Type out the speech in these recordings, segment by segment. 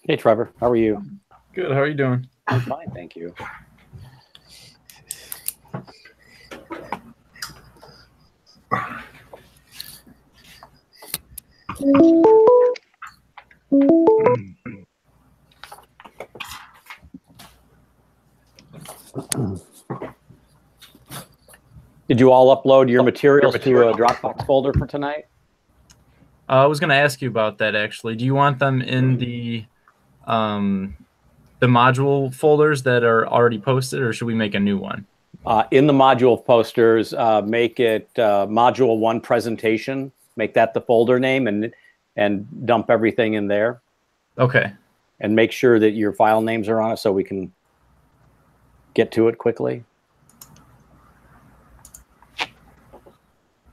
Hey, Trevor. How are you? Good. How are you doing? I'm fine, thank you. Did you all upload your materials to a Dropbox folder for tonight? I was going to ask you about that, actually. Do you want them in the module folders that are already posted, or should we make a new one? In the module posters, make it module 1 presentation. Make that the folder name and dump everything in there. Okay. And make sure that your file names are on it so we can get to it quickly.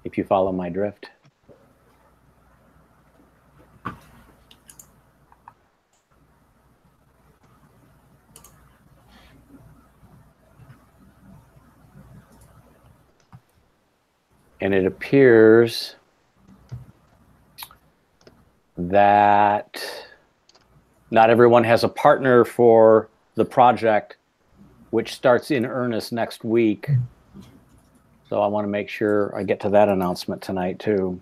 If you follow my drift. And it appears that not everyone has a partner for the project, which starts in earnest next week. So I want to make sure I get to that announcement tonight too.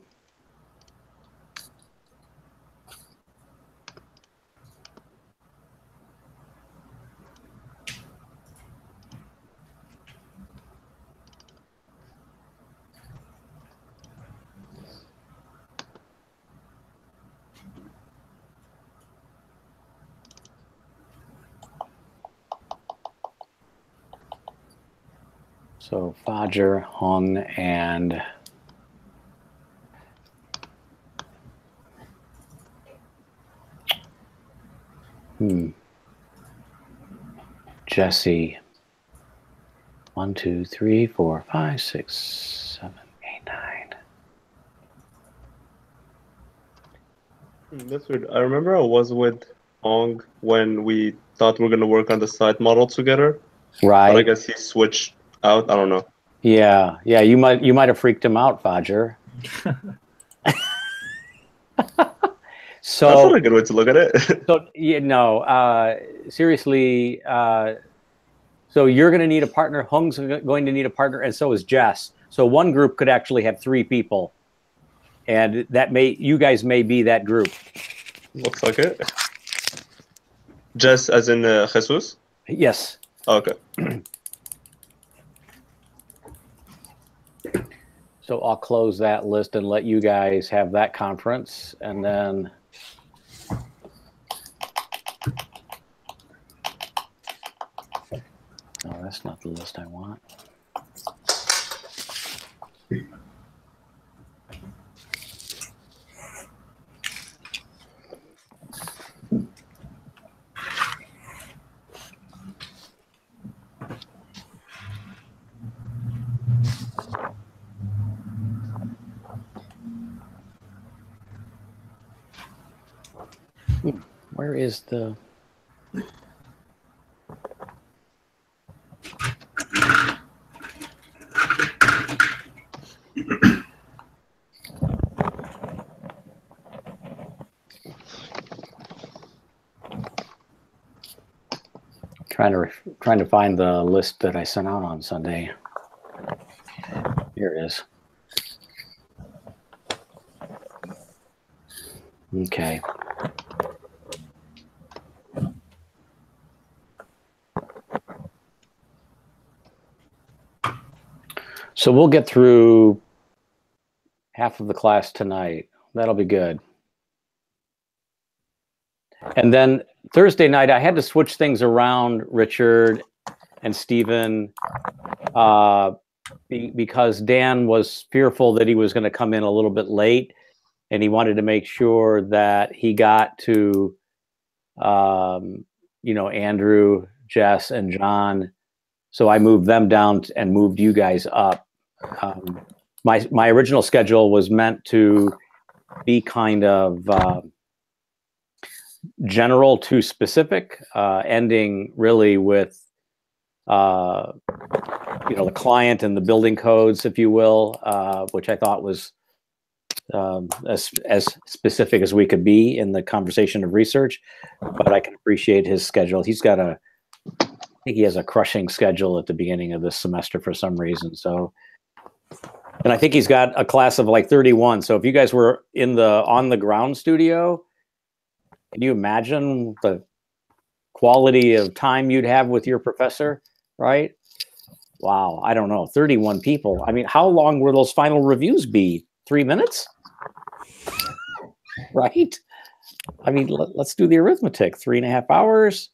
So Fajer, Hong, and Jesse. 1, 2, 3, 4, 5, 6, 7, 8, 9. That's weird. I remember I was with Hong when we thought we were going to work on the site model together. Right. But I guess he switched out. I don't know. Yeah. You might have freaked him out, Fajer. So that's not a good way to look at it. So seriously. So you're going to need a partner. Hong's going to need a partner, and so is Jess. So one group could actually have 3 people, and you guys may be that group. Looks like it. Jess, as in Jesus? Yes. Okay. So I'll close that list and let you guys have that conference, and then no, that's not the list I want. Where is the... Trying to find the list that I sent out on Sunday. Here it is. Okay. So we'll get through half of the class tonight. That'll be good. And then Thursday night, I had to switch things around, Richard and Stephen, because Dan was fearful that he was going to come in a little bit late, and he wanted to make sure that he got to, Andrew, Jess, and John. So I moved them down and moved you guys up. My original schedule was meant to be kind of general to specific, ending really with the client and the building codes, if you will, which I thought was as specific as we could be in the conversation of research, but I can appreciate his schedule. I think he has a crushing schedule at the beginning of this semester for some reason. So, and I think he's got a class of like 31. So if you guys were in the on the ground studio, can you imagine the quality of time you'd have with your professor, right? Wow, I don't know, 31 people. I mean, how long will those final reviews be? 3 minutes? Right? I mean, let's do the arithmetic. 3.5 hours,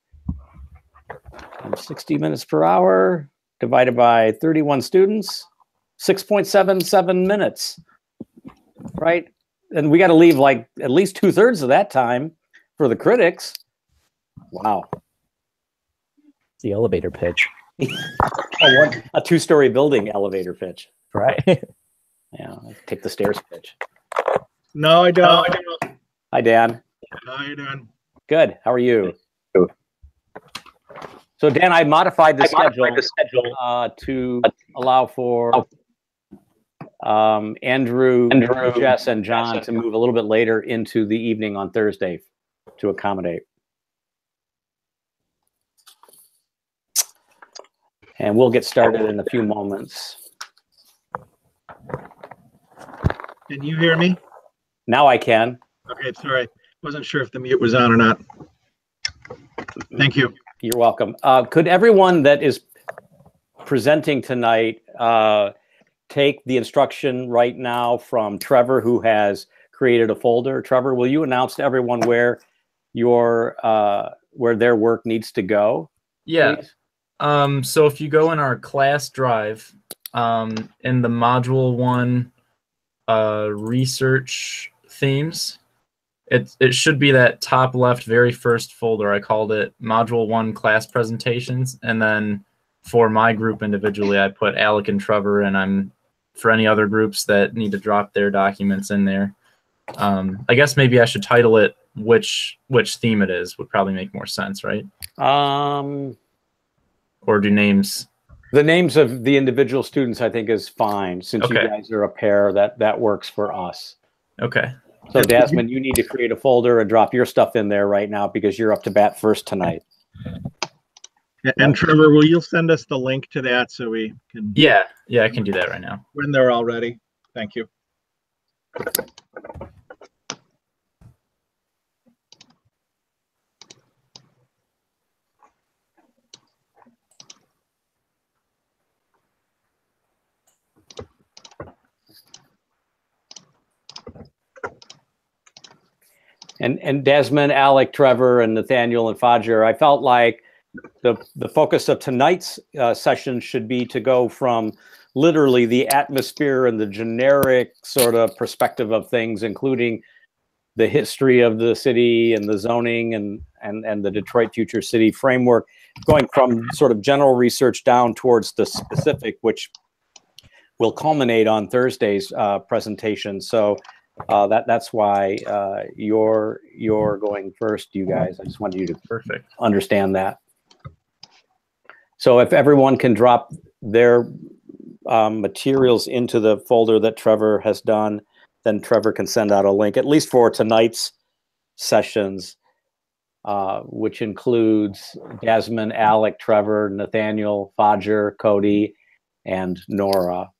60 minutes per hour, divided by 31 students, 6.77 minutes, right? And we got to leave like at least 2/3 of that time for the critics. Wow. The elevator pitch. A 2-story building elevator pitch. Right. Yeah, take the stairs pitch. No, I don't. Hi, Dan. How you doing? Good. How are you? So, Dan, I modified the schedule to allow for Andrew, Jess, and John to move a little bit later into the evening on Thursday to accommodate. And we'll get started in a few moments. Can you hear me? Now I can. Okay, sorry. Wasn't sure if the mute was on or not. Thank you. You're welcome. Could everyone that is presenting tonight take the instruction right now from Trevor, who has created a folder? Trevor, will you announce to everyone where where their work needs to go? Yeah. Please? So if you go in our class drive, in the module 1 research themes, it should be that top left very first folder. I called it module 1 class presentations, and then for my group individually I put Alec and Trevor, and for any other groups that need to drop their documents in there. I guess maybe I should title it which theme it is, would probably make more sense, right? Or do names? The names of the individual students, I think, is fine. Since you guys are a pair, that works for us. Okay. So, Desmond, you need to create a folder and drop your stuff in there right now because you're up to bat first tonight. And Trevor, will you send us the link to that so we can? Yeah, I can do that right now. When they're all ready. Thank you. And Desmond, Alec, Trevor, and Nathaniel and Fajr, I felt like the focus of tonight's session should be to go from literally the atmosphere and the generic sort of perspective of things, including the history of the city and the zoning and the Detroit Future City framework, going from sort of general research down towards the specific, which will culminate on Thursday's presentation. So that's why you're going first, you guys. I just wanted you to understand that. So if everyone can drop their materials into the folder that Trevor has done, then Trevor can send out a link, at least for tonight's sessions, which includes Desmond, Alec, Trevor, Nathaniel, Fajr, Cody, and Nora.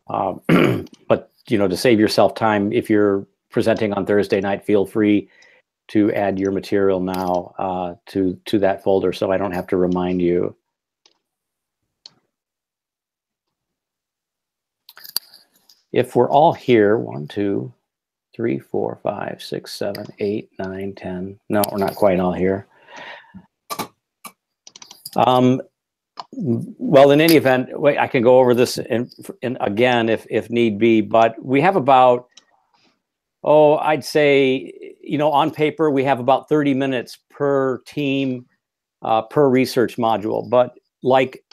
But, to save yourself time, if you're presenting on Thursday night, feel free to add your material now to that folder so I don't have to remind you. If we're all here, 1, 2, 3, 4, 5, 6, 7, 8, 9, 10. No, we're not quite all here. Well, in any event, I can go over this in again if need be, but we have about, I'd say, on paper, we have about 30 minutes per team, per research module. But like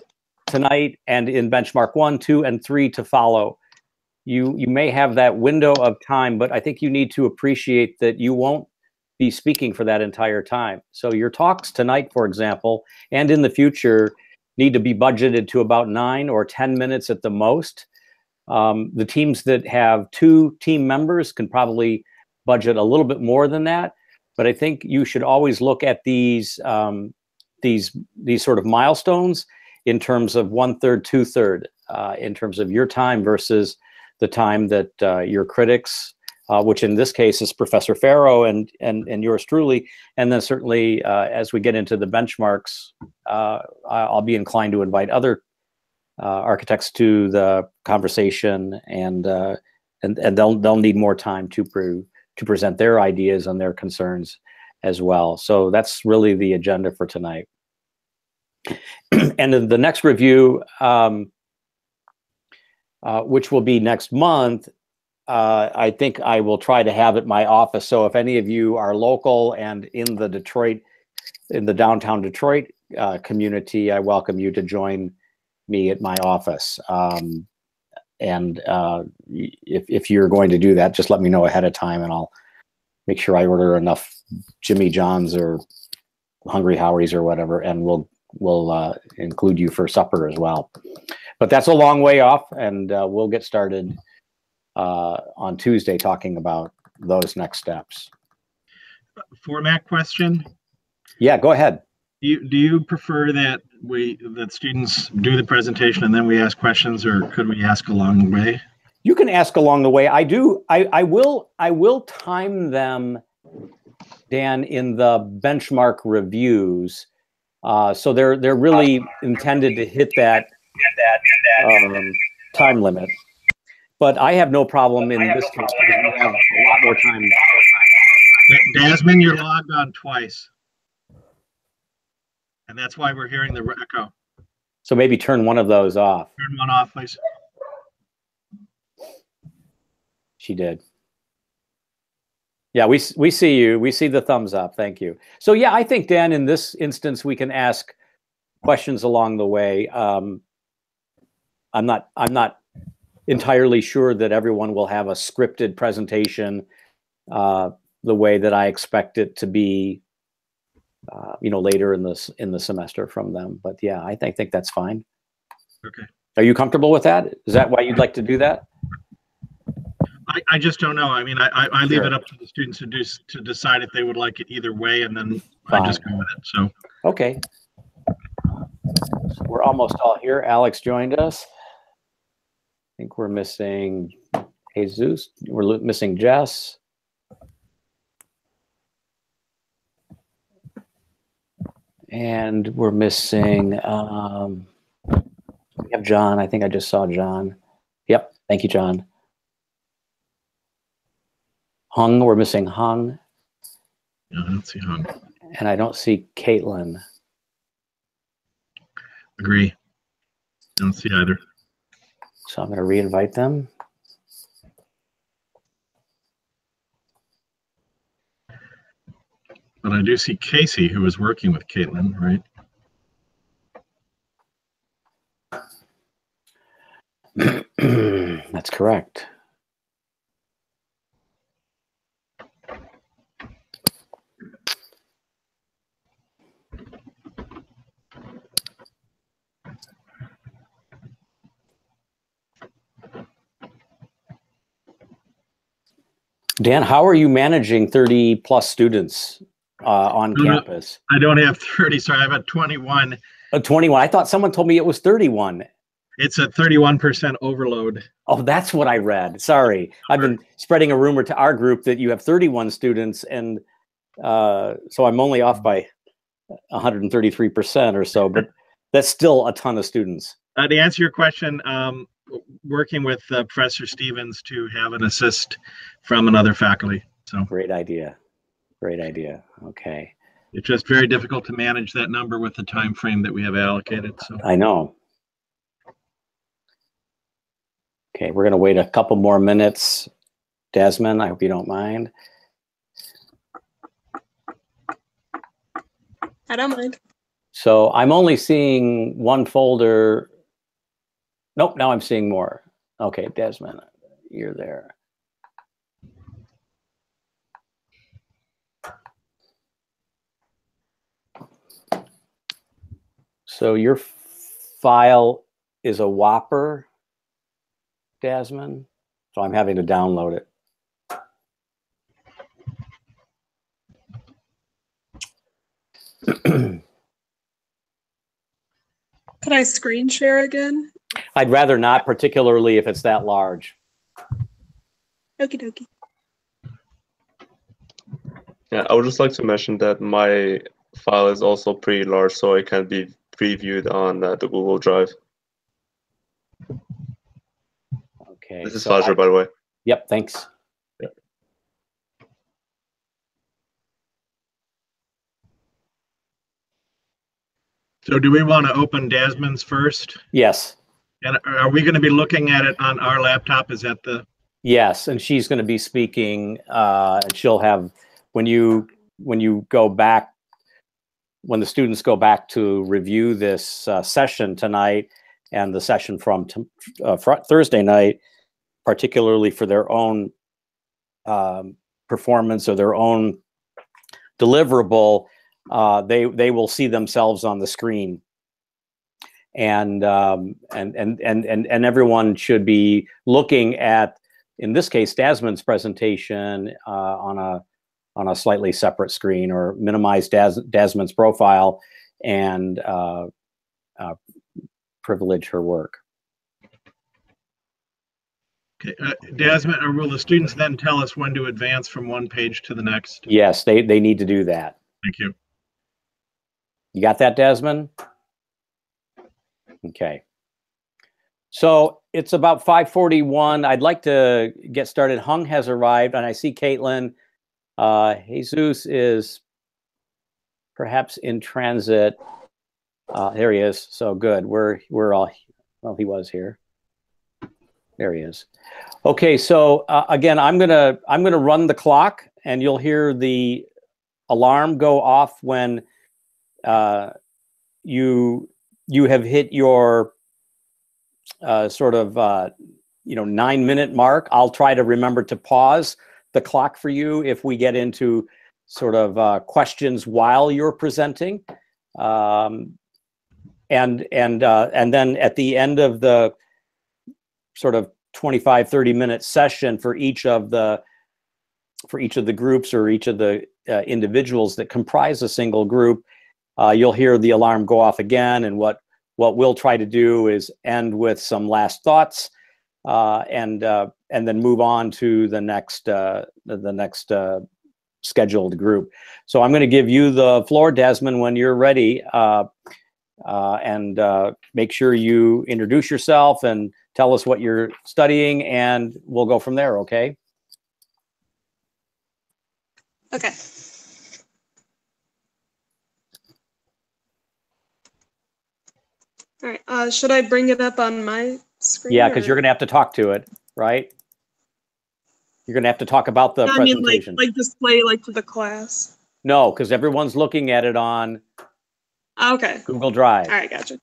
tonight and in benchmark 1, 2, and 3 to follow, you may have that window of time, but I think you need to appreciate that you won't be speaking for that entire time. So your talks tonight, for example, and in the future, need to be budgeted to about 9 or 10 minutes at the most. The teams that have 2 team members can probably budget a little bit more than that, but I think you should always look at these sort of milestones in terms of 1/3, 2/3, in terms of your time versus the time that your critics, which in this case is Professor Farrow and yours truly, and then certainly as we get into the benchmarks, I'll be inclined to invite other architects to the conversation, and they'll need more time to present their ideas and their concerns as well. So that's really the agenda for tonight. And in the next review, which will be next month, I think I will try to have at my office. So if any of you are local and in the downtown Detroit community, I welcome you to join me at my office. And if you're going to do that, just let me know ahead of time, and I'll make sure I order enough Jimmy John's or Hungry Howie's or whatever, and we'll include you for supper as well. But that's a long way off, and we'll get started on Tuesday talking about those next steps. Format question. Yeah, go ahead. Do you prefer that students do the presentation and then we ask questions, or could we ask along the way? You can ask along the way. I will time them, Dan, in the benchmark reviews. So they're really intended to hit that time limit. But I have no problem in this case because we have a lot more time. Dasman, you're logged on twice. And that's why we're hearing the echo. So maybe turn one of those off. Turn one off, please. She did. Yeah, we see you. We see the thumbs up. Thank you. So yeah, I think, Dan, in this instance, we can ask questions along the way. I'm not entirely sure that everyone will have a scripted presentation the way that I expect it to be, later in the semester from them. But yeah, I think that's fine. Okay. Are you comfortable with that? Is that why you'd like to do that? I just don't know. I mean, I leave Sure. it up to the students to decide if they would like it either way, and then Fine. I just go with it. So Okay. So we're almost all here. Alex joined us. I think we're missing Jesus. We're missing Jess. And we're missing, we have John. I think I just saw John. Yep. Thank you, John. Hung, we're missing Hung. yeah, I don't see Hung. And I don't see Caitlin. Agree. Don't see either. So I'm going to re-invite them. But I do see Casey, who is working with Caitlin, right? That's correct. Dan, how are you managing 30 plus students on campus? I don't have 30, sorry, I have 21. 21. I thought someone told me it was 31. It's a 31% overload. Oh, that's what I read. Sorry. I've been spreading a rumor to our group that you have 31 students, and so I'm only off by 133% or so, but that's still a ton of students. To answer your question, working with Professor Stevens to have an assist from another faculty. So Great idea. Great idea. Okay. it's just very difficult to manage that number with the time frame that we have allocated. So I know. Okay, we're going to wait a couple more minutes. Desmond, I hope you don't mind. I don't mind. So I'm only seeing one folder. Nope, now I'm seeing more. Okay, Desmond, you're there. So your file is a Whopper, Desmond? So I'm having to download it. Could I screen share again? I'd rather not, particularly if it's that large. Okie dokie. Yeah, I would just like to mention that my file is also pretty large, so it can be previewed on the Google Drive. Okay. This is so Fajr, by the way. Yep, thanks. Yeah. So do we want to open Desmond's first? Yes. And are we going to be looking at it on our laptop? Is that the? Yes, and she's going to be speaking, and she'll have, when you go back, when the students go back to review this session tonight and the session from Thursday night, particularly for their own performance or their own deliverable, they will see themselves on the screen. And everyone should be looking at, in this case, Desmond's presentation on a slightly separate screen, or minimize Desmond's profile and privilege her work. Okay, Desmond, or will the students then tell us when to advance from one page to the next? Yes, they need to do that. Thank you. You got that, Desmond? Okay. So it's about 5:41. I'd like to get started. Hung has arrived, and I see Caitlin. Jesus is perhaps in transit. There he is. So good. We're all, well, he was here. There he is. Okay. So again, I'm gonna run the clock, and you'll hear the alarm go off when you have hit your sort of 9-minute mark. I'll try to remember to pause the clock for you if we get into sort of questions while you're presenting, and then at the end of the sort of 25-30 minute session for each of the groups or each of the individuals that comprise a single group, you'll hear the alarm go off again, and what we'll try to do is end with some last thoughts, and then move on to the next scheduled group. So I'm going to give you the floor, Desmond, when you're ready, and make sure you introduce yourself and tell us what you're studying, and we'll go from there. Okay. Okay. All right. Should I bring it up on my screen? Yeah, because you're going to have to talk to it, right? You're going to have to talk about the presentation. Like display to the class. No, because everyone's looking at it on Okay. Google Drive. All right, gotcha.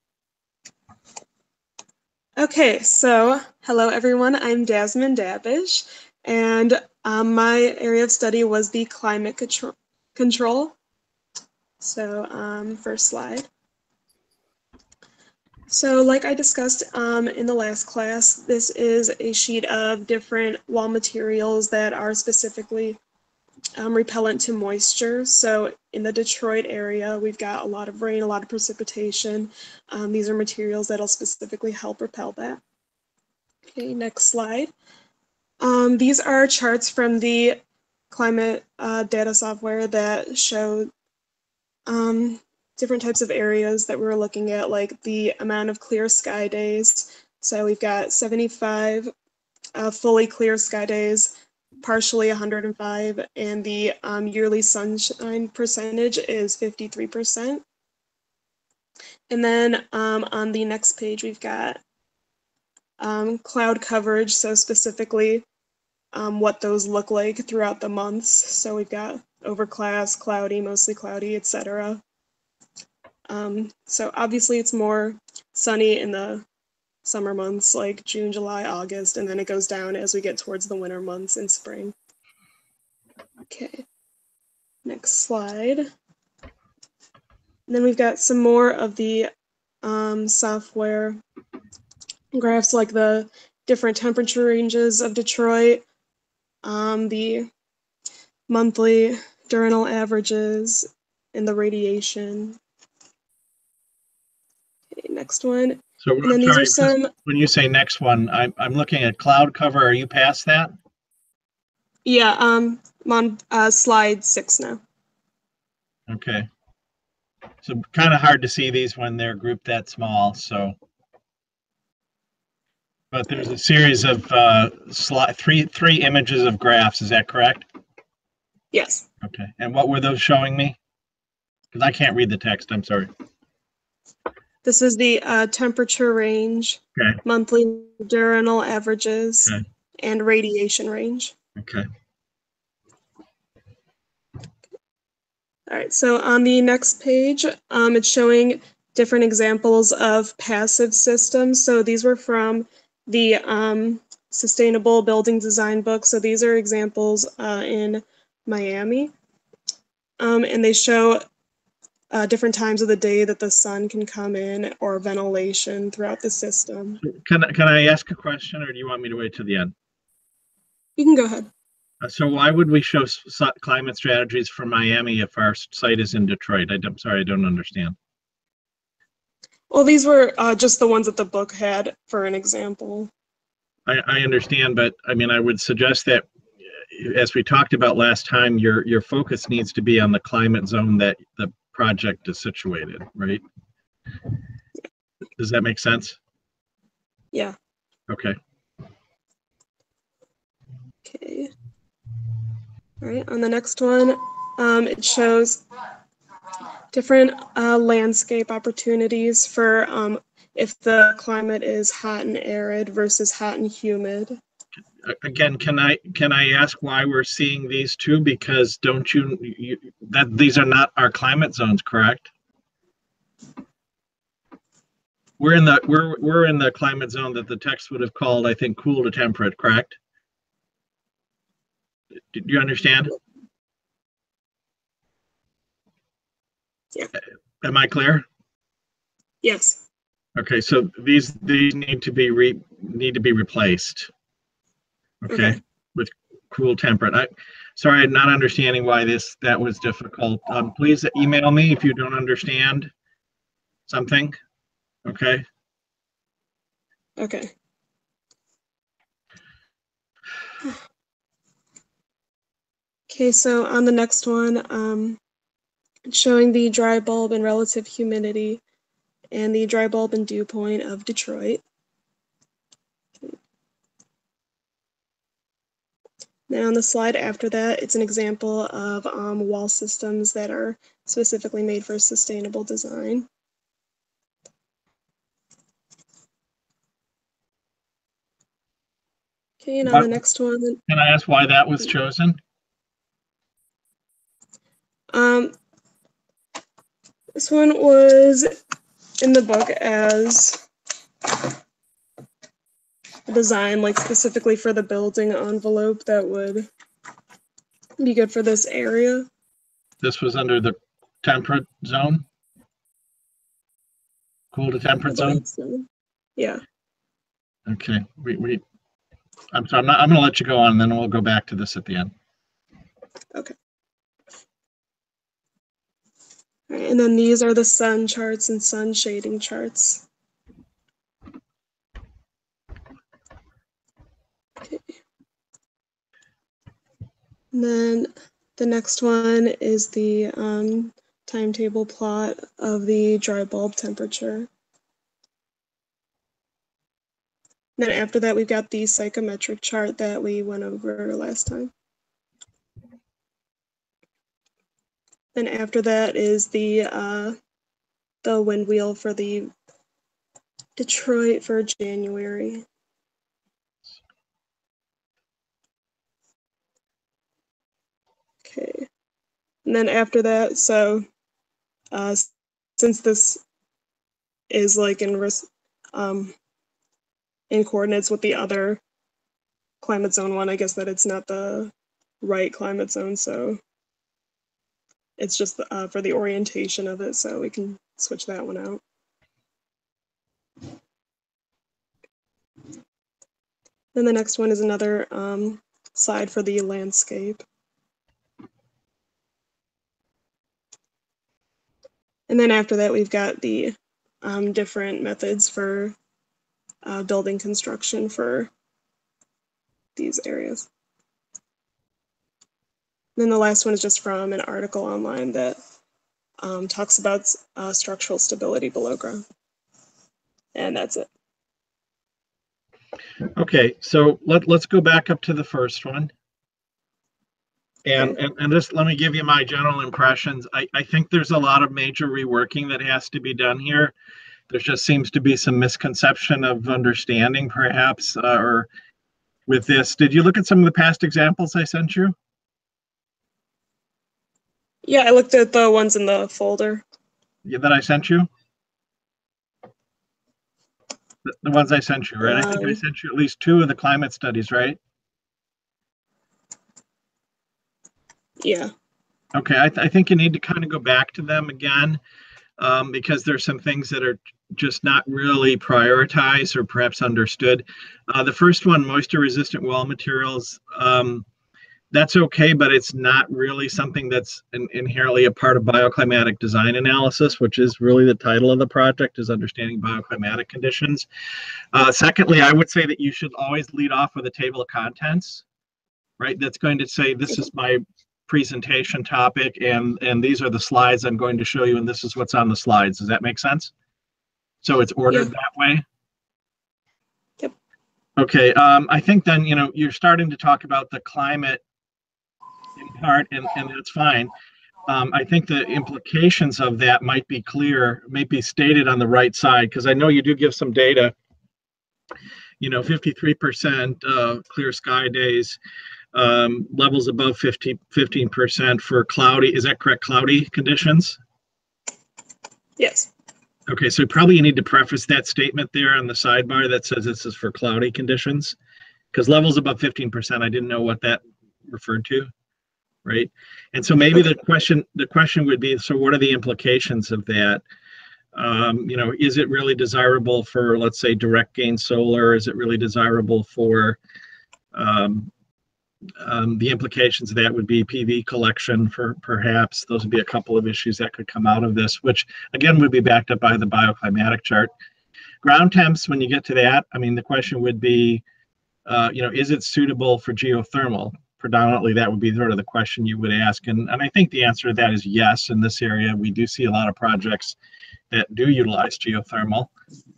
Okay, so hello everyone. I'm Desmond Dabish, and my area of study was the climate control. So first slide. So like I discussed in the last class, this is a sheet of different wall materials that are specifically repellent to moisture. So in the Detroit area, we've got a lot of rain, a lot of precipitation. These are materials that'll specifically help repel that. Okay, next slide. These are charts from the climate data software that show different types of areas that we're looking at, like the amount of clear sky days. So we've got 75 fully clear sky days, partially 105, and the yearly sunshine percentage is 53%. And then on the next page, we've got cloud coverage, so specifically what those look like throughout the months. So we've got overcast, cloudy, mostly cloudy, etc. So obviously it's more sunny in the summer months like June, July, August, and then it goes down as we get towards the winter months in spring. Okay, next slide. And then we've got some more of the software graphs, like the different temperature ranges of Detroit, the monthly diurnal averages, and the radiation. Okay, next one. So And then I'm these sorry, are some, when you say next one, I'm looking at cloud cover. Are you past that? yeah, I'm on slide 6 now. Okay. So kind of hard to see these when they're grouped that small, so. But there's a series of three images of graphs, is that correct? Yes. Okay, and what were those showing me? Because I can't read the text, I'm sorry. This is the temperature range, Okay. monthly diurnal averages, Okay. and radiation range. Okay. All right, so on the next page, it's showing different examples of passive systems. So these were from the Sustainable Building Design book. So these are examples in Miami. And they show different times of the day that the sun can come in or ventilation throughout the system. Can I ask a question, or do you want me to wait till the end? You can go ahead. So why would we show climate strategies for Miami if our site is in Detroit? I'm sorry, I don't understand. Well, these were just the ones that the book had for an example. I understand, but I mean, I would suggest that, as we talked about last time, your focus needs to be on the climate zone that the project is situated, right? Does that make sense? Yeah. Okay. Okay. All right, on the next one, it shows different landscape opportunities for if the climate is hot and arid versus hot and humid. Again, can I ask why we're seeing these two? Because don't that these are not our climate zones, correct? We're in the climate zone that the text would have called, I think, cool to temperate, correct? Do you understand? Yeah. Am I clear? Yes. Okay, so these need to be replaced. Okay. With cool temperate. Sorry, I'm not understanding why that was difficult. Please email me if you don't understand something. Okay. Okay. Okay, so on the next one, it's showing the dry bulb and relative humidity and the dry bulb and dew point of Detroit. Now on the slide after that, it's an example of wall systems that are specifically made for sustainable design. Okay, and on the next one. Can I ask why that was chosen? This one was in the book as a design, like specifically for the building envelope that would be good for this area. This was under the temperate zone? Cool to temperate zone? So. Yeah. Okay. I'm sorry, I'm gonna let you go on, and then we'll go back to this at the end. Okay. All right, and then these are the sun charts and sun shading charts. Okay. And then the next one is the timetable plot of the dry bulb temperature. And then after that, we've got the psychometric chart that we went over last time. Then after that is the wind wheel for the Detroit for January. Okay. And then after that, so since this is like in coordinates with the other climate zone one, I guess that it's not the right climate zone, so it's just for the orientation of it, so we can switch that one out. Then the next one is another slide for the landscape. And then after that, we've got the different methods for building construction for these areas. And then the last one is just from an article online that talks about structural stability below ground. And that's it. Okay, so let's go back up to the first one. And just let me give you my general impressions. I think there's a lot of major reworking that has to be done here. There just seems to be some misconception of understanding, perhaps, or with this. Did you look at some of the past examples I sent you? Yeah, I looked at the ones in the folder. Yeah, that I sent you? The ones I sent you, right? I think I sent you at least 2 of the climate studies, right? Yeah. Okay, I think you need to kind of go back to them again, because there's some things that are just not really prioritized or perhaps understood. The first one, moisture-resistant wall materials, that's okay, but it's not really something that's inherently a part of bioclimatic design analysis, which is really the title of the project, is understanding bioclimatic conditions. Secondly, I would say that you should always lead off with a table of contents, right? That's going to say, this is my presentation topic, and these are the slides I'm going to show you, and this is what's on the slides. Does that make sense? So it's ordered that way? Yep. Okay, I think then, you're starting to talk about the climate in part, and that's fine. I think the implications of that might be clear, might be stated on the right side, because I know you do give some data. 53% clear sky days, levels above 15% for cloudy. Is that correct? Cloudy conditions? Yes. Okay, so probably you need to preface that statement there on the sidebar that says this is for cloudy conditions, because levels above 15%, I didn't know what that referred to. Right, and so maybe the question would be, so what are the implications of that? Is it really desirable for, let's say, direct gain solar? Is it really desirable for the implications of that would be PV collection, for perhaps? Those would be a couple of issues that could come out of this, which again would be backed up by the bioclimatic chart. Ground temps, when you get to that, I mean, the question would be, is it suitable for geothermal? Predominantly, that would be sort of the question you would ask. And I think the answer to that is yes. In this area, we do see a lot of projects that do utilize geothermal.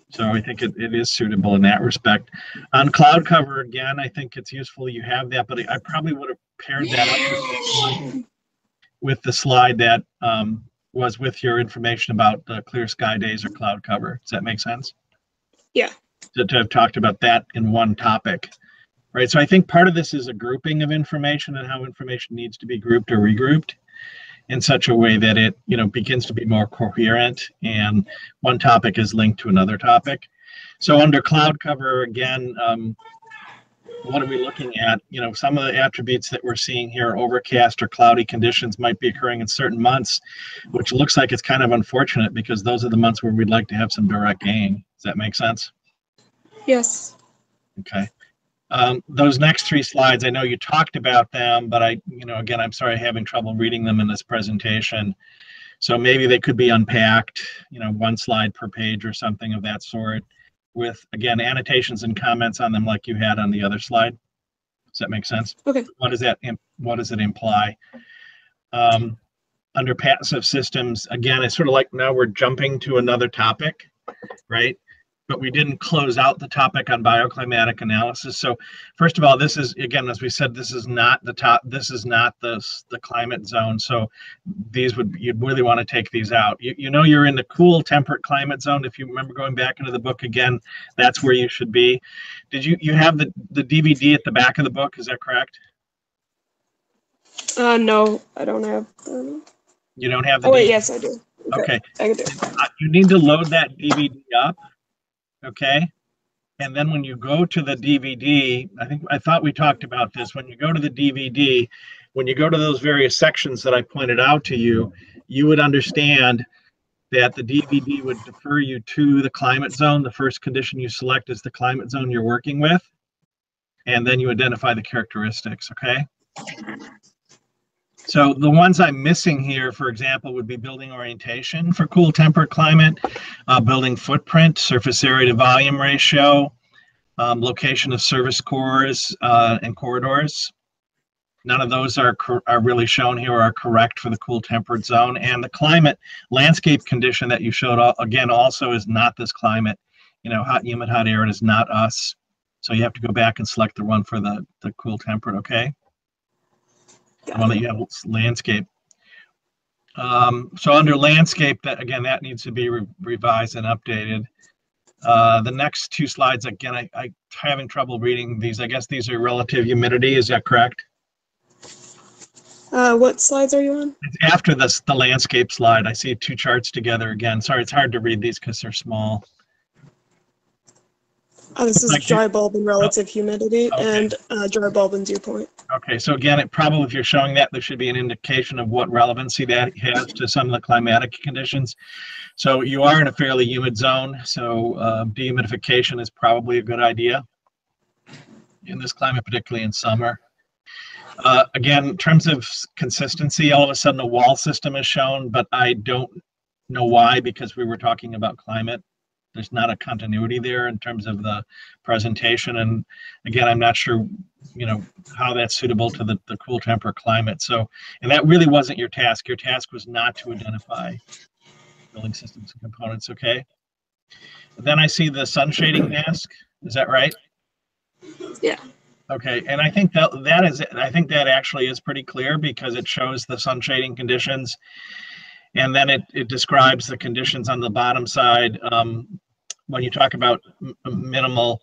So I think it is suitable in that respect. On cloud cover, again, I think it's useful you have that, but I probably would have paired that up with the slide that was with your information about clear sky days or cloud cover. Does that make sense? Yeah. To have talked about that in one topic. Right, so I think part of this is a grouping of information and how information needs to be grouped or regrouped in such a way that it, begins to be more coherent and one topic is linked to another topic. So under cloud cover, again, what are we looking at? Some of the attributes that we're seeing here, overcast or cloudy conditions, might be occurring in certain months, which looks like it's kind of unfortunate because those are the months where we'd like to have some direct gain. Does that make sense? Yes. Okay. Those next 3 slides, I know you talked about them, but again, I'm sorry, having trouble reading them in this presentation. So maybe they could be unpacked, 1 slide per page or something of that sort, with, again, annotations and comments on them like you had on the other slide. Does that make sense? Okay. What does it imply? Under passive systems, again, it's sort of like now we're jumping to another topic, right? But we didn't close out the topic on bioclimatic analysis. So first of all, this is, again, as we said, this is not the climate zone. So you'd really want to take these out. You're in the cool temperate climate zone. If you remember going back into the book again, that's where you should be. Did you have the DVD at the back of the book? Is that correct? No, I don't have. You don't have the Oh wait, DVD? yes, I do. Okay. I do. You need to load that DVD up. Okay, and then when you go to the DVD, I thought we talked about this. When you go to the DVD, when you go to those various sections that I pointed out to you, you would understand that the DVD would defer you to the climate zone. The first condition you select is the climate zone you're working with. and then you identify the characteristics, okay? So the ones I'm missing here, for example, would be building orientation for cool temperate climate, building footprint, surface area to volume ratio, location of service cores and corridors. None of those are really shown here or are correct for the cool temperate zone. And the climate landscape condition that you showed, again, also is not this climate. You know, hot, humid, hot, arid is not us. So you have to go back and select the one for the cool temperate, okay? The one that you have landscape. So under landscape, that needs to be revised and updated. The next two slides, again, I'm having trouble reading these. I guess these are relative humidity. Is that correct? What slides are you on? It's after the landscape slide. I see two charts together again. Sorry, it's hard to read these because they're small. This is dry bulb and relative humidity, okay. And dry bulb and dew point. Okay, so again, it probably, if you're showing that, there should be an indication of what relevancy that has to some of the climatic conditions. So you are in a fairly humid zone, so dehumidification is probably a good idea in this climate, particularly in summer. Again, in terms of consistency, all of a sudden a wall system is shown, but I don't know why, because we were talking about climate. There's not a continuity there in terms of the presentation. And again, I'm not sure, you know, how that's suitable to the cool temperate climate. So, and that really wasn't your task. Your task was not to identify building systems and components, okay? Then I see the sun shading mask. Is that right? Yeah. Okay, and I think that actually is pretty clear because it shows the sun shading conditions, and then it describes the conditions on the bottom side. When you talk about minimal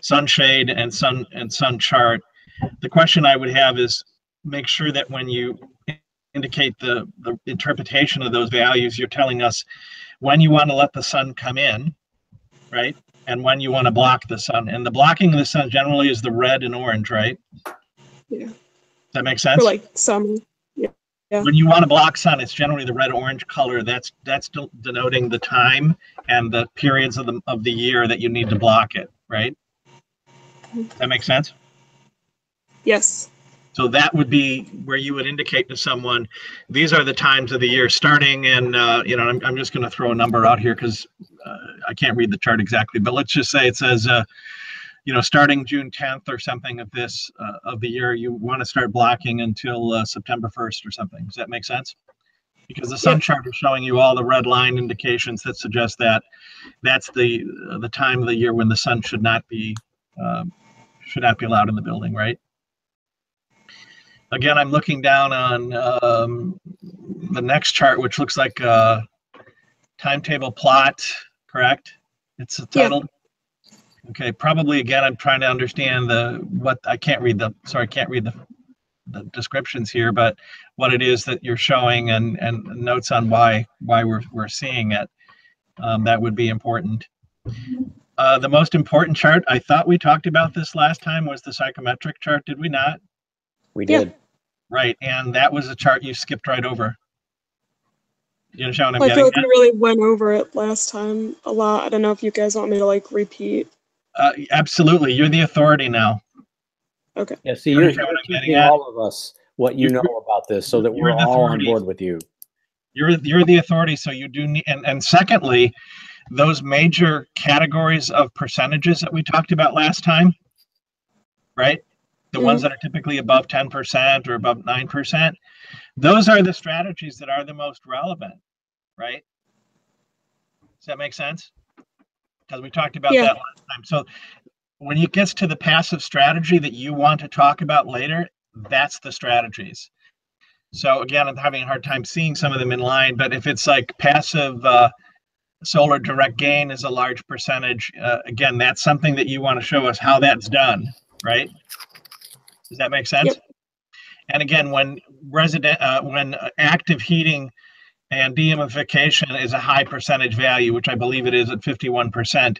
sunshade and sun chart, the question I would have is make sure that when you indicate the interpretation of those values, you're telling us when you want to let the sun come in, right? And when you want to block the sun. And the blocking of the sun generally is the red and orange, right? Yeah. Does that make sense? For like summer. Yeah. When you want to block sun, it's generally the red-orange color. That's denoting the time and the periods of the year that you need to block it, right? Does that make sense? Yes. So that would be where you would indicate to someone, these are the times of the year starting in, you know, I'm just going to throw a number out here because I can't read the chart exactly, but let's just say it says, you know, starting June 10th or something of this of the year, you want to start blocking until September 1st or something. Does that make sense? Because the sun chart is showing you all the red line indications that suggest that that's the time of the year when the sun should not be allowed in the building, right? Again, I'm looking down on the next chart, which looks like a timetable plot, correct? It's titled. Yeah. Okay, probably again, I'm trying to understand I can't read the descriptions here, but what it is that you're showing and notes on why we're seeing it. That would be important. The most important chart, I thought we talked about this last time, was the psychometric chart, did we not? We did. Yeah. Right, and that was a chart you skipped right over. You understand what I'm I feel getting like we really went over it last time a lot. I don't know if you guys want me to like repeat. Absolutely, you're the authority now. Okay. Yeah, see, you're teaching all of us what you know about this so that we're all on board with you. You're the authority, so you do need, and secondly, those major categories of percentages that we talked about last time, right? The ones that are typically above 10% or above 9%, those are the strategies that are the most relevant, right? Does that make sense? Because we talked about that last time. So when it gets to the passive strategy that you want to talk about later, that's the strategies. So again, I'm having a hard time seeing some of them in line, but if it's like passive solar direct gain is a large percentage, again, that's something that you want to show us how that's done, right? Does that make sense? Yep. And again, when active heating and dehumidification is a high percentage value, which I believe it is at 51%,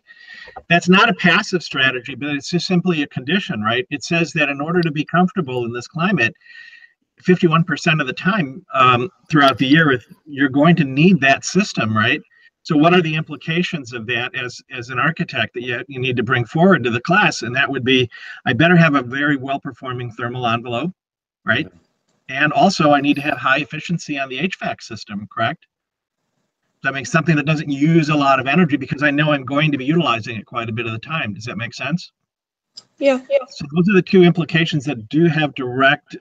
that's not a passive strategy, but it's just simply a condition, right? It says that in order to be comfortable in this climate, 51% of the time throughout the year, you're going to need that system, right? So what are the implications of that as an architect that you need to bring forward to the class? And that would be, I better have a very well-performing thermal envelope, right? And also I need to have high efficiency on the HVAC system, correct? That makes something that doesn't use a lot of energy because I know I'm going to be utilizing it quite a bit of the time. Does that make sense? Yeah. So those are the two implications that do have direct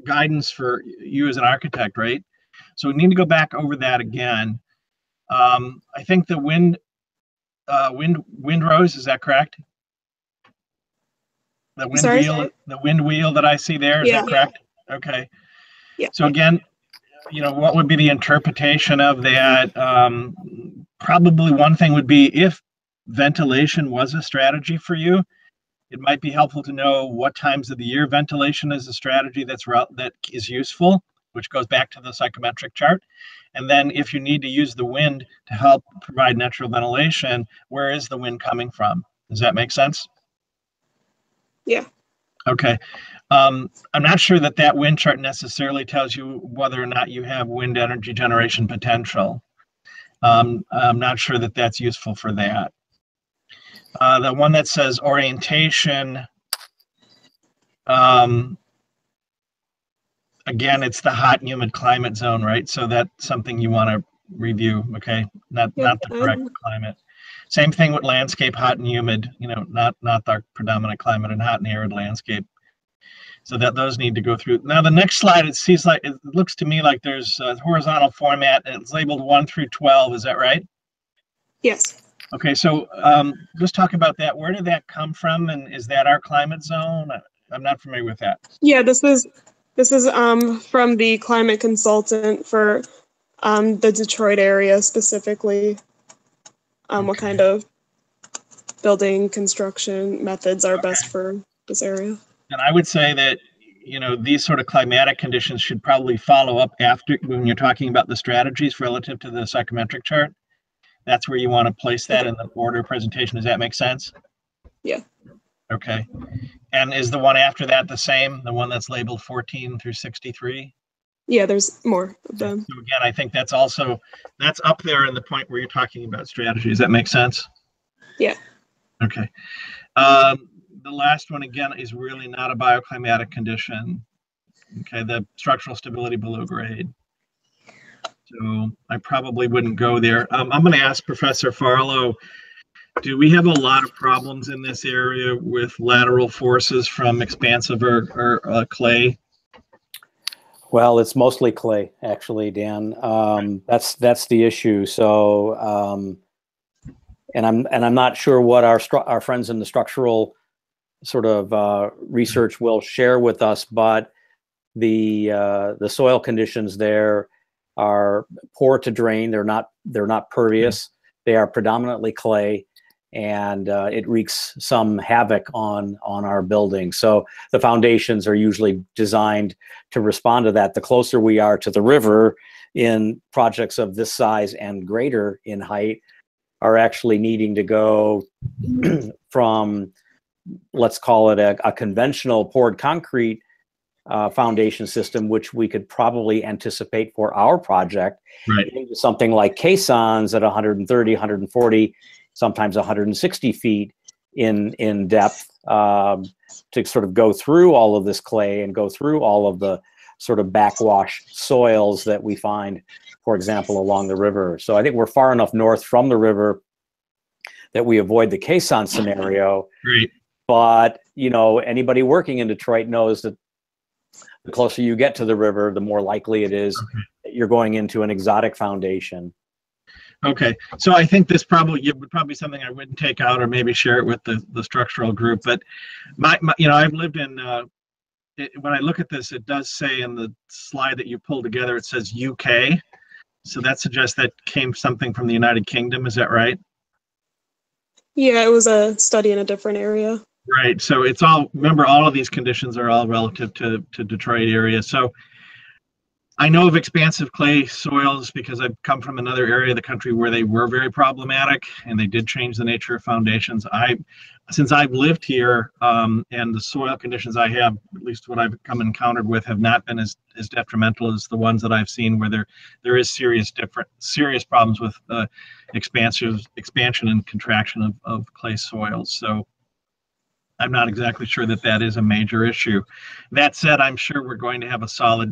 guidance for you as an architect, right? So we need to go back over that again. I think the windrows, is that correct? The wind wheel that I see there, is that correct? Okay. Yeah. So again, what would be the interpretation of that? Probably one thing would be if ventilation was a strategy for you, it might be helpful to know what times of the year ventilation is a strategy that is useful, which goes back to the psychometric chart. And then if you need to use the wind to help provide natural ventilation, where is the wind coming from? Does that make sense? Yeah. Okay. I'm not sure that wind chart necessarily tells you whether or not you have wind energy generation potential. I'm not sure that that's useful for that. The one that says orientation, again, it's the hot and humid climate zone, right? So that's something you want to review, okay? Not the correct climate. Same thing with landscape, hot and humid, not the predominant climate and hot and arid landscape. So that those need to go through. Now the next slide, it looks to me like there's a horizontal format and it's labeled 1 through 12, is that right? Yes. Okay, so let's talk about that. Where did that come from, and is that our climate zone? I'm not familiar with that. Yeah, this is from the climate consultant for the Detroit area specifically. What kind of building construction methods are best for this area? And I would say that these sort of climatic conditions should probably follow up after when you're talking about the strategies relative to the psychometric chart. That's where you want to place that in the order presentation. Does that make sense? Yeah. Okay. And is the one after that the same, the one that's labeled 14 through 63? Yeah, there's more of them. So again, I think that's up there in the point where you're talking about strategy. Does that make sense? Yeah. Okay. The last one, again, is really not a bioclimatic condition. Okay, the structural stability below grade. So I probably wouldn't go there. I'm going to ask Professor Farlow, do we have a lot of problems in this area with lateral forces from expansive or clay? Well, it's mostly clay, actually, Dan. That's the issue. So, and I'm not sure what our friends in the structural sort of research will share with us, but the soil conditions there are poor to drain. They're not pervious. They are predominantly clay, and it wreaks some havoc on our buildings. So the foundations are usually designed to respond to that. The closer we are to the river in projects of this size and greater in height are actually needing to go from, let's call it a conventional poured concrete foundation system, which we could probably anticipate for our project, right, into something like caissons at 130, 140, sometimes 160 feet in depth, to sort of go through all of this clay and go through all of the sort of backwash soils that we find, for example, along the river. So I think we're far enough north from the river that we avoid the caisson scenario. Right. But, anybody working in Detroit knows that the closer you get to the river, the more likely it is that you're going into an exotic foundation. Okay, so I think this would probably be something I wouldn't take out or maybe share it with the structural group. But I've lived in. When I look at this, it does say in the slide that you pulled together, it says UK. So that suggests that came something from the United Kingdom. Is that right? Yeah, it was a study in a different area. Right. So it's all, remember, all of these conditions are all relative to Detroit area. So I know of expansive clay soils because I've come from another area of the country where they were very problematic, and they did change the nature of foundations. Since I've lived here, and the soil conditions I have, at least what I've come encountered with, have not been as detrimental as the ones that I've seen where there is serious problems with expansion and contraction of clay soils. So I'm not exactly sure that is a major issue. That said, I'm sure we're going to have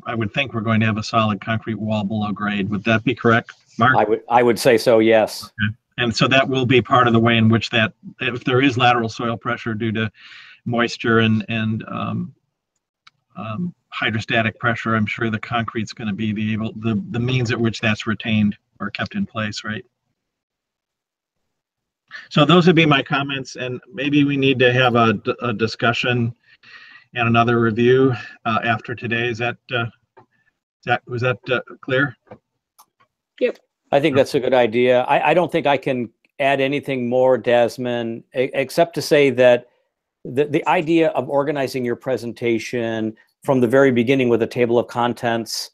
I would think we're going to have a solid concrete wall below grade. Would that be correct, Mark? I would say so, yes. Okay. And so that will be part of the way in which if there is lateral soil pressure due to moisture and hydrostatic pressure, I'm sure the concrete's going to be the means at which that's retained or kept in place, right? So those would be my comments, and maybe we need to have a discussion and another review after today. Was that clear? Yep. I think that's a good idea. I don't think I can add anything more, Desmond, except to say that the idea of organizing your presentation from the very beginning with a table of contents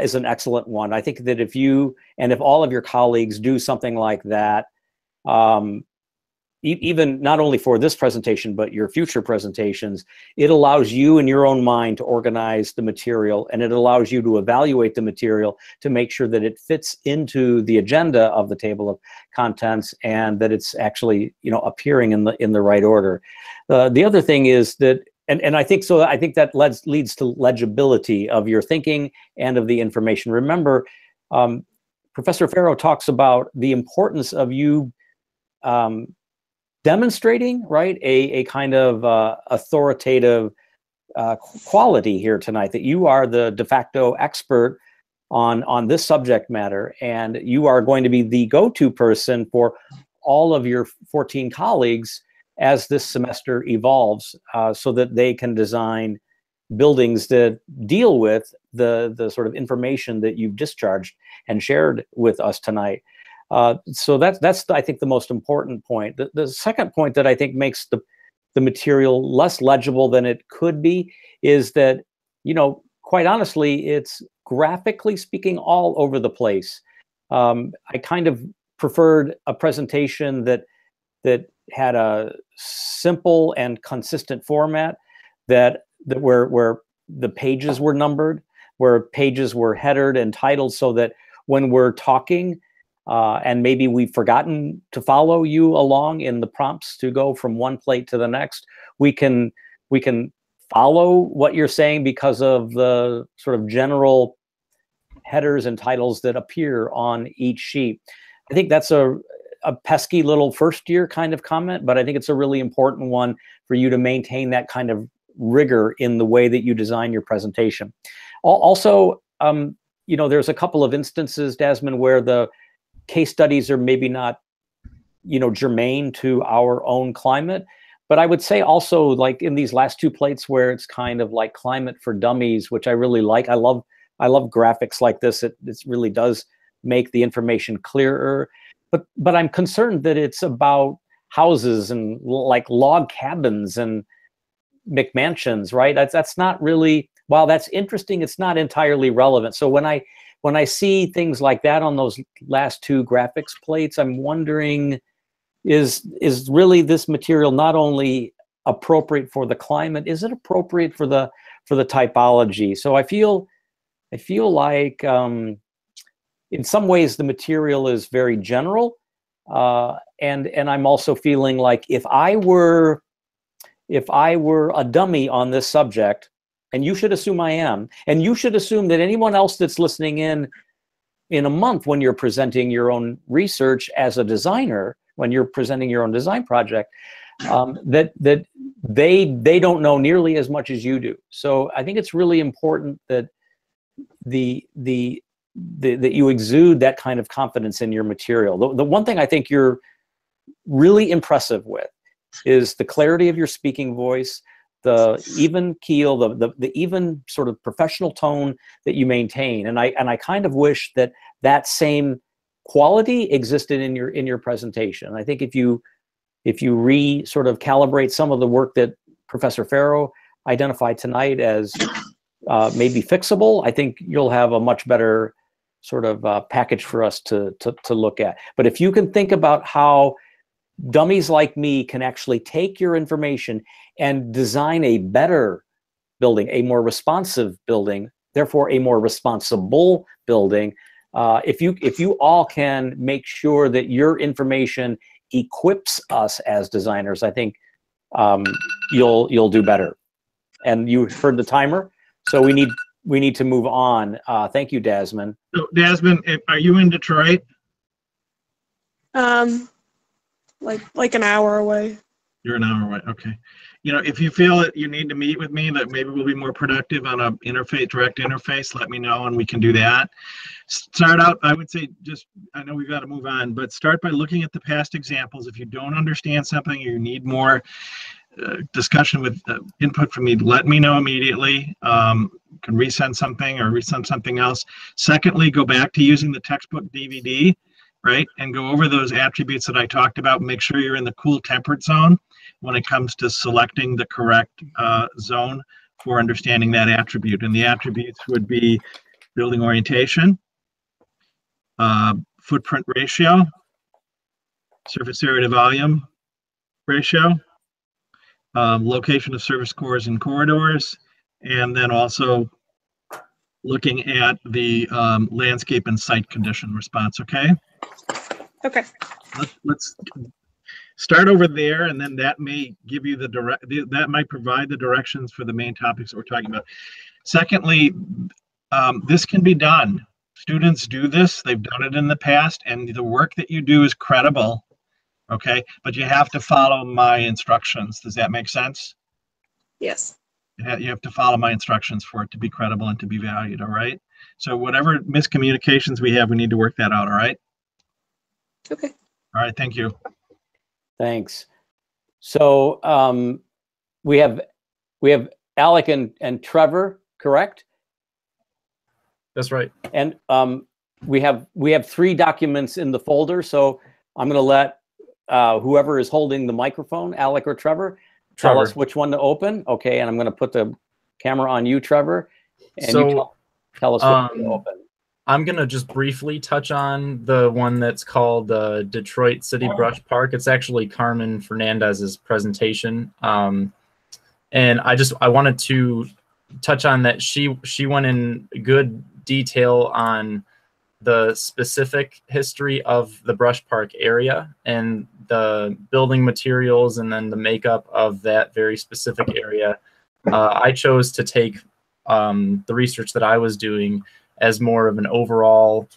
is an excellent one. I think that if all of your colleagues do something like that, even not only for this presentation, but your future presentations, it allows you in your own mind to organize the material, and it allows you to evaluate the material to make sure that it fits into the agenda of the table of contents and that it's actually, appearing in the right order. The other thing is that, and I think so, I think that leads to legibility of your thinking and of the information. Remember, Professor Farrow talks about the importance of you demonstrating, right, a kind of authoritative quality here tonight, that you are the de facto expert on this subject matter, and you are going to be the go-to person for all of your 14 colleagues as this semester evolves, so that they can design buildings that deal with the sort of information that you've discharged and shared with us tonight. So that's I think the most important point. The second point that I think makes the material less legible than it could be is that, quite honestly, it's graphically speaking all over the place. I kind of preferred a presentation that had a simple and consistent format, where the pages were numbered, where pages were headered and titled, so that when we're talking, and maybe we've forgotten to follow you along in the prompts to go from one plate to the next, we can follow what you're saying because of the sort of general headers and titles that appear on each sheet. I think that's a pesky little first year kind of comment, but I think it's a really important one for you to maintain that kind of rigor in the way that you design your presentation. Also, there's a couple of instances, Desmond, where the case studies are maybe not, germane to our own climate. But I would say also, like in these last two plates where it's kind of like climate for dummies, which I really like. I love graphics like this. It really does make the information clearer. But I'm concerned that it's about houses and like log cabins and McMansions, right? That's not really, while that's interesting, it's not entirely relevant. So when I see things like that on those last two graphics plates, I'm wondering, is really this material not only appropriate for the climate, is it appropriate for the typology? So I feel like in some ways the material is very general, and I'm also feeling like if I were a dummy on this subject, and you should assume I am, and you should assume that anyone else that's listening in a month when you're presenting your own research as a designer, when you're presenting your own design project, that they don't know nearly as much as you do. So I think it's really important that that you exude that kind of confidence in your material. The one thing I think you're really impressive with is the clarity of your speaking voice, the even keel, the even sort of professional tone that you maintain, and I kind of wish that same quality existed in your presentation. I think if you sort of calibrate some of the work that Professor Farrow identified tonight as maybe fixable, I think you'll have a much better sort of package for us to look at. But if you can think about how dummies like me can actually take your information and design a better building, a more responsive building, therefore a more responsible building, if you all can make sure that your information equips us as designers, I think you'll do better. And you heard the timer, so we need to move on. Thank you, Dasman. So, Dasman, are you in Detroit? Like an hour away. You're an hour away. Okay. You know, if you feel that you need to meet with me, that maybe we'll be more productive on a direct interface, let me know and we can do that. Start out, I would say, I know we've got to move on, but start by looking at the past examples. If you don't understand something or you need more discussion with input from me, let me know immediately. Can resend something or resend something else. Secondly, go back to using the textbook DVD, right? And go over those attributes that I talked about. Make sure you're in the cool temperate zone when it comes to selecting the correct zone for understanding that attribute. And the attributes would be building orientation, footprint ratio, surface area to volume ratio, location of service cores and corridors, and then also looking at the landscape and site condition response, okay? Okay. Let's start over there, and then that may give you that might provide the directions for the main topics that we're talking about. Secondly, this can be done. Students do this, they've done it in the past, and the work that you do is credible, okay? But you have to follow my instructions. Does that make sense? Yes. You have to follow my instructions for it to be credible and to be valued, all right? So whatever miscommunications we have, we need to work that out, all right? Okay. All right, thank you. Thanks. So we have Alec and Trevor, correct? That's right. And we have 3 documents in the folder. So I'm going to let whoever is holding the microphone, Alec or Trevor, tell us which one to open. Okay, and I'm going to put the camera on you, Trevor, and so, you tell us what to open. I'm going to just briefly touch on the one that's called Detroit City Brush Park. It's actually Carmen Fernandez's presentation. And I wanted to touch on that. She went in good detail on the specific history of the Brush Park area and the building materials and then the makeup of that very specific area. I chose to take the research that I was doing as more of an overall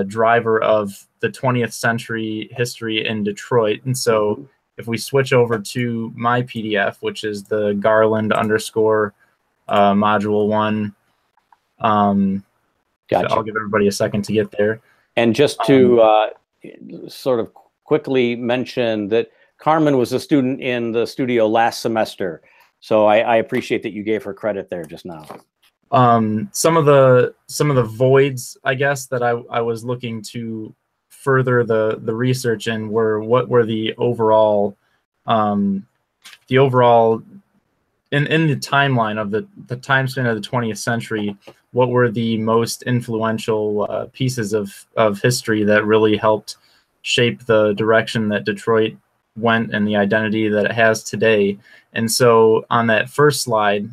driver of the 20th century history in Detroit. And so if we switch over to my PDF, which is the Garland _ module 1, Gotcha. I'll give everybody a second to get there. And just to sort of quickly mention that Carmen was a student in the studio last semester. So I appreciate that you gave her credit there just now. Some of the voids, I guess, that I was looking to further the research in were what were the overall in the timeline of the time span of the 20th century, what were the most influential pieces of history that really helped shape the direction that Detroit went and the identity that it has today. And so on that first slide,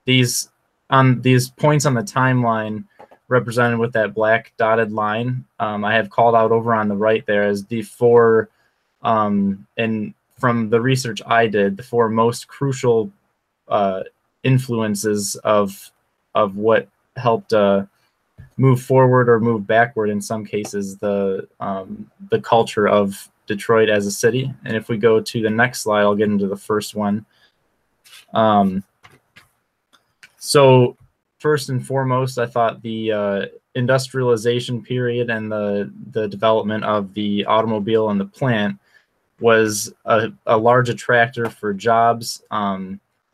these points on the timeline represented with that black dotted line, I have called out over on the right there as the 4, and from the research I did, the 4 most crucial influences of what helped move forward or move backward in some cases the culture of Detroit as a city. And if we go to the next slide, I'll get into the first one. So first and foremost, I thought the industrialization period and the development of the automobile and the plant was a large attractor for jobs.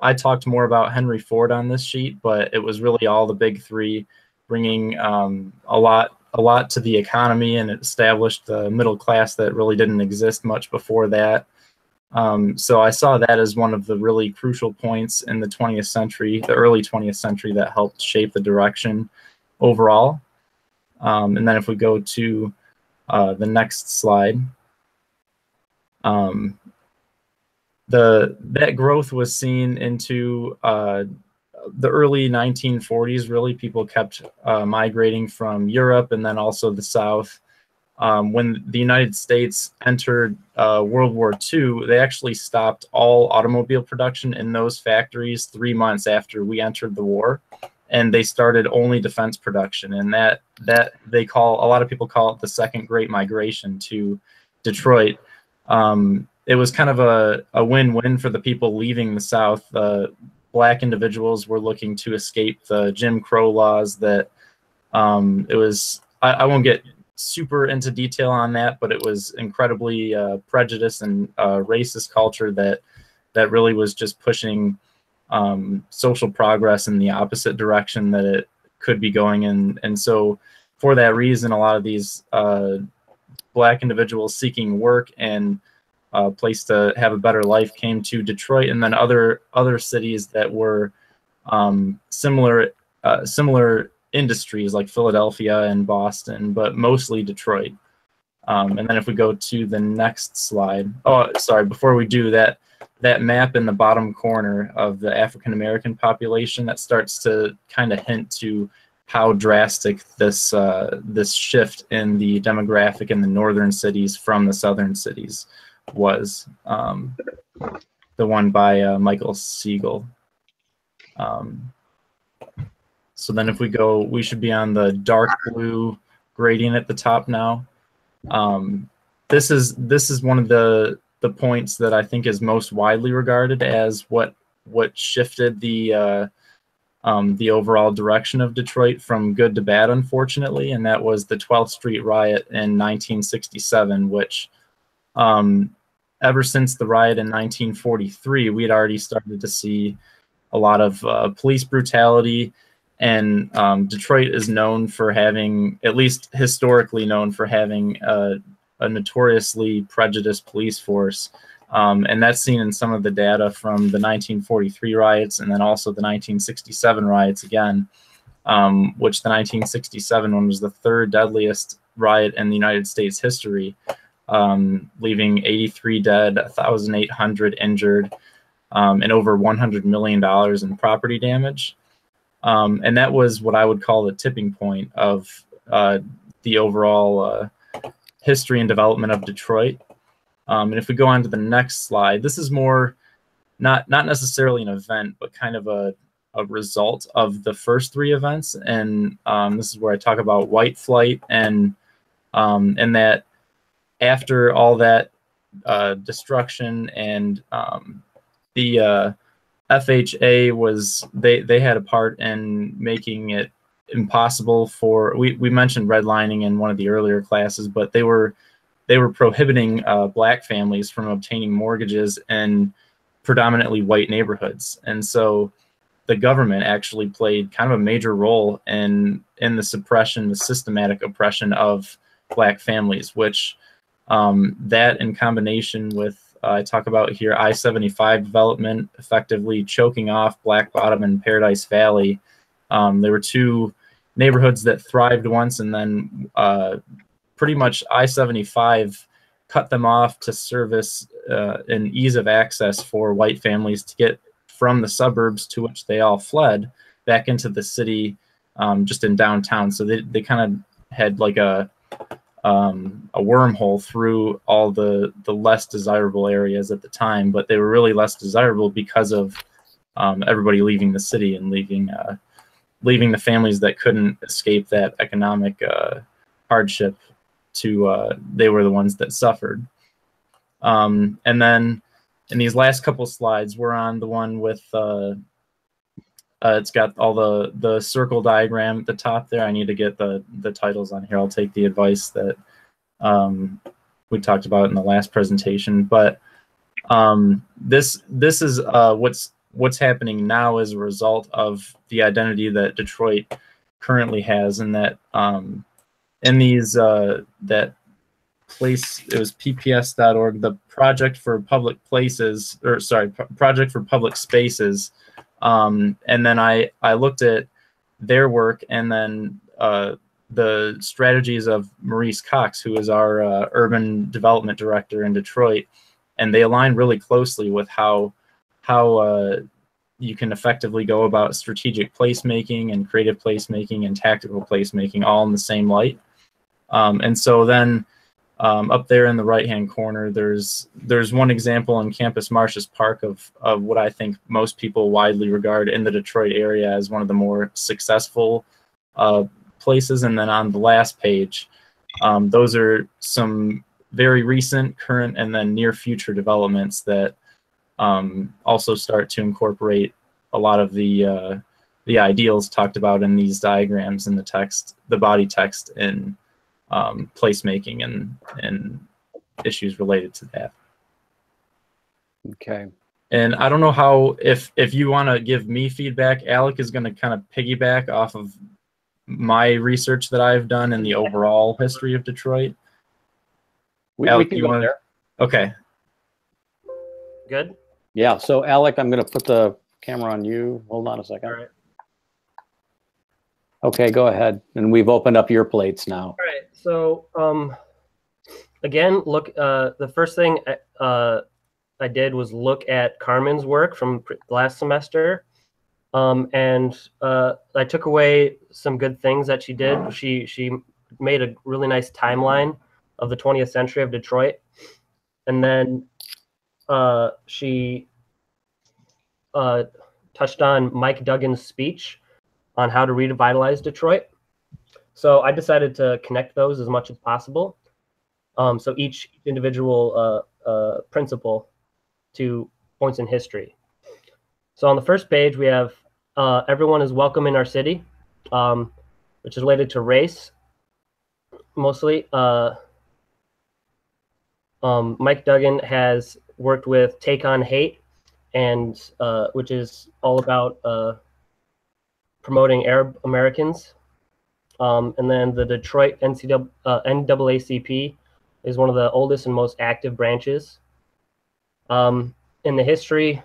I talked more about Henry Ford on this sheet, but it was really all the big 3 bringing a lot to the economy, and it established the middle class that really didn't exist much before that. So I saw that as one of the really crucial points in the 20th century, the early 20th century, that helped shape the direction overall. And then if we go to the next slide, that growth was seen into the early 1940s. Really, people kept migrating from Europe and then also the South. When the United States entered World War II, they actually stopped all automobile production in those factories 3 months after we entered the war, and they started only defense production. And that they call, a lot of people call it the Second Great Migration to Detroit. It was kind of a win-win for the people leaving the South. Black individuals were looking to escape the Jim Crow laws. That it was, I won't get super into detail on that, but it was incredibly prejudiced and racist culture that really was just pushing social progress in the opposite direction that it could be going in. And so for that reason, a lot of these Black individuals seeking work and a place to have a better life came to Detroit, and then other cities that were similar industries like Philadelphia and Boston, but mostly Detroit. And then if we go to the next slide, oh, sorry, before we do that, that map in the bottom corner of the African American population, that starts to kind of hint to how drastic this this shift in the demographic in the northern cities from the southern cities was. The one by Michael Siegel. So then if we go, we should be on the dark blue gradient at the top now. This is one of the points that I think is most widely regarded as what shifted the overall direction of Detroit from good to bad, unfortunately, and that was the 12th Street riot in 1967, which ever since the riot in 1943, we had already started to see a lot of police brutality. And Detroit is known for having, at least historically known for having, a notoriously prejudiced police force. And that's seen in some of the data from the 1943 riots and then also the 1967 riots again, which the 1967 one was the third deadliest riot in the United States history, leaving 83 dead, 1,800 injured, and over $100 million in property damage. And that was what I would call the tipping point of the overall history and development of Detroit. And if we go on to the next slide, this is more not necessarily an event, but kind of a result of the first three events. And this is where I talk about white flight and that after all that destruction and the FHA was, they had a part in making it impossible for, we mentioned redlining in one of the earlier classes, but they were prohibiting Black families from obtaining mortgages in predominantly white neighborhoods. And so the government actually played kind of a major role in the suppression, the systematic oppression of Black families, which that in combination with, I talk about here, I-75 development effectively choking off Black Bottom and Paradise Valley. There were two neighborhoods that thrived once, and then pretty much I-75 cut them off to service an ease of access for white families to get from the suburbs to which they all fled back into the city, just in downtown. So they kind of had like a wormhole through all the less desirable areas at the time, but they were really less desirable because of everybody leaving the city and leaving the families that couldn't escape that economic hardship to they were the ones that suffered. And then in these last couple slides, we're on the one with it's got all the circle diagram at the top there. I need to get the titles on here. I'll take the advice that we talked about in the last presentation. But this is what's happening now as a result of the identity that Detroit currently has, and that in these that place, it was pps.org, the Project for Public Places, or sorry, Project for Public Spaces. And then I looked at their work, and then the strategies of Maurice Cox, who is our urban development director in Detroit, and they align really closely with how you can effectively go about strategic placemaking and creative placemaking and tactical placemaking all in the same light. And so then up there in the right-hand corner, there's one example in Campus Martius Park of what I think most people widely regard in the Detroit area as one of the more successful places. And then on the last page, those are some very recent, current, and then near future developments that also start to incorporate a lot of the ideals talked about in these diagrams in the text, the body text in placemaking and issues related to that. Okay. And I don't know how, if you want to give me feedback, Alec is going to kind of piggyback off of my research that I've done in the overall history of Detroit. We can go there. Okay. Good. Yeah. So Alec, I'm going to put the camera on you. Hold on a second. All right. Okay, go ahead. And we've opened up your plates now. All right. So again, look. The first thing I did was look at Carmen's work from last semester, and I took away some good things that she did. She made a really nice timeline of the 20th century of Detroit, and then she touched on Mike Duggan's speech on how to revitalize Detroit. So I decided to connect those as much as possible. So each individual principle to points in history. So on the first page, we have everyone is welcome in our city, which is related to race, mostly. Mike Duggan has worked with Take on Hate, and which is all about promoting Arab Americans. And then the Detroit NAACP is one of the oldest and most active branches. In the history,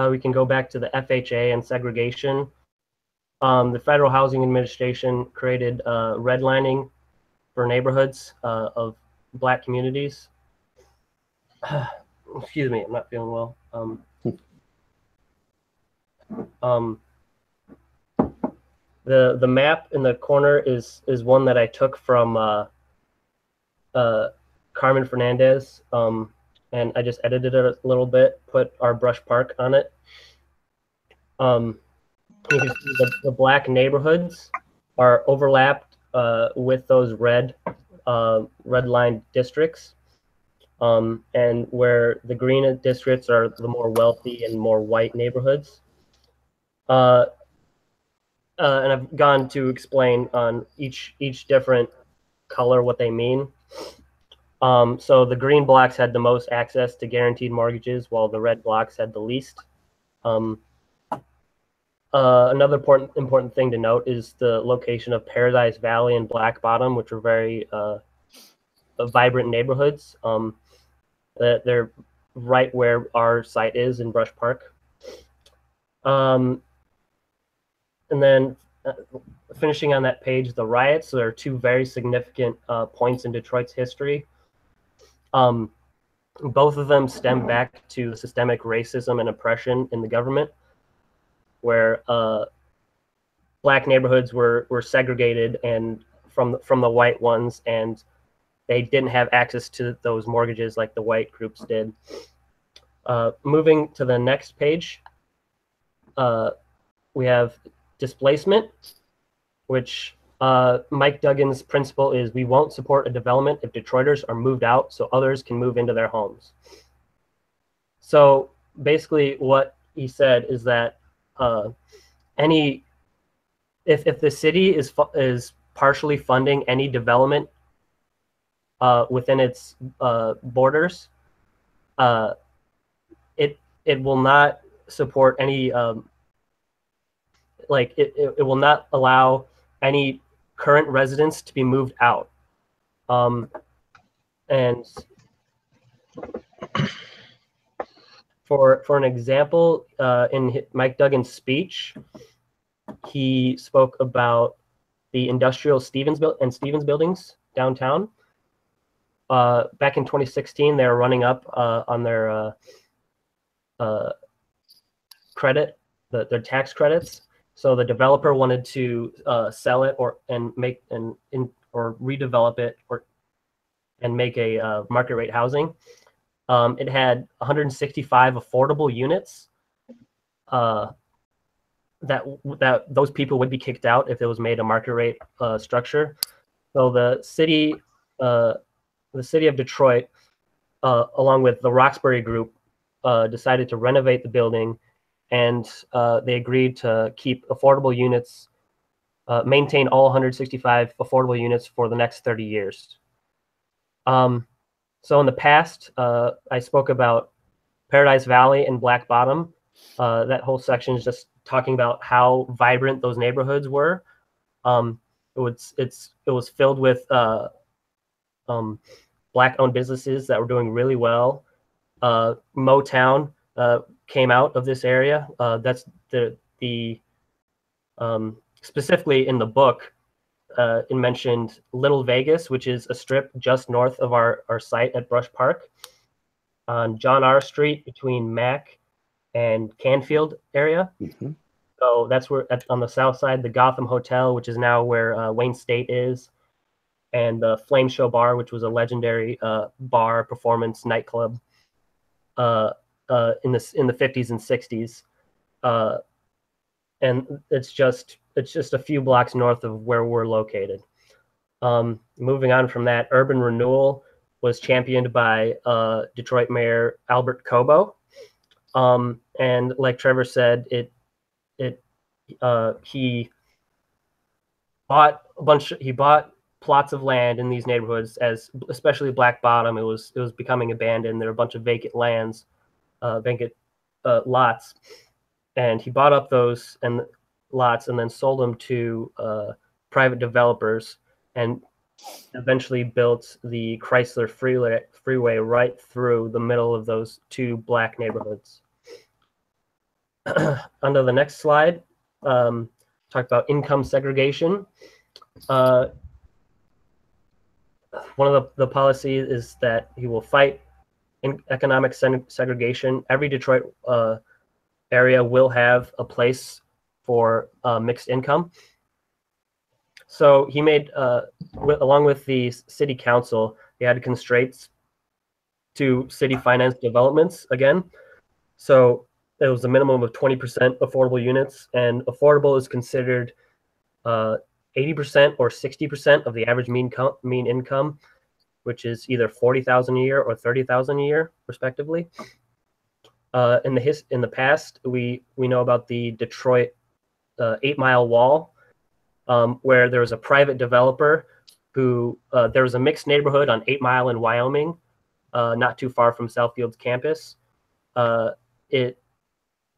we can go back to the FHA and segregation. The Federal Housing Administration created redlining for neighborhoods of Black communities. Excuse me, I'm not feeling well. The map in the corner is one that I took from Carmen Fernandez, and I just edited it a little bit, put our Brush Park on it. You can see the Black neighborhoods are overlapped with those red line districts, and where the green districts are the more wealthy and more white neighborhoods. And I've gone to explain on each different color what they mean. So the green blocks had the most access to guaranteed mortgages, while the red blocks had the least. Another important thing to note is the location of Paradise Valley and Black Bottom, which are very vibrant neighborhoods. They're right where our site is in Brush Park. And then finishing on that page, the riots. So there are two very significant points in Detroit's history. Both of them stem back to systemic racism and oppression in the government, where Black neighborhoods were segregated and from the white ones, and they didn't have access to those mortgages like the white groups did. Moving to the next page, we have displacement, which Mike Duggan's principle is we won't support a development if Detroiters are moved out so others can move into their homes. So basically what he said is that if the city is partially funding any development within its borders, it will not support any it will not allow any current residents to be moved out. And for an example, in Mike Duggan's speech, he spoke about the industrial Stevens buildings downtown. Back in 2016, they were running up on their credit, their tax credits. So the developer wanted to sell it or redevelop it and make a market rate housing. It had 165 affordable units. That those people would be kicked out if it was made a market rate structure. So the city of Detroit, along with the Roxbury Group, decided to renovate the building, and they agreed to keep affordable units, maintain all 165 affordable units for the next 30 years. So in the past, I spoke about Paradise Valley and Black Bottom. That whole section is just talking about how vibrant those neighborhoods were. It was filled with Black-owned businesses that were doing really well. Motown came out of this area. That's the specifically in the book. It mentioned Little Vegas, which is a strip just north of our site at Brush Park, on John R. Street between Mack and Canfield area. Mm-hmm. So that's where, on the south side, the Gotham Hotel, which is now where Wayne State is, and the Flame Show Bar, which was a legendary bar performance nightclub in the 50s and 60s. And it's just a few blocks north of where we're located. Moving on from that, urban renewal was championed by Detroit Mayor Albert Cobo. And like Trevor said, he bought plots of land in these neighborhoods, especially Black Bottom. It was becoming abandoned. There were a bunch of vacant lands, vacant lots, and he bought up those lots and then sold them to private developers, and eventually built the Chrysler Freeway right through the middle of those two Black neighborhoods. Onto the next slide, talk about income segregation. One of the policies is that he will fight economic segregation. Every Detroit area will have a place for mixed income. So he made, along with the city council, he had constraints to city finance developments again. So there was a minimum of 20% affordable units, and affordable is considered 80% or 60% of the average mean income, which is either $40,000 a year or $30,000 a year, respectively. In the past, we know about the Detroit 8 Mile Wall, where there was a private developer who there was a mixed neighborhood on 8 Mile in Wyoming, not too far from Southfield's campus.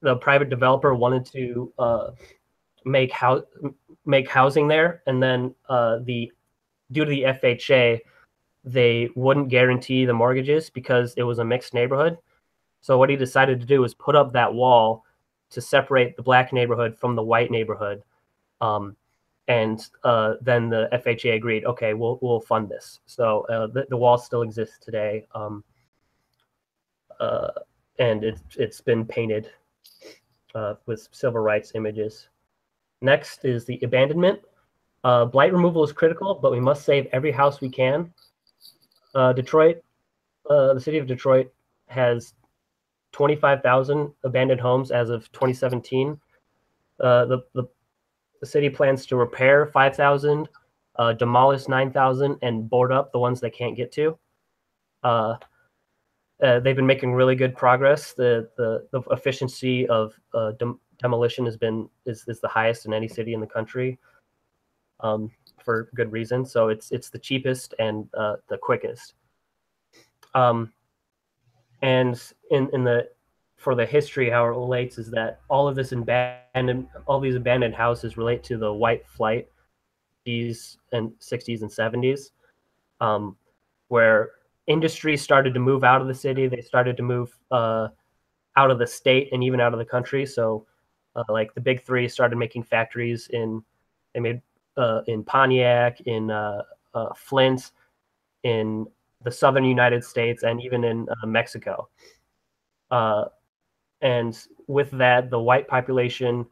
The private developer wanted to make housing there, and then due to the FHA, they wouldn't guarantee the mortgages because it was a mixed neighborhood. So what he decided to do was put up that wall to separate the Black neighborhood from the white neighborhood. And then the FHA agreed, okay, we'll fund this. So the wall still exists today, and it's been painted with civil rights images. Next is the abandonment. Blight removal is critical, but we must save every house we can. Detroit, the city of Detroit has 25,000 abandoned homes as of 2017. The city plans to repair 5,000, demolish 9,000, and board up the ones they can't get to. They've been making really good progress. The efficiency of demolition is the highest in any city in the country, for good reason. So it's the cheapest and the quickest. And for the history, how it relates is that all these abandoned houses relate to the white flight, 60s and 70s, where industry started to move out of the city. They started to move out of the state and even out of the country. So like the big three started making factories in Pontiac, in Flint, in the southern United States, and even in Mexico. And with that, the white population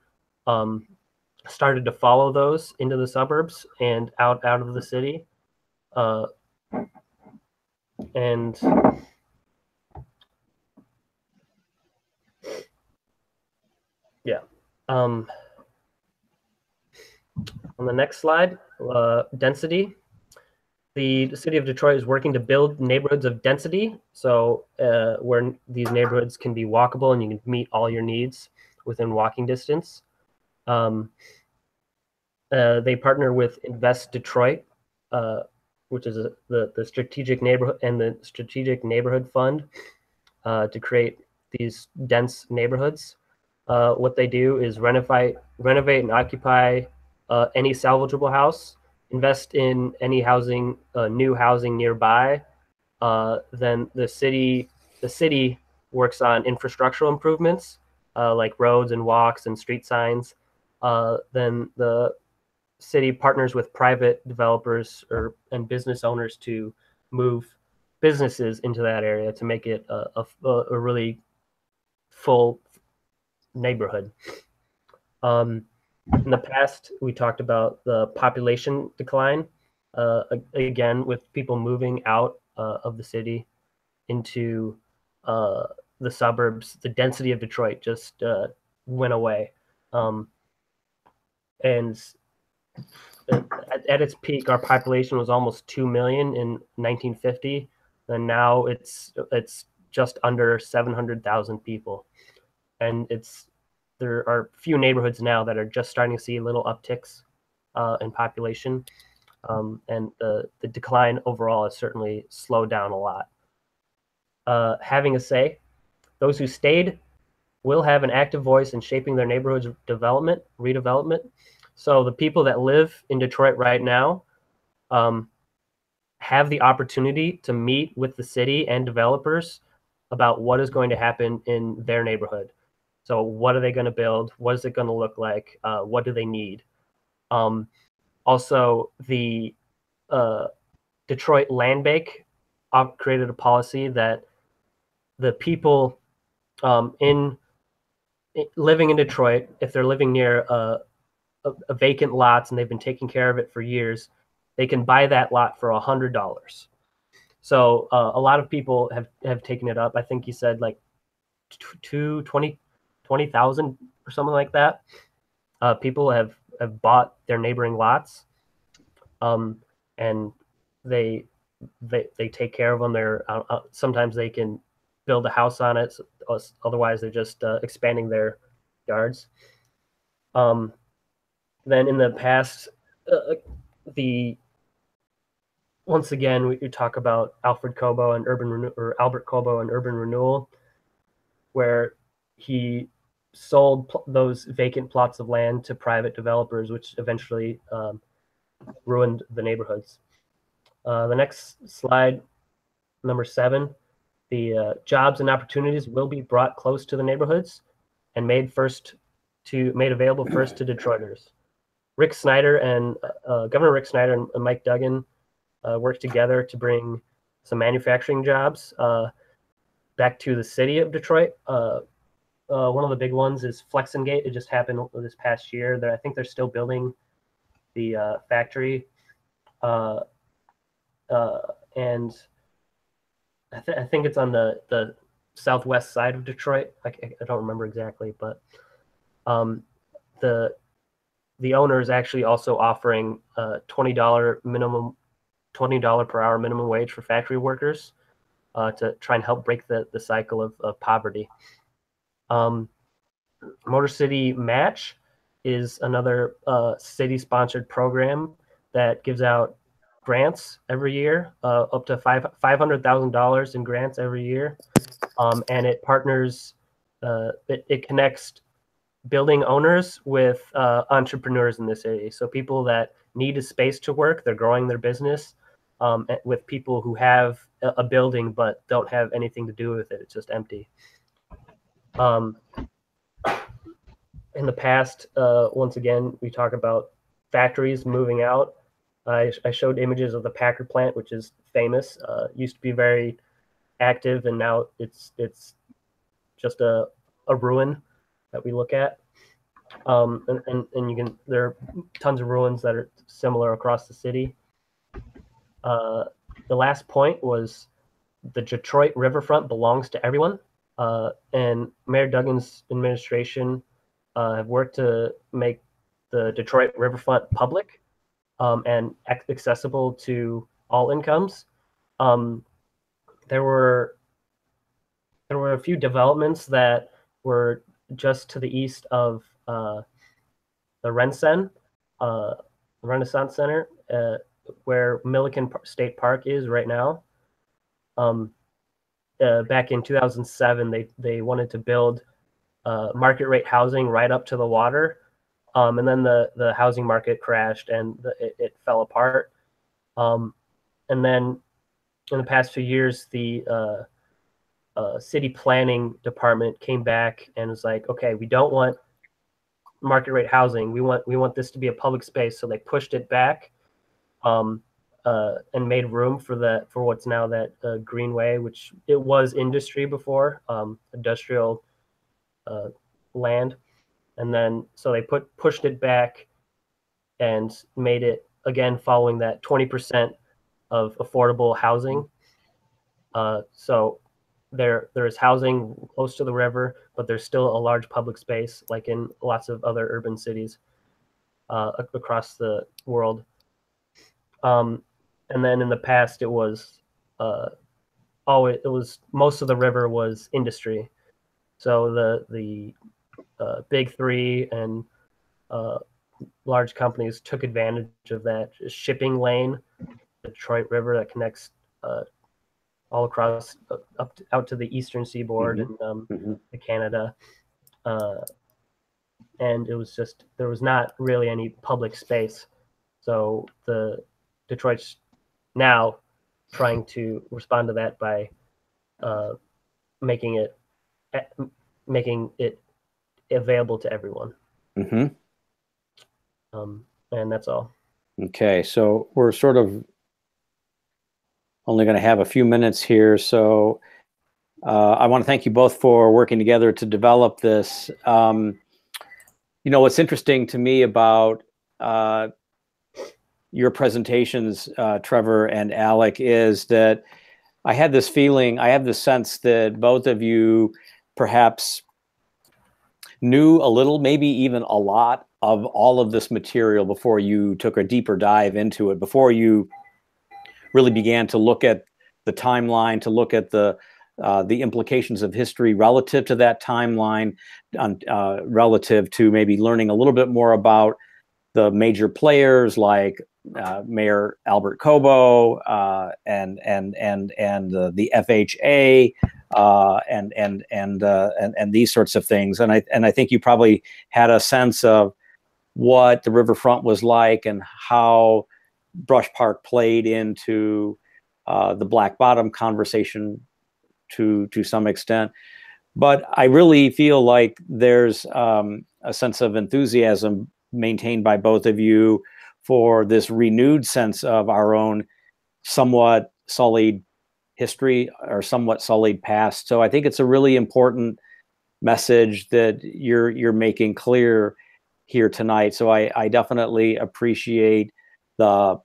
started to follow those into the suburbs and out of the city. And yeah. On the next slide, density. The city of Detroit is working to build neighborhoods of density, so where these neighborhoods can be walkable and you can meet all your needs within walking distance. They partner with Invest Detroit, which is the strategic neighborhood and the strategic neighborhood fund to create these dense neighborhoods. What they do is renovate and occupy any salvageable house, invest in any housing, new housing nearby. Then the city works on infrastructural improvements like roads and walks and street signs. Then the city partners with private developers and business owners to move businesses into that area to make it a really full neighborhood. In the past, we talked about the population decline. Again, with people moving out of the city into the suburbs, the density of Detroit just went away. And at its peak, our population was almost 2 million in 1950, and now it's just under 700,000 people. And there are few neighborhoods now that are just starting to see little upticks in population, and the decline overall has certainly slowed down a lot. Having a say, those who stayed will have an active voice in shaping their neighborhood's redevelopment. So the people that live in Detroit right now have the opportunity to meet with the city and developers about what is going to happen in their neighborhood. So what are they going to build? What is it going to look like? What do they need? Also, the Detroit Land Bank created a policy that the people living in Detroit, if they're living near a vacant lot and they've been taking care of it for years, they can buy that lot for $100. So a lot of people have taken it up. I think you said like 20,000 or something like that. People have bought their neighboring lots, and they take care of them. They're sometimes they can build a house on it. Otherwise, they're just expanding their yards. Then in the past, once again we talk about Albert Cobo and Urban Renewal, where he sold those vacant plots of land to private developers, which eventually ruined the neighborhoods. The next slide, number 7, the jobs and opportunities will be brought close to the neighborhoods and made available first to Detroiters. Rick Snyder and Governor Rick Snyder and Mike Duggan worked together to bring some manufacturing jobs back to the city of Detroit. One of the big ones is Flexengate. It just happened this past year. I think they're still building the factory. And I think it's on the southwest side of Detroit. I don't remember exactly, but the owner is actually also offering $20 per hour minimum wage for factory workers to try and help break the cycle of poverty. Motor City Match is another city-sponsored program that gives out grants every year, up to $500,000 in grants every year, and it partners. It connects building owners with entrepreneurs in this area. So people that need a space to work, they're growing their business, with people who have a building but don't have anything to do with it. It's just empty. In the past, once again, we talk about factories moving out. I showed images of the Packer plant, which is famous. Used to be very active, and now it's just a ruin that we look at. And you can, there are tons of ruins that are similar across the city. The last point was the Detroit riverfront belongs to everyone, and Mayor Duggan's administration have worked to make the Detroit riverfront public and accessible to all incomes. There were a few developments that were just to the east of the Renaissance Center, where Milliken State Park is right now. Back in 2007, they wanted to build market rate housing right up to the water, and then the housing market crashed and it fell apart. And then in the past few years, the city planning department came back and was like, okay, we don't want market rate housing. We want this to be a public space. So they pushed it back, and made room for what's now that Greenway, which it was industry before, industrial land. And then so they pushed it back and made it again following that 20% of affordable housing. So there is housing close to the river, but there's still a large public space, like in lots of other urban cities across the world. And then in the past, it was most of the river was industry. So the big three and large companies took advantage of that shipping lane, the Detroit River that connects all across out to the eastern seaboard and to Canada. And it was just, there was not really any public space. So the Detroit's now trying to respond to that by making it available to everyone. And that's all. Okay, so we're sort of only going to have a few minutes here. So I want to thank you both for working together to develop this. You know, what's interesting to me about your presentations, Trevor and Alec, is that I had this feeling, I have this sense that both of you perhaps knew a little, maybe even a lot of all of this material before you took a deeper dive into it, before you really began to look at the timeline, to look at the implications of history relative to that timeline, relative to maybe learning a little bit more about the major players like Mayor Albert Cobo and the FHA and these sorts of things. And I think you probably had a sense of what the riverfront was like and how Brush Park played into the Black Bottom conversation to some extent. But I really feel like there's a sense of enthusiasm maintained by both of you for this renewed sense of our own somewhat sullied history or somewhat sullied past. So I think it's a really important message that you're making clear here tonight. So I definitely appreciate the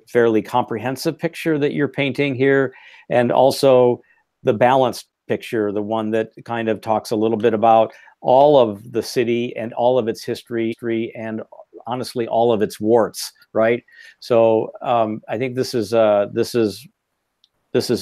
fairly comprehensive picture that you're painting here, and also the balanced picture, the one that kind of talks a little bit about all of the city and all of its history and honestly all of its warts, right? So I think this is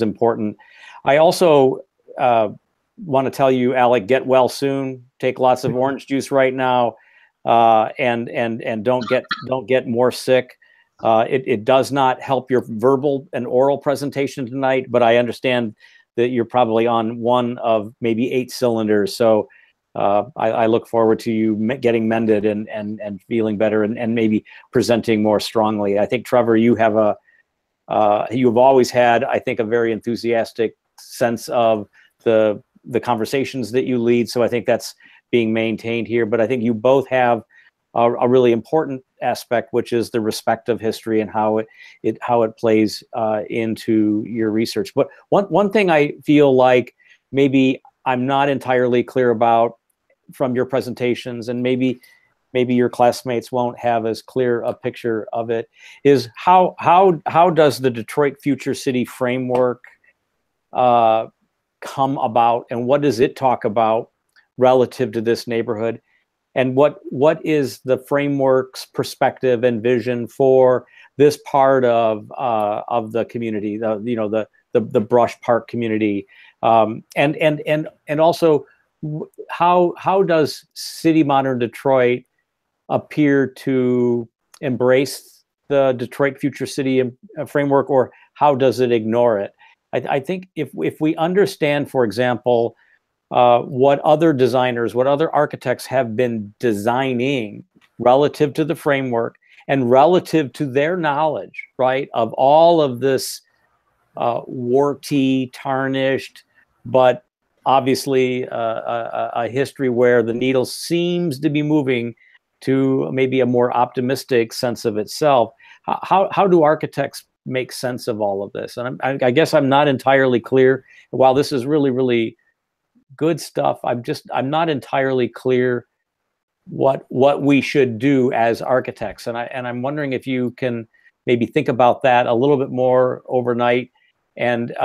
important. I also want to tell you, Alec, get well soon. Take lots of orange juice right now, and don't get more sick. It does not help your verbal and oral presentation tonight, but I understand that you're probably on one of maybe 8 cylinders. So I look forward to you getting mended and feeling better and maybe presenting more strongly. I think, Trevor, you have a You've always had, I think, a very enthusiastic sense of the conversations that you lead. So I think that's being maintained here. But I think you both have a really important aspect, which is the respect of history and how it plays into your research. But one thing I feel like maybe I'm not entirely clear about from your presentations, and maybe your classmates won't have as clear a picture of it, is how does the Detroit Future City framework come about, and what does it talk about relative to this neighborhood, and what is the framework's perspective and vision for this part of the community, the Brush Park community, and also how does City Modern Detroit appear to embrace the Detroit Future City framework, or how does it ignore it? I think if we understand, for example, what other designers, what other architects have been designing relative to the framework and relative to their knowledge, right, of all of this warty, tarnished, but obviously a history where the needle seems to be moving to maybe a more optimistic sense of itself. How do architects make sense of all of this? And I guess I'm not entirely clear. While this is really, really good stuff, I'm not entirely clear what we should do as architects. And I'm wondering if you can maybe think about that a little bit more overnight. And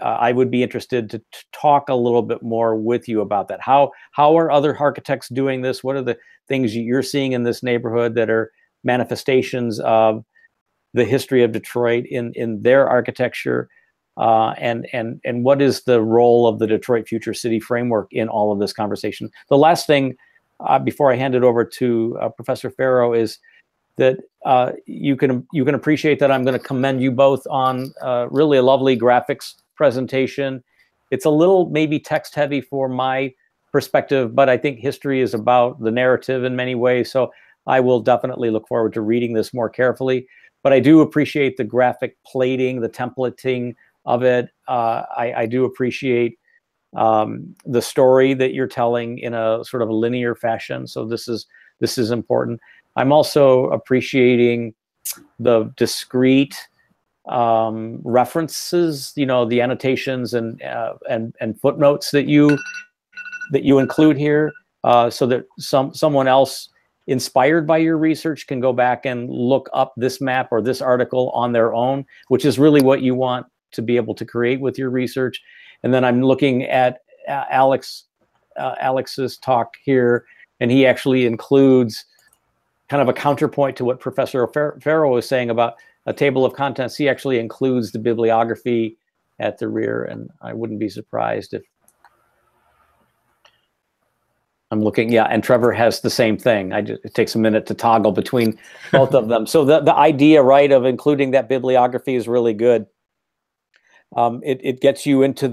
I would be interested to talk a little bit more with you about that. How are other architects doing this? What are the things you're seeing in this neighborhood that are manifestations of the history of Detroit in their architecture? And what is the role of the Detroit Future City framework in all of this conversation? The last thing, before I hand it over to Professor Farrow, is that you can appreciate that I'm going to commend you both on really a lovely graphics presentation. It's a little maybe text heavy for my perspective, but I think history is about the narrative in many ways. So I will definitely look forward to reading this more carefully. But I do appreciate the graphic plating, the templating of it. I do appreciate the story that you're telling in a sort of a linear fashion. So this is important. I'm also appreciating the discrete references, the annotations and footnotes that you include here, so that someone else inspired by your research can go back and look up this map or this article on their own, which is really what you want to be able to create with your research. And then I'm looking at Alex's talk here, and he actually includes kind of a counterpoint to what Professor Farrow was saying about a table of contents. He actually includes the bibliography at the rear, and I wouldn't be surprised if I'm looking, yeah, and Trevor has the same thing. It takes a minute to toggle between both of them. So the idea, right, of including that bibliography is really good. It gets you into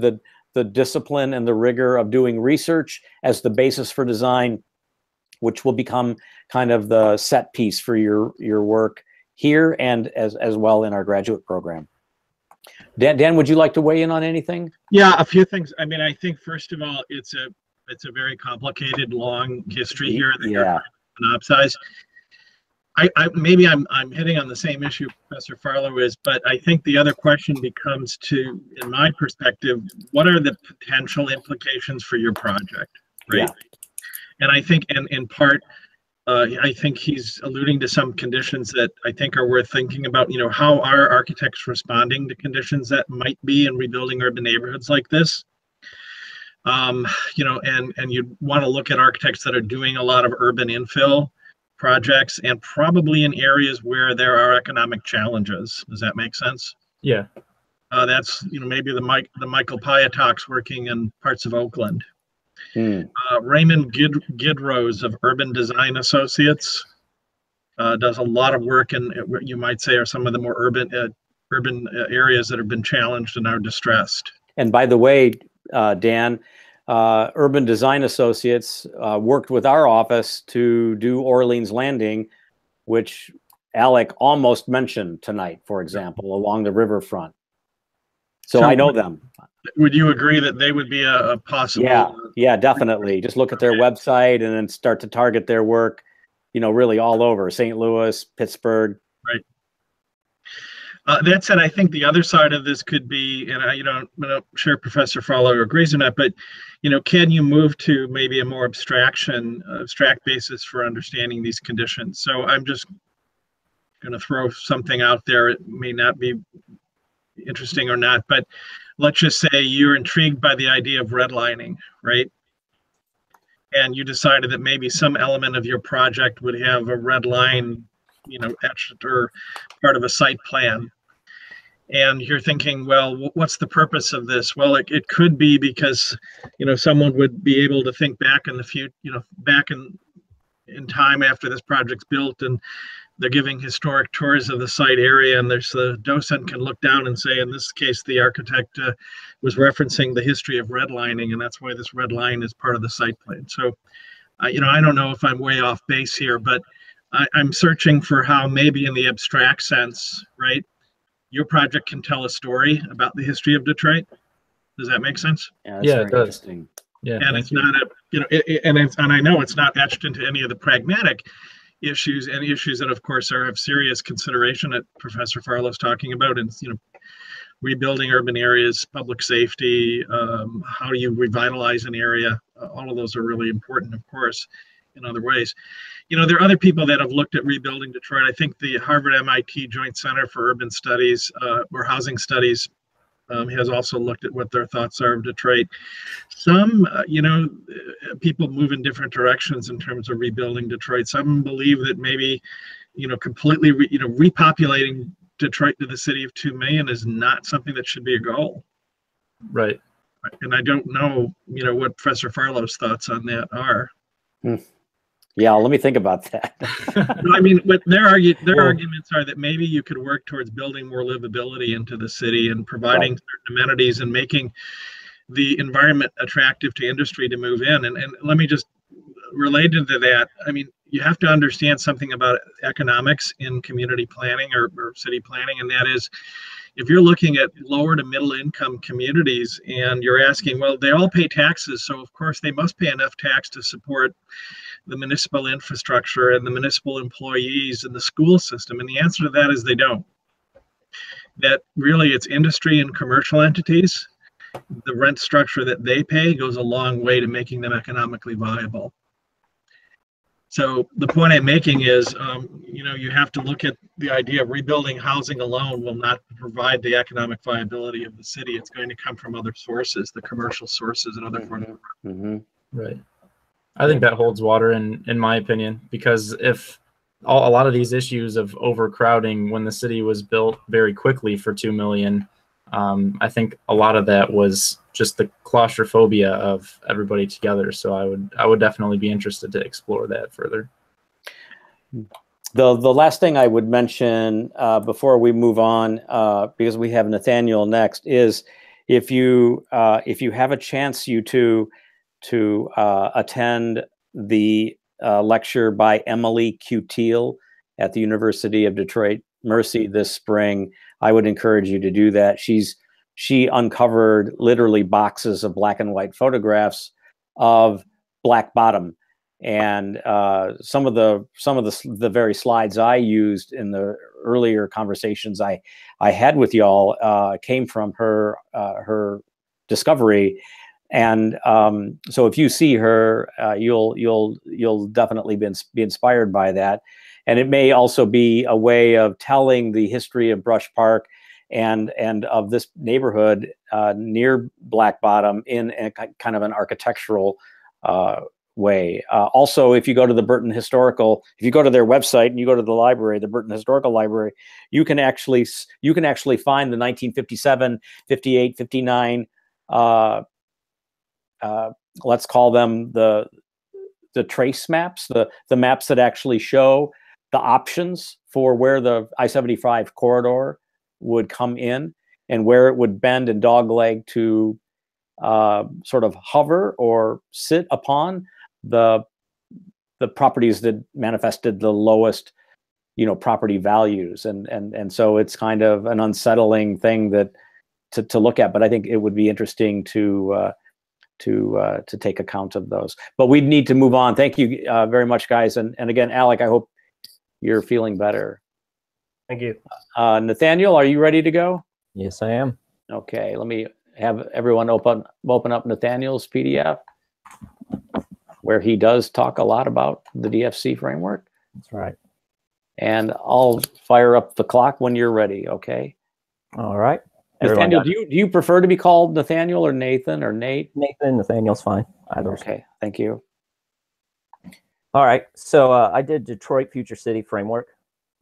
the discipline and the rigor of doing research as the basis for design, which will become kind of the set piece for your work here and as well in our graduate program. Dan, would you like to weigh in on anything? Yeah, a few things. I mean, I think first of all, it's a very complicated, long history here that you're synopsize. Maybe I'm hitting on the same issue Professor Farlow is, but I think the other question becomes in my perspective, what are the potential implications for your project, right? Yeah. And I think, in part, I think he's alluding to some conditions that I think are worth thinking about. How are architects responding to conditions that might be in rebuilding urban neighborhoods like this? And you'd want to look at architects that are doing a lot of urban infill projects and probably in areas where there are economic challenges. Does that make sense? Yeah. That's maybe the Michael Piatoks working in parts of Oakland. Raymond Gidrose of Urban Design Associates does a lot of work in what you might say are some of the more urban areas that have been challenged and are distressed. And by the way, Dan, Urban Design Associates worked with our office to do Orleans Landing, which Alec almost mentioned tonight, for example, along the riverfront. So I know them. Would you agree that they would be a possible? Yeah, definitely. Just look at their website and then start to target their work, really all over St. Louis, Pittsburgh. Right. That said, I think the other side of this could be, and I'm not sure Professor Farlow agrees or not, but can you move to maybe a more abstract basis for understanding these conditions? So I'm just going to throw something out there. It may not be interesting or not, but let's just say you're intrigued by the idea of redlining, right? And you decided that maybe some element of your project would have a red line, etched or part of a site plan. And you're thinking, well, what's the purpose of this? Well, it could be because, someone would be able to think back in the future, back in time after this project's built, and they're giving historic tours of the site area, and there's the docent can look down and say, in this case, the architect was referencing the history of redlining, and that's why this red line is part of the site plan. So, I don't know if I'm way off base here, but I'm searching for how maybe in the abstract sense, right, your project can tell a story about the history of Detroit. Does that make sense? Yeah, that's very interesting. Yeah, and it's not and I know it's not etched into any of the pragmatic issues and issues that, of course, are of serious consideration that Professor Farlow's talking about, and rebuilding urban areas, public safety, how do you revitalize an area? All of those are really important, of course, in other ways. There are other people that have looked at rebuilding Detroit. I think the Harvard-MIT Joint Center for Urban Studies or Housing Studies has also looked at what their thoughts are of Detroit. Some, people move in different directions in terms of rebuilding Detroit. Some believe that maybe, completely, repopulating Detroit to the city of 2 million is not something that should be a goal. Right. And I don't know, what Professor Farlow's thoughts on that are. Yeah, let me think about that. But their arguments are that maybe you could work towards building more livability into the city and providing certain amenities and making the environment attractive to industry to move in. And let me just, related to that, you have to understand something about economics in community planning or city planning, and that is, if you're looking at lower to middle income communities and you're asking, well, they all pay taxes, so of course they must pay enough tax to support the municipal infrastructure and the municipal employees and the school system. And the answer to that is they don't. That really it's industry and commercial entities. The rent structure that they pay goes a long way to making them economically viable. So the point I'm making is, you have to look at the idea of rebuilding housing alone will not provide the economic viability of the city. It's going to come from other sources, the commercial sources and other forms. Right. I think that holds water in my opinion, because if a lot of these issues of overcrowding when the city was built very quickly for 2 million, I think a lot of that was just the claustrophobia of everybody together. So I would definitely be interested to explore that further. The last thing I would mention before we move on, because we have Nathaniel next, is if you have a chance to attend the lecture by Emily Q. Teal at the University of Detroit Mercy this spring, I would encourage you to do that. She uncovered literally boxes of black and white photographs of Black Bottom, and some of the very slides I used in the earlier conversations I had with y'all came from her discovery. And so if you see her, you'll definitely be inspired by that. And it may also be a way of telling the history of Brush Park and of this neighborhood near Black Bottom in a kind of an architectural way. Also, if you go to the Burton Historical, if you go to their website and you go to the library, the Burton Historical Library, you can actually find the 1957, 58, 59. Let's call them the trace maps, the maps that actually show the options for where the I-75 corridor would come in and where it would bend and dogleg to sort of hover or sit upon the properties that manifested the lowest property values, and so it's kind of an unsettling thing that to look at. But I think it would be interesting to take account of those. But we need to move on. Thank you very much, guys. And again, Alec, I hope you're feeling better. Thank you. Nathaniel, are you ready to go? Yes, I am. Okay, let me have everyone open up Nathaniel's PDF, where he does talk a lot about the DFC framework. That's right. And I'll fire up the clock when you're ready, okay? All right. Nathaniel, do you prefer to be called Nathaniel or Nathan or Nate? Nathan, Nathaniel's fine. Either. Okay, thank you. All right. So I did Detroit Future City Framework.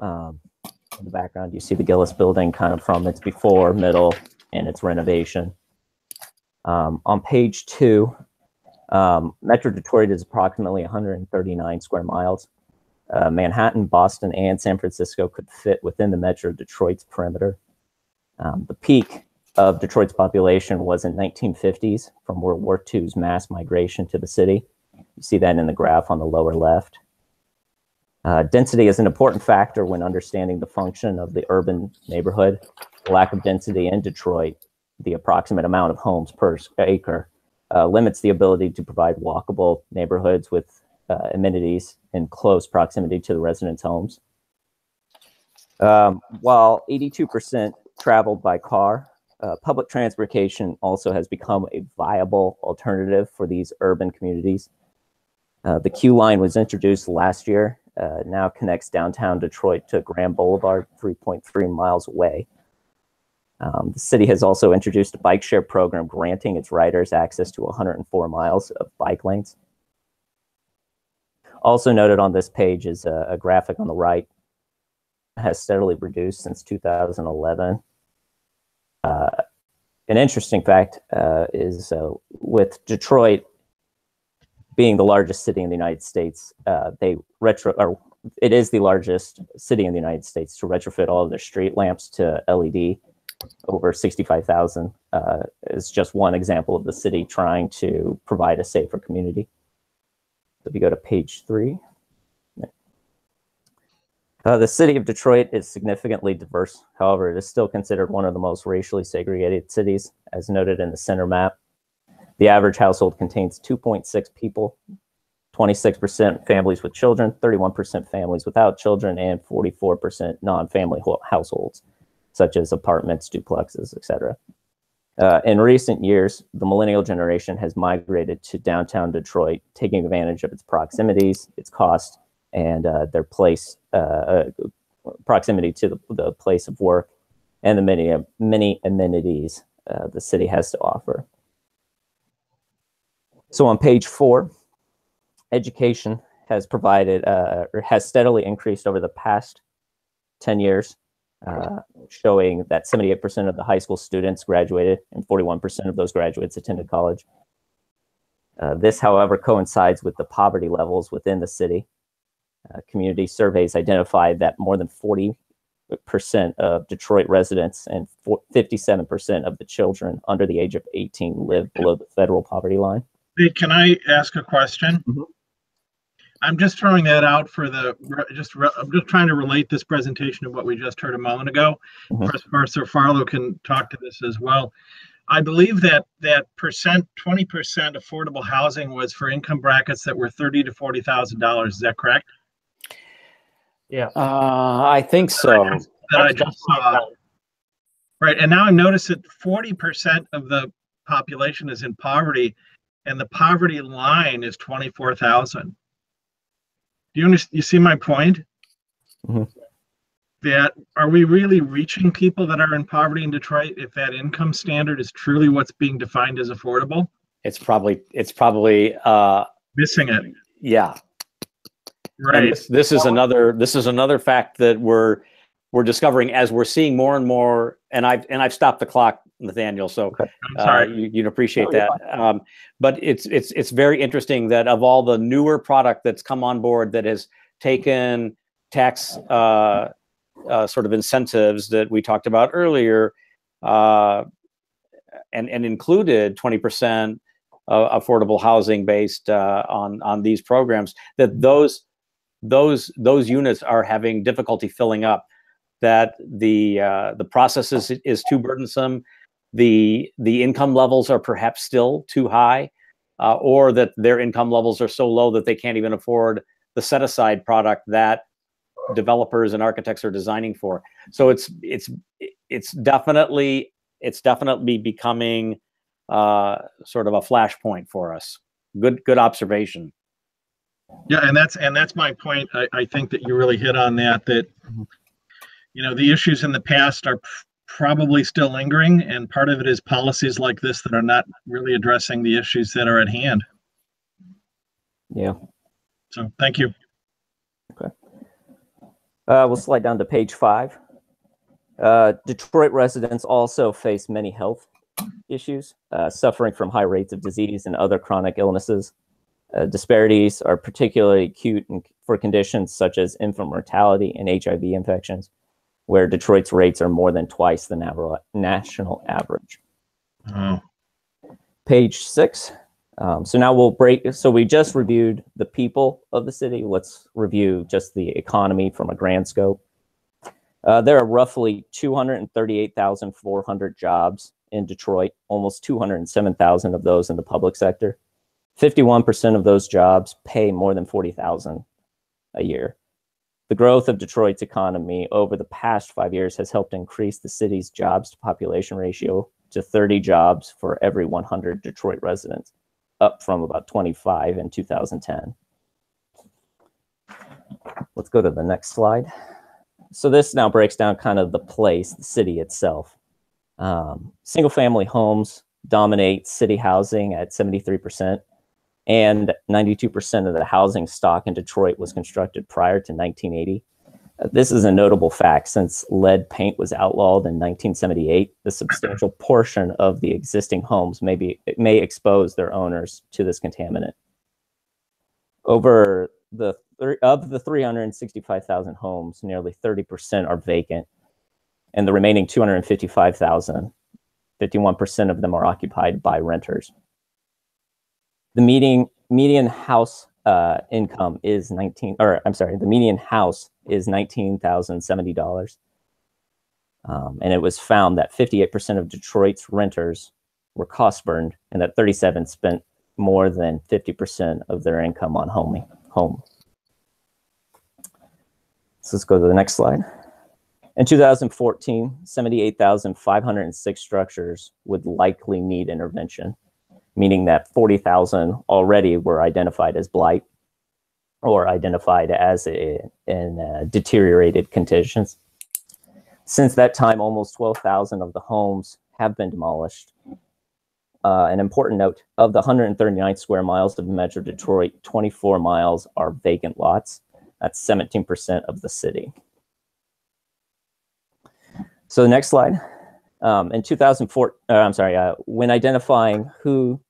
In the background, you see the Gillis building kind of from its before, middle, and its renovation. On page 2, Metro Detroit is approximately 139 square miles. Manhattan, Boston, and San Francisco could fit within the Metro Detroit's perimeter. The peak of Detroit's population was in 1950s from World War II's mass migration to the city. You see that in the graph on the lower left. Density is an important factor when understanding the function of the urban neighborhood. The lack of density in Detroit, the approximate amount of homes per acre, limits the ability to provide walkable neighborhoods with amenities in close proximity to the residents' homes. While 82% traveled by car, public transportation also has become a viable alternative for these urban communities. The Q line was introduced last year, now connects downtown Detroit to Graham Boulevard, 3.3 miles away. The city has also introduced a bike share program granting its riders access to 104 miles of bike lanes. Also noted on this page is a graphic on the right. It has steadily reduced since 2011. An interesting fact is with Detroit being the largest city in the United States, it is the largest city in the United States to retrofit all of their street lamps to LED. Over 65,000 is just one example of the city trying to provide a safer community. So if you go to page 3. The city of Detroit is significantly diverse. However, it is still considered one of the most racially segregated cities, as noted in the center map. The average household contains 2.6 people, 26% families with children, 31% families without children, and 44% non-family households, such as apartments, duplexes, etc. In recent years, the millennial generation has migrated to downtown Detroit, taking advantage of its proximities, its cost, and their proximity to the place of work and the many amenities the city has to offer. So on page 4, education has provided or has steadily increased over the past 10 years, showing that 78% of the high school students graduated and 41% of those graduates attended college. This, however, coincides with the poverty levels within the city. Community surveys identified that more than 40% of Detroit residents and 57% of the children under the age of 18 live below the federal poverty line. Hey, can I ask a question? Mm-hmm. I'm just throwing that out for I'm just trying to relate this presentation to what we just heard a moment ago. Mm-hmm. Professor Farlow can talk to this as well. I believe that 20% affordable housing was for income brackets that were $30,000 to $40,000. Is that correct? Yeah. I think so. That I just saw. Right, and now I notice that 40% of the population is in poverty, and the poverty line is 24,000. You see my point? Mm-hmm. that are we really reaching people that are in poverty in Detroit if that income standard is truly what's being defined as affordable? It's probably missing it. Yeah. Right. And this is another fact that we're discovering as we're seeing more and more. And I've stopped the clock, Nathaniel. So I'm sorry. You'd appreciate that. But it's very interesting that of all the newer product that's come on board that has taken tax sort of incentives that we talked about earlier, and included 20% affordable housing based on these programs, that those those units are having difficulty filling up, that the process is too burdensome, the income levels are perhaps still too high, or that their income levels are so low that they can't even afford the set-aside product that developers and architects are designing for. So it's definitely becoming sort of a flashpoint for us. Good observation. Yeah, and that's my point. I think that you really hit on that. That the issues in the past are probably still lingering, and part of it is policies like this that are not really addressing the issues that are at hand. Yeah. So thank you. Okay. We'll slide down to page 5. Detroit residents also face many health issues, suffering from high rates of disease and other chronic illnesses. Disparities are particularly acute for conditions such as infant mortality and HIV infections, where Detroit's rates are more than twice the national average. Oh. Page 6. So now we'll break. So we just reviewed the people of the city. Let's review just the economy from a grand scope. There are roughly 238,400 jobs in Detroit, almost 207,000 of those in the public sector. 51% of those jobs pay more than $40,000 a year. The growth of Detroit's economy over the past 5 years has helped increase the city's jobs to population ratio to 30 jobs for every 100 Detroit residents, up from about 25 in 2010. Let's go to the next slide. So this now breaks down kind of the place, the city itself. Single-family homes dominate city housing at 73%, and 92% of the housing stock in Detroit was constructed prior to 1980. This is a notable fact since lead paint was outlawed in 1978. The substantial portion of the existing homes may expose their owners to this contaminant. Of the 365,000 homes, nearly 30% are vacant, and the remaining 255,000, 51% of them are occupied by renters. The median house income is the median house is $19,070. And it was found that 58% of Detroit's renters were cost burned, and that 37 spent more than 50% of their income on home. So let's go to the next slide. In 2014, 78,506 structures would likely need intervention, meaning that 40,000 already were identified as blight or identified as in deteriorated conditions. Since that time, almost 12,000 of the homes have been demolished. An important note, of the 139 square miles of Metro Detroit, 24 miles are vacant lots. That's 17% of the city. So the next slide. In 2004, when identifying who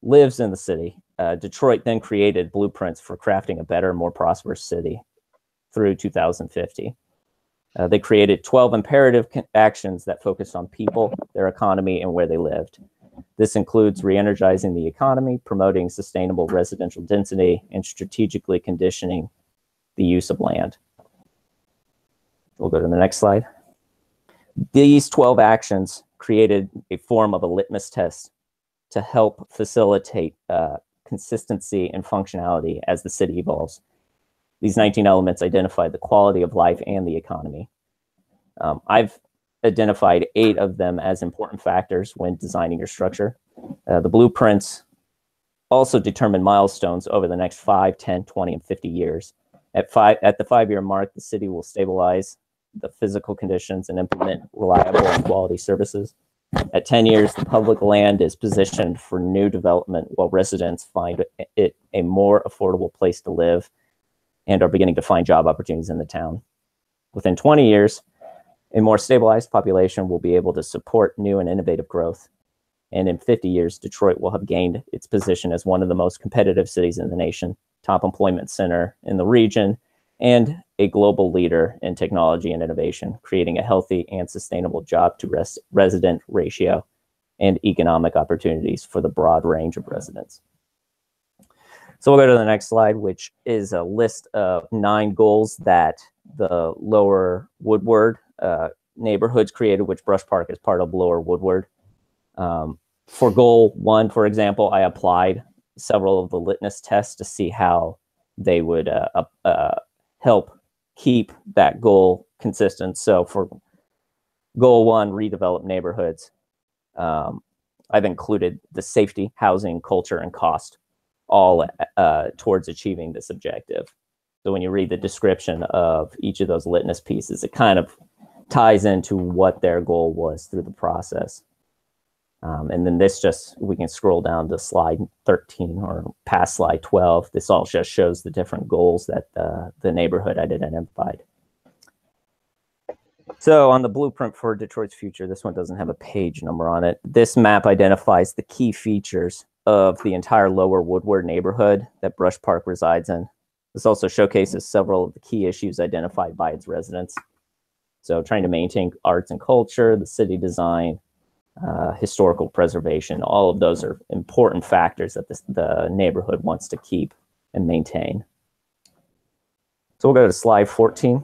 lives in the city, Detroit then created blueprints for crafting a better, more prosperous city through 2050. They created 12 imperative actions that focus on people, their economy, and where they lived. This includes re-energizing the economy, promoting sustainable residential density, and strategically conditioning the use of land. We'll go to the next slide. These 12 actions created a form of a litmus test to help facilitate consistency and functionality as the city evolves. These 19 elements identify the quality of life and the economy. I've identified 8 of them as important factors when designing your structure. The blueprints also determine milestones over the next 5, 10, 20, and 50 years. At the 5-year mark, the city will stabilize the physical conditions and implement reliable and quality services. At 10 years, the public land is positioned for new development while residents find it a more affordable place to live and are beginning to find job opportunities in the town. Within 20 years, a more stabilized population will be able to support new and innovative growth. And in 50 years, Detroit will have gained its position as one of the most competitive cities in the nation, top employment center in the region, and a global leader in technology and innovation, creating a healthy and sustainable job to resident ratio and economic opportunities for the broad range of residents. So we'll go to the next slide, which is a list of 9 goals that the Lower Woodward neighborhoods created, which Brush Park is part of Lower Woodward. For goal 1, for example, I applied several of the litmus tests to see how they would help keep that goal consistent. So for goal 1, redevelop neighborhoods, I've included the safety, housing, culture, and cost all towards achieving this objective. So when you read the description of each of those litmus pieces, it kind of ties into what their goal was through the process. And then this we can scroll down to slide 13 or past slide 12. This all just shows the different goals that the neighborhood had identified. So on the blueprint for Detroit's future, this one doesn't have a page number on it. This map identifies the key features of the entire Lower Woodward neighborhood that Brush Park resides in. This also showcases several of the key issues identified by its residents. So trying to maintain arts and culture, the city design, historical preservation, all of those are important factors that the neighborhood wants to keep and maintain. So we'll go to slide 14.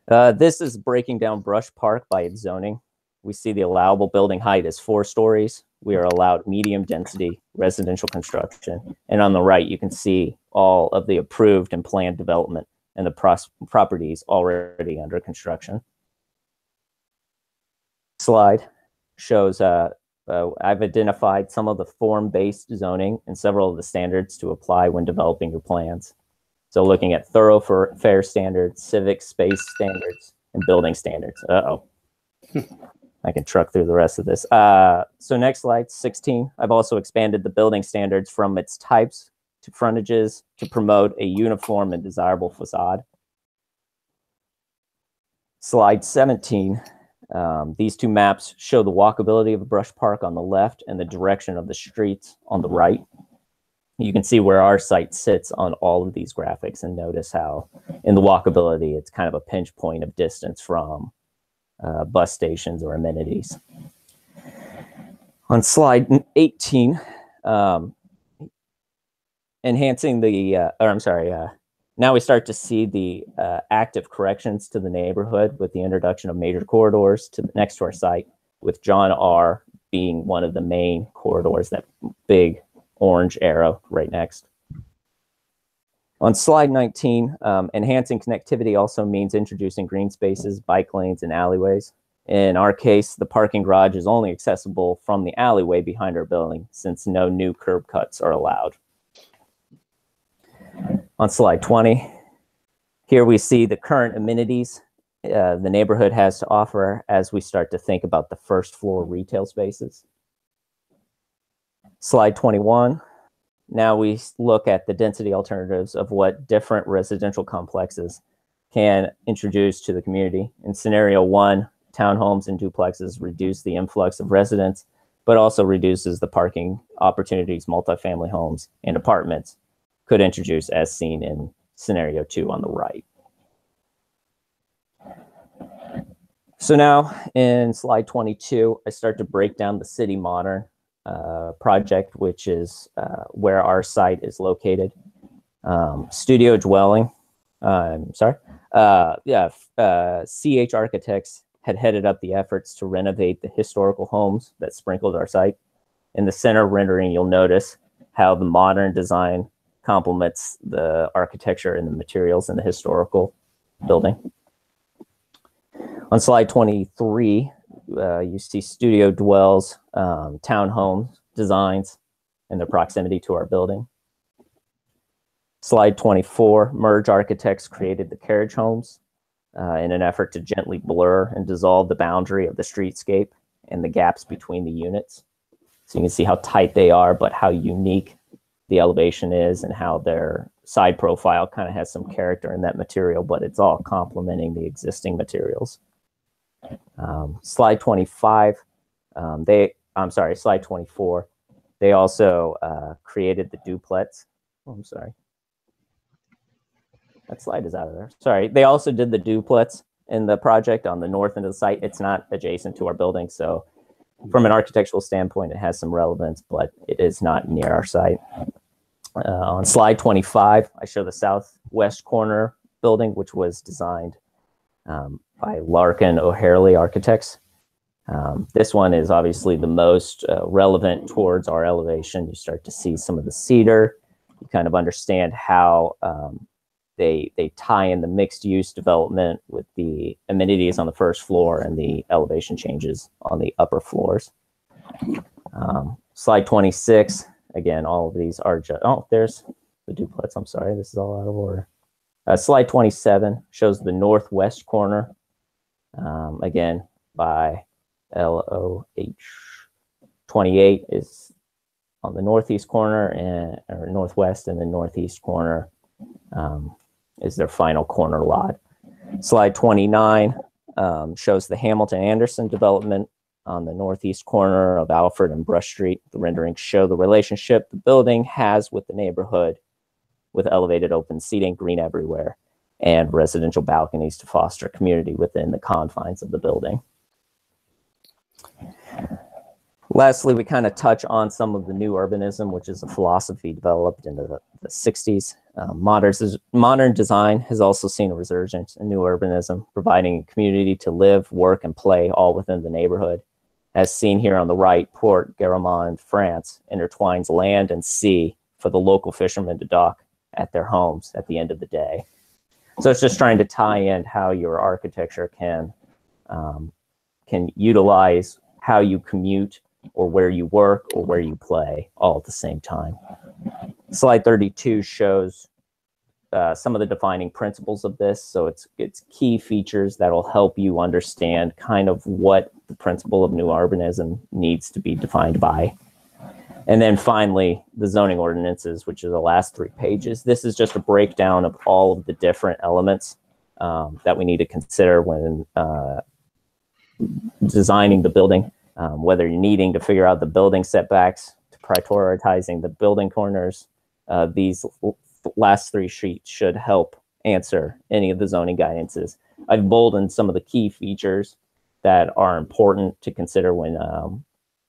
This is breaking down Brush Park by its zoning. We see the allowable building height is 4 stories. We are allowed medium density residential construction. And on the right, you can see all of the approved and planned development and the properties already under construction. Slide shows I've identified some of the form-based zoning and several of the standards to apply when developing your plans. So looking at thoroughfare standards, civic space standards, and building standards. Uh-oh. I can truck through the rest of this. So next slide, 16. I've also expanded the building standards from its types to frontages to promote a uniform and desirable facade. Slide 17. These 2 maps show the walkability of Brush Park on the left and the direction of the streets on the right. You can see where our site sits on all of these graphics and notice how in the walkability, it's kind of a pinch point of distance from bus stations or amenities. On slide 18, enhancing the, now we start to see the active corrections to the neighborhood with the introduction of major corridors next to our site, with John R. being one of the main corridors, that big orange arrow right next. On slide 19, enhancing connectivity also means introducing green spaces, bike lanes, and alleyways. In our case, the parking garage is only accessible from the alleyway behind our building, since no new curb cuts are allowed. On slide 20, here we see the current amenities the neighborhood has to offer as we start to think about the first floor retail spaces. Slide 21. Now we look at the density alternatives of what different residential complexes can introduce to the community. In scenario 1, townhomes and duplexes reduce the influx of residents, but also reduces the parking opportunities multifamily homes and apartments could introduce, as seen in scenario 2 on the right. So now in slide 22, I start to break down the City Modern project, which is where our site is located. Studio Dwelling, CH Architects had headed up the efforts to renovate the historical homes that sprinkled our site. In the center rendering, you'll notice how the modern design complements the architecture and the materials in the historical building. On slide 23, you see Studio Dwell's townhome designs and their proximity to our building. Slide 24, Merge Architects created the carriage homes in an effort to gently blur and dissolve the boundary of the streetscape and the gaps between the units. So you can see how tight they are, but how unique the elevation is and how their side profile kind of has some character in that material, but it's all complementing the existing materials. Slide 25, slide 24, they also created the duplex. Oh, I'm sorry. That slide is out of there. Sorry. They also did the duplex in the project on the north end of the site. It's not adjacent to our building, so from an architectural standpoint, it has some relevance, but it is not near our site. On slide 25, I show the southwest corner building, which was designed by Larkin O'Harley Architects. This one is obviously the most relevant towards our elevation. You start to see some of the cedar. You kind of understand how they tie in the mixed use development with the amenities on the first floor and the elevation changes on the upper floors. Slide 26, again, all of these are just, oh, there's the duplex. I'm sorry, this is all out of order. Slide 27 shows the northwest corner, again, by LOH. 28 is on the northeast corner or northwest, and the northeast corner is their final corner lot. Slide 29 shows the Hamilton Anderson development on the northeast corner of Alfred and Brush Street. The renderings show the relationship the building has with the neighborhood, with elevated open seating, green everywhere, and residential balconies to foster community within the confines of the building. Lastly, we kind of touch on some of the new urbanism, which is a philosophy developed in the 60s. Modern design has also seen a resurgence in new urbanism, providing a community to live, work, and play all within the neighborhood. As seen here on the right, Port Garamond, France, intertwines land and sea for the local fishermen to dock at their homes at the end of the day. So it's just trying to tie in how your architecture can utilize how you commute or where you work or where you play all at the same time. Slide 32 shows some of the defining principles of this. So it's key features that will help you understand kind of what the principle of new urbanism needs to be defined by. And then finally, the zoning ordinances, which are the last 3 pages. This is just a breakdown of all of the different elements that we need to consider when designing the building, whether you're needing to figure out the building setbacks, to prioritizing the building corners. These last 3 sheets should help answer any of the zoning guidances. I've bolded some of the key features that are important to consider when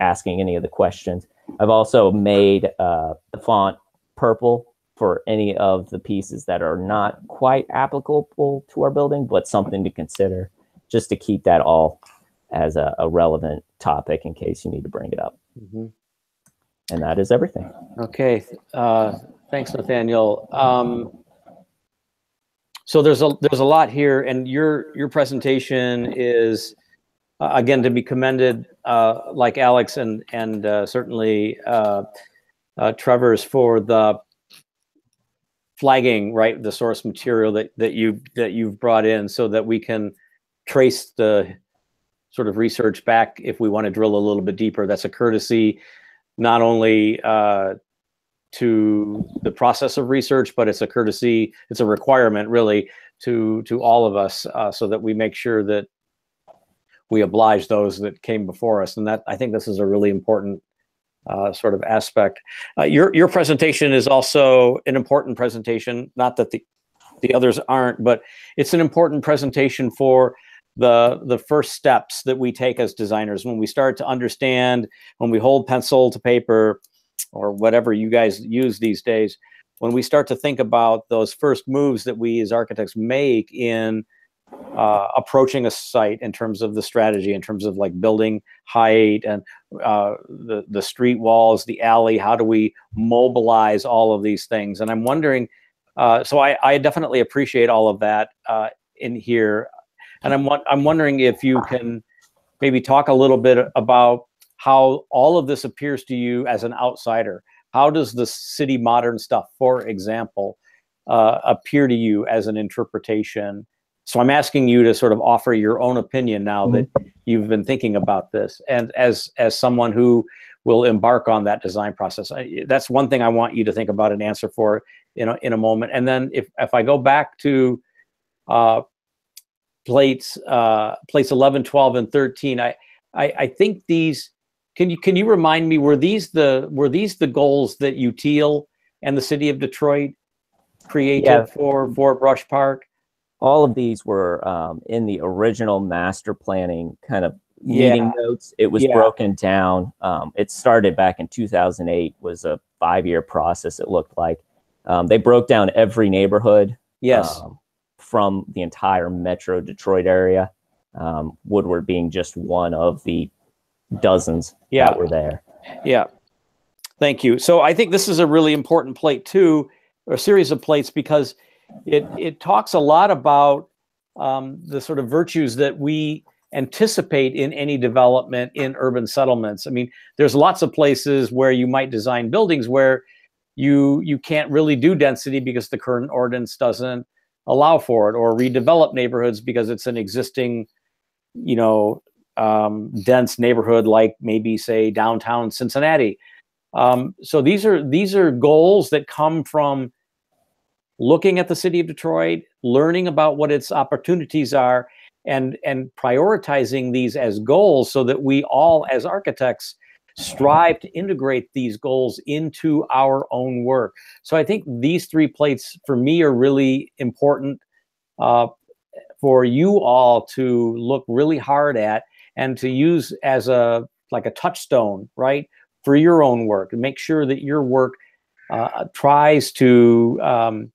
asking any of the questions. I've also made the font purple for any of the pieces that are not quite applicable to our building, but something to consider, just to keep that all as a relevant topic in case you need to bring it up. Mm-hmm. And that is everything. Okay, thanks, Nathaniel. So there's a lot here, and your presentation is again to be commended, like Alex and certainly Trevor's, for the flagging, right, the source material that you've brought in, so that we can trace the sort of research back if we want to drill a little bit deeper. That's a courtesy not only to the process of research, but it's a courtesy, it's a requirement really to all of us, so that we make sure that we oblige those that came before us. And that, I think this is a really important sort of aspect. Your presentation is also an important presentation, not that the others aren't, but it's an important presentation for the first steps that we take as designers when we start to understand, when we hold pencil to paper or whatever you guys use these days, when we start to think about those first moves that we as architects make in approaching a site in terms of the strategy, in terms of like building height and the street walls, the alley, how do we mobilize all of these things? And I'm wondering, so I definitely appreciate all of that in here. And I'm wondering if you can maybe talk a little bit about how all of this appears to you as an outsider. How does the city modern stuff, for example, appear to you as an interpretation? So I'm asking you to sort of offer your own opinion now that you've been thinking about this, and as someone who will embark on that design process. That's one thing I want you to think about and answer for in a moment. And then if I go back to plates 11, 12, and 13, I think these. Can you remind me, were these the goals that UTEAL and the city of Detroit created for Brush Park? All of these were in the original master planning kind of meeting notes. It was Yeah. broken down. It started back in 2008, was a 5-year process, it looked like. They broke down every neighborhood. Yes. From the entire Metro Detroit area, Woodward being just one of the dozens that were there. Yeah. Thank you. So I think this is a really important plate too, or a series of plates, because it talks a lot about the sort of virtues that we anticipate in any development in urban settlements. I mean, there's lots of places where you might design buildings where you can't really do density because the current ordinance doesn't allow for it, or redevelop neighborhoods because it's an existing, dense neighborhood, like maybe say downtown Cincinnati. So these are goals that come from looking at the city of Detroit, learning about what its opportunities are, and prioritizing these as goals so that we all as architects strive to integrate these goals into our own work. So I think these 3 plates for me are really important for you all to look really hard at and to use as like a touchstone, right, for your own work, and make sure that your work tries to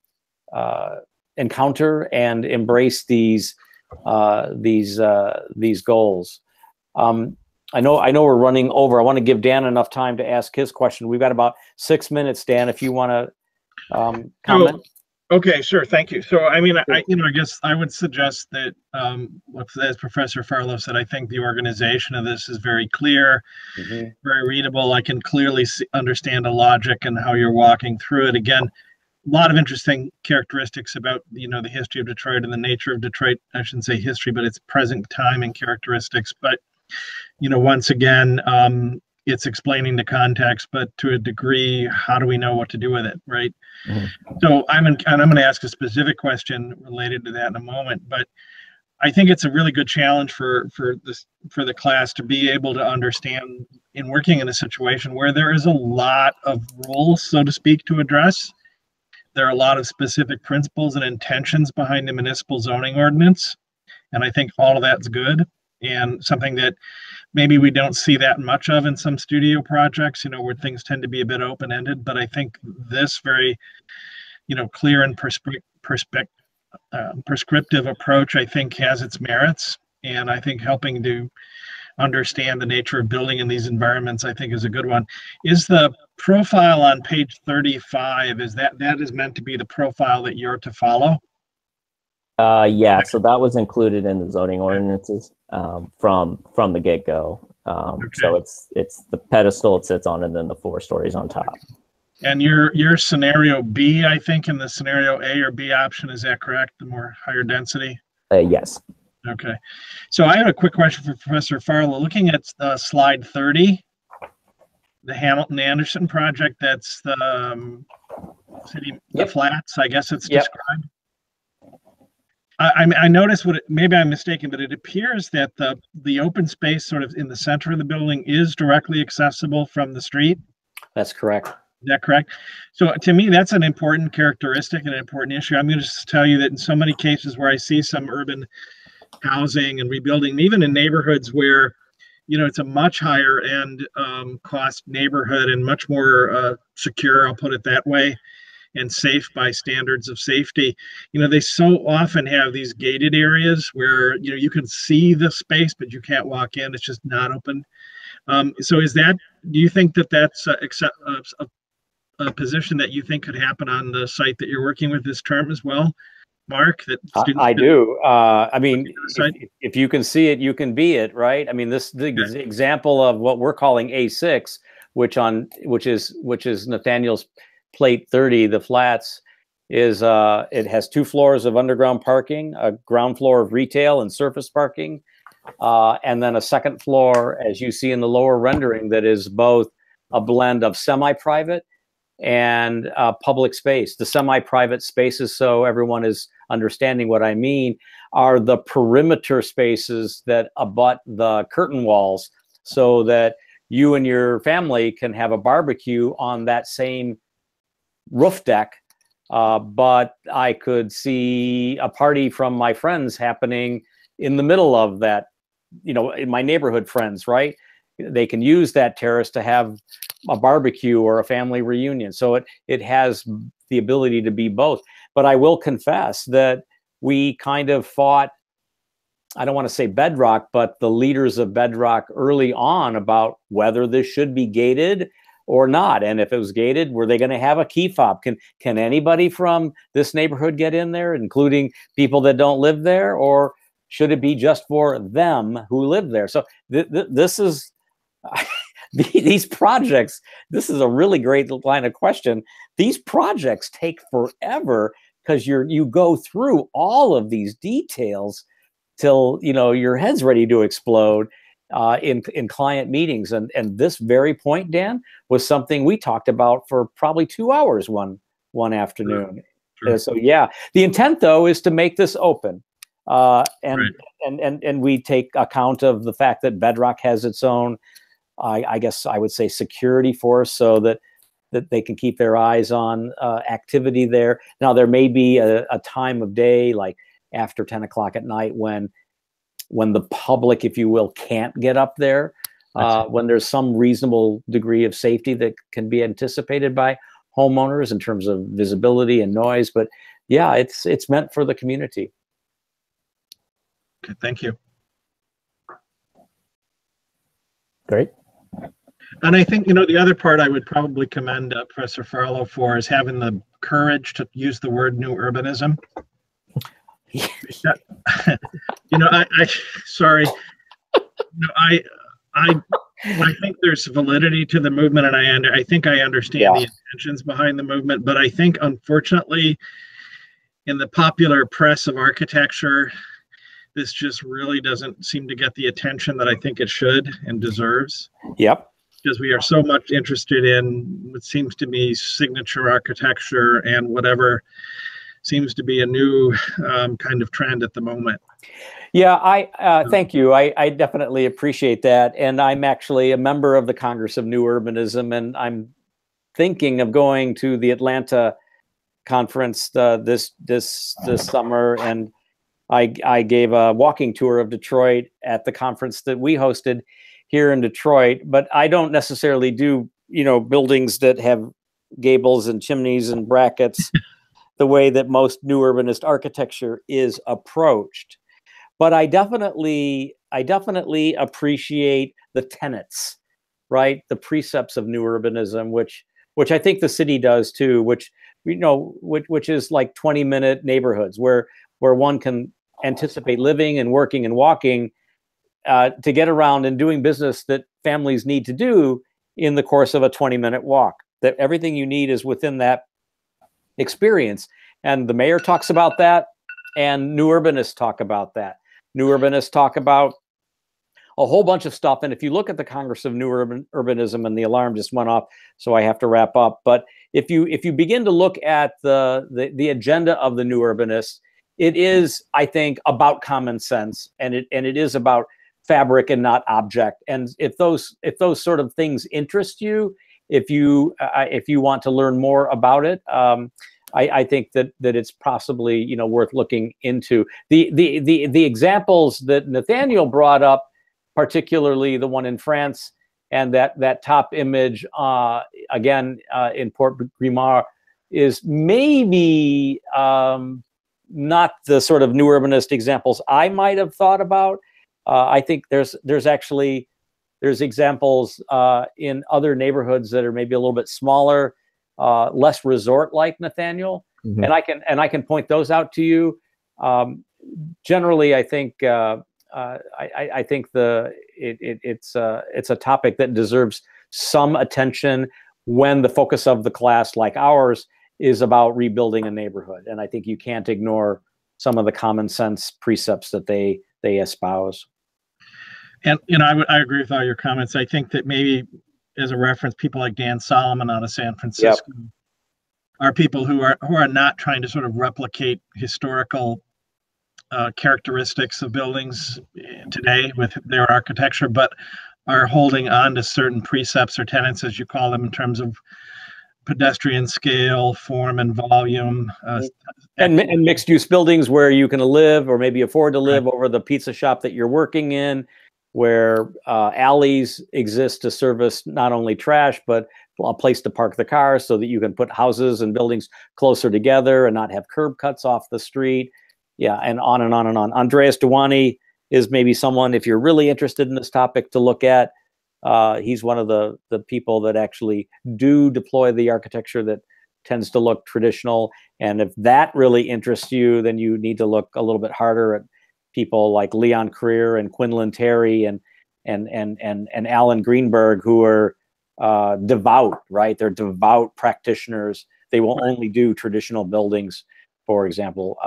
encounter and embrace these goals. I know we're running over. I want to give Dan enough time to ask his question. We've got about 6 minutes, Dan, if you want to comment. Okay, sure. Thank you. So, I mean, I guess I would suggest that, as Professor Farlow said, I think the organization of this is very clear, very readable. I can clearly understand the logic and how you're walking through it. Again, a lot of interesting characteristics about, the history of Detroit and the nature of Detroit. I shouldn't say history, but its present time and characteristics. But, once again, it's explaining the context, but to a degree, how do we know what to do with it, right? So I'm going to ask a specific question related to that in a moment, but I think it's a really good challenge for the class to be able to understand, in working in a situation where there is a lot of rules, so to speak, to address. There are a lot of specific principles and intentions behind the municipal zoning ordinance, and I think all of that's good, and something that maybe we don't see that much of in some studio projects, where things tend to be a bit open-ended. But I think this very, clear and prescriptive approach, I think, has its merits. And I think helping to understand the nature of building in these environments, I think, is a good one. Is the profile on page 35, is that is meant to be the profile that you're to follow? Yeah, so that was included in the zoning ordinances from the get-go. So it's the pedestal it sits on, and then the 4 stories on top. And your scenario B, I think, in the scenario A or B option, is that correct? The more higher density? Yes. Okay. So I have a quick question for Professor Farlow. Looking at slide 30, the Hamilton Anderson project, that's the city, the flats, I guess it's described. I noticed maybe I'm mistaken, but it appears that the open space sort of in the center of the building is directly accessible from the street. That's correct. Is that correct? So to me, that's an important characteristic and an important issue. I'm going to just tell you that in so many cases where I see some urban housing and rebuilding, even in neighborhoods where, it's a much higher end cost neighborhood and much more secure, I'll put it that way, and safe by standards of safety, they so often have these gated areas where, you can see the space, but you can't walk in. It's just not open. So do you think that that's a position that you think could happen on the site that you're working with this term as well, Mark? That I do. I mean, if you can see it, you can be it, right? I mean, the example of what we're calling A6, which is Nathaniel's plate 30, the flats, is it has 2 floors of underground parking, a ground floor of retail and surface parking, and then a second floor, as you see in the lower rendering, that is both a blend of semi-private and public space. The semi-private spaces, so everyone is understanding what I mean, are the perimeter spaces that abut the curtain walls, so that you and your family can have a barbecue on that same roof deck, but I could see a party from my friends happening in the middle of that my neighborhood friends, right? They can use that terrace to have a barbecue or a family reunion. So it has the ability to be both. But I will confess that we kind of fought, I don't want to say Bedrock, but the leaders of Bedrock early on about whether this should be gated or not. And if it was gated, were they going to have a key fob? Can anybody from this neighborhood get in there, including people that don't live there? Or should it be just for them who live there? So this is, these projects, this is a really great line of question. These projects take forever because you go through all of these details till your head's ready to explode in client meetings. And this very point, Dan, was something we talked about for probably 2 hours one afternoon. Sure. So yeah, the intent though is to make this open. And we take account of the fact that Bedrock has its own, I guess I would say, security force, so that they can keep their eyes on activity there. Now there may be a time of day, like after 10 o'clock at night, when the public, if you will, can't get up there, when there's some reasonable degree of safety that can be anticipated by homeowners in terms of visibility and noise. But yeah, it's meant for the community. Okay, thank you. Great. And I think, the other part I would probably commend Professor Farlow for is having the courage to use the word new urbanism. I think there's validity to the movement, and I think I understand the intentions behind the movement, but I think, unfortunately, in the popular press of architecture, this just really doesn't seem to get the attention that I think it should and deserves. Yep. Because we are so much interested in what seems to me signature architecture and whatever seems to be a new kind of trend at the moment. Yeah, thank you. I definitely appreciate that. And I'm actually a member of the Congress of New Urbanism, and I'm thinking of going to the Atlanta conference this summer. And I gave a walking tour of Detroit at the conference that we hosted here in Detroit, but I don't necessarily do, buildings that have gables and chimneys and brackets the way that most new urbanist architecture is approached. But I definitely appreciate the tenets, right? The precepts of new urbanism, which I think the city does too, which is like 20-minute neighborhoods where one can anticipate living and working and walking to get around and doing business that families need to do in the course of a 20-minute walk. That everything you need is within that experience. And the mayor talks about that, and new urbanists talk about that. New urbanists talk about a whole bunch of stuff. And if you look at the Congress of New Urbanism, and the alarm just went off, so I have to wrap up. But if you begin to look at the agenda of the new urbanists, it is, I think, about common sense, and it is about fabric and not object. And if those sort of things interest you, if you want to learn more about it, I think that it's possibly worth looking into. The examples that Nathaniel brought up, particularly the one in France and that top image again in Port Grimard, is maybe not the sort of new urbanist examples I might have thought about. I think there's examples in other neighborhoods that are maybe a little bit smaller, less resort-like, Nathaniel, and I can point those out to you. Generally, I think I think it's a topic that deserves some attention when the focus of the class, like ours, is about rebuilding a neighborhood. And I think you can't ignore some of the common sense precepts that they espouse. And I agree with all your comments. I think that maybe as a reference, people like Dan Solomon out of San Francisco are people who are not trying to sort of replicate historical characteristics of buildings today with their architecture, but are holding on to certain precepts or tenets, as you call them, in terms of pedestrian scale, form, and volume. And mixed use buildings where you can live or maybe afford to live over the pizza shop that you're working in, where alleys exist to service not only trash, but a place to park the cars so that you can put houses and buildings closer together and not have curb cuts off the street. Yeah, and on and on and on. Andreas Duani is maybe someone, if you're really interested in this topic, to look at. He's one of the people that actually do deploy the architecture that tends to look traditional. And if that really interests you, then you need to look a little bit harder at people like Leon Creer and Quinlan Terry and Alan Greenberg, who are devout, right? They're devout practitioners. They will only do traditional buildings, for example.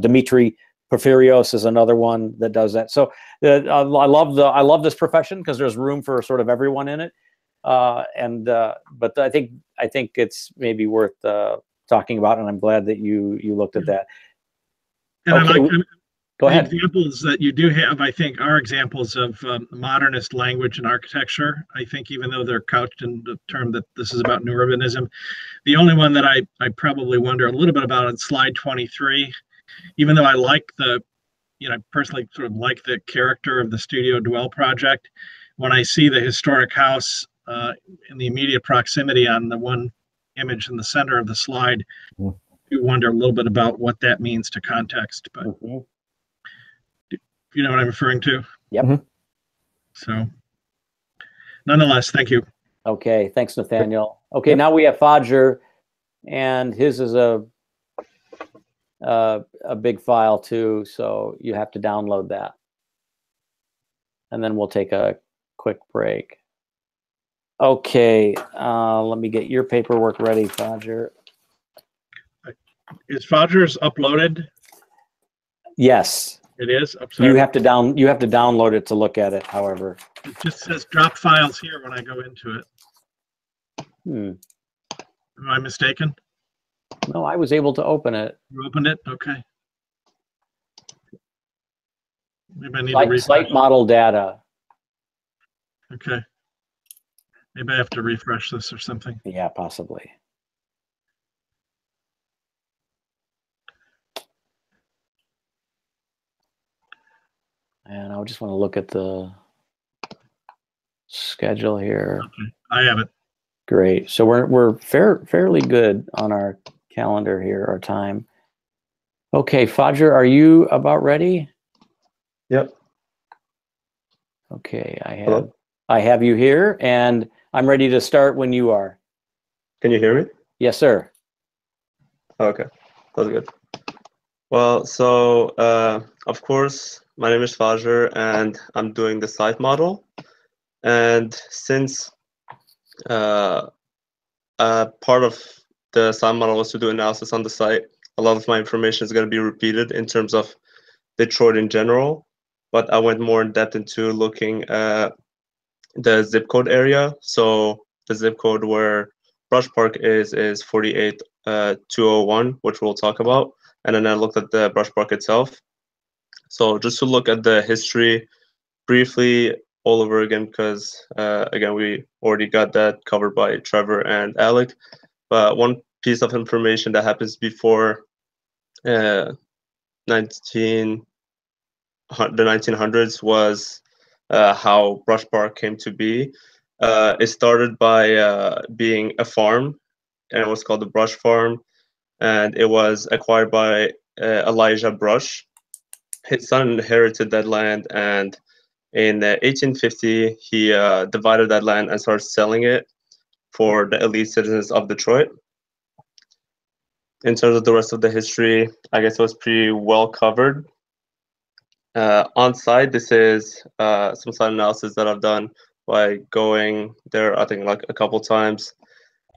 Dimitri Porphyrios is another one that does that. So I love this profession because there's room for sort of everyone in it. But I think it's maybe worth talking about, and I'm glad that you looked at that. And okay, go ahead. The examples that you do have, I think, are examples of modernist language and architecture. I think even though they're couched in the term that this is about new urbanism, the only one that I probably wonder a little bit about is slide 23. Even though I like personally sort of like the character of the Studio Dwell project, when I see the historic house in the immediate proximity on the one image in the center of the slide, I do wonder a little bit about what that means to context. But you know what I'm referring to? Yep. So nonetheless, thank you. Okay, thanks, Nathaniel. Okay, now we have Fajr, and his is a big file too, so you have to download that. And then we'll take a quick break. Okay, let me get your paperwork ready, Fajr. Is Fajr's uploaded? Yes. It is. You have to download it to look at it, however. It just says drop files here when I go into it. Am I mistaken? No, I was able to open it. You opened it? Okay. Maybe I need to refresh. Site model data. Okay. Maybe I have to refresh this or something. Yeah, possibly. And I just want to look at the schedule here. Okay, I have it. Great. So we're fairly good on our calendar here, our time. Okay, Fajr, are you about ready? Yep. Okay, Hello? I have you here, and I'm ready to start when you are. Can you hear me? Yes, sir. Okay, that's good. Well, so of course, my name is Fajr, and I'm doing the site model. And since part of the site model was to do analysis on the site, a lot of my information is going to be repeated in terms of Detroit in general. But I went more in depth into looking at the zip code area. So the zip code where Brush Park is 48201, which we'll talk about. And then I looked at the Brush Park itself. So just to look at the history briefly all over again, because again, we already got that covered by Trevor and Alec. But one piece of information that happens before the 1900s was how Brush Park came to be. It started by being a farm, and it was called the Brush Farm, and it was acquired by Elijah Brush. His son inherited that land, and in 1850, he divided that land and started selling it for the elite citizens of Detroit. In terms of the rest of the history, I guess it was pretty well covered. On site, this is some site analysis that I've done by going there, I think like a couple times.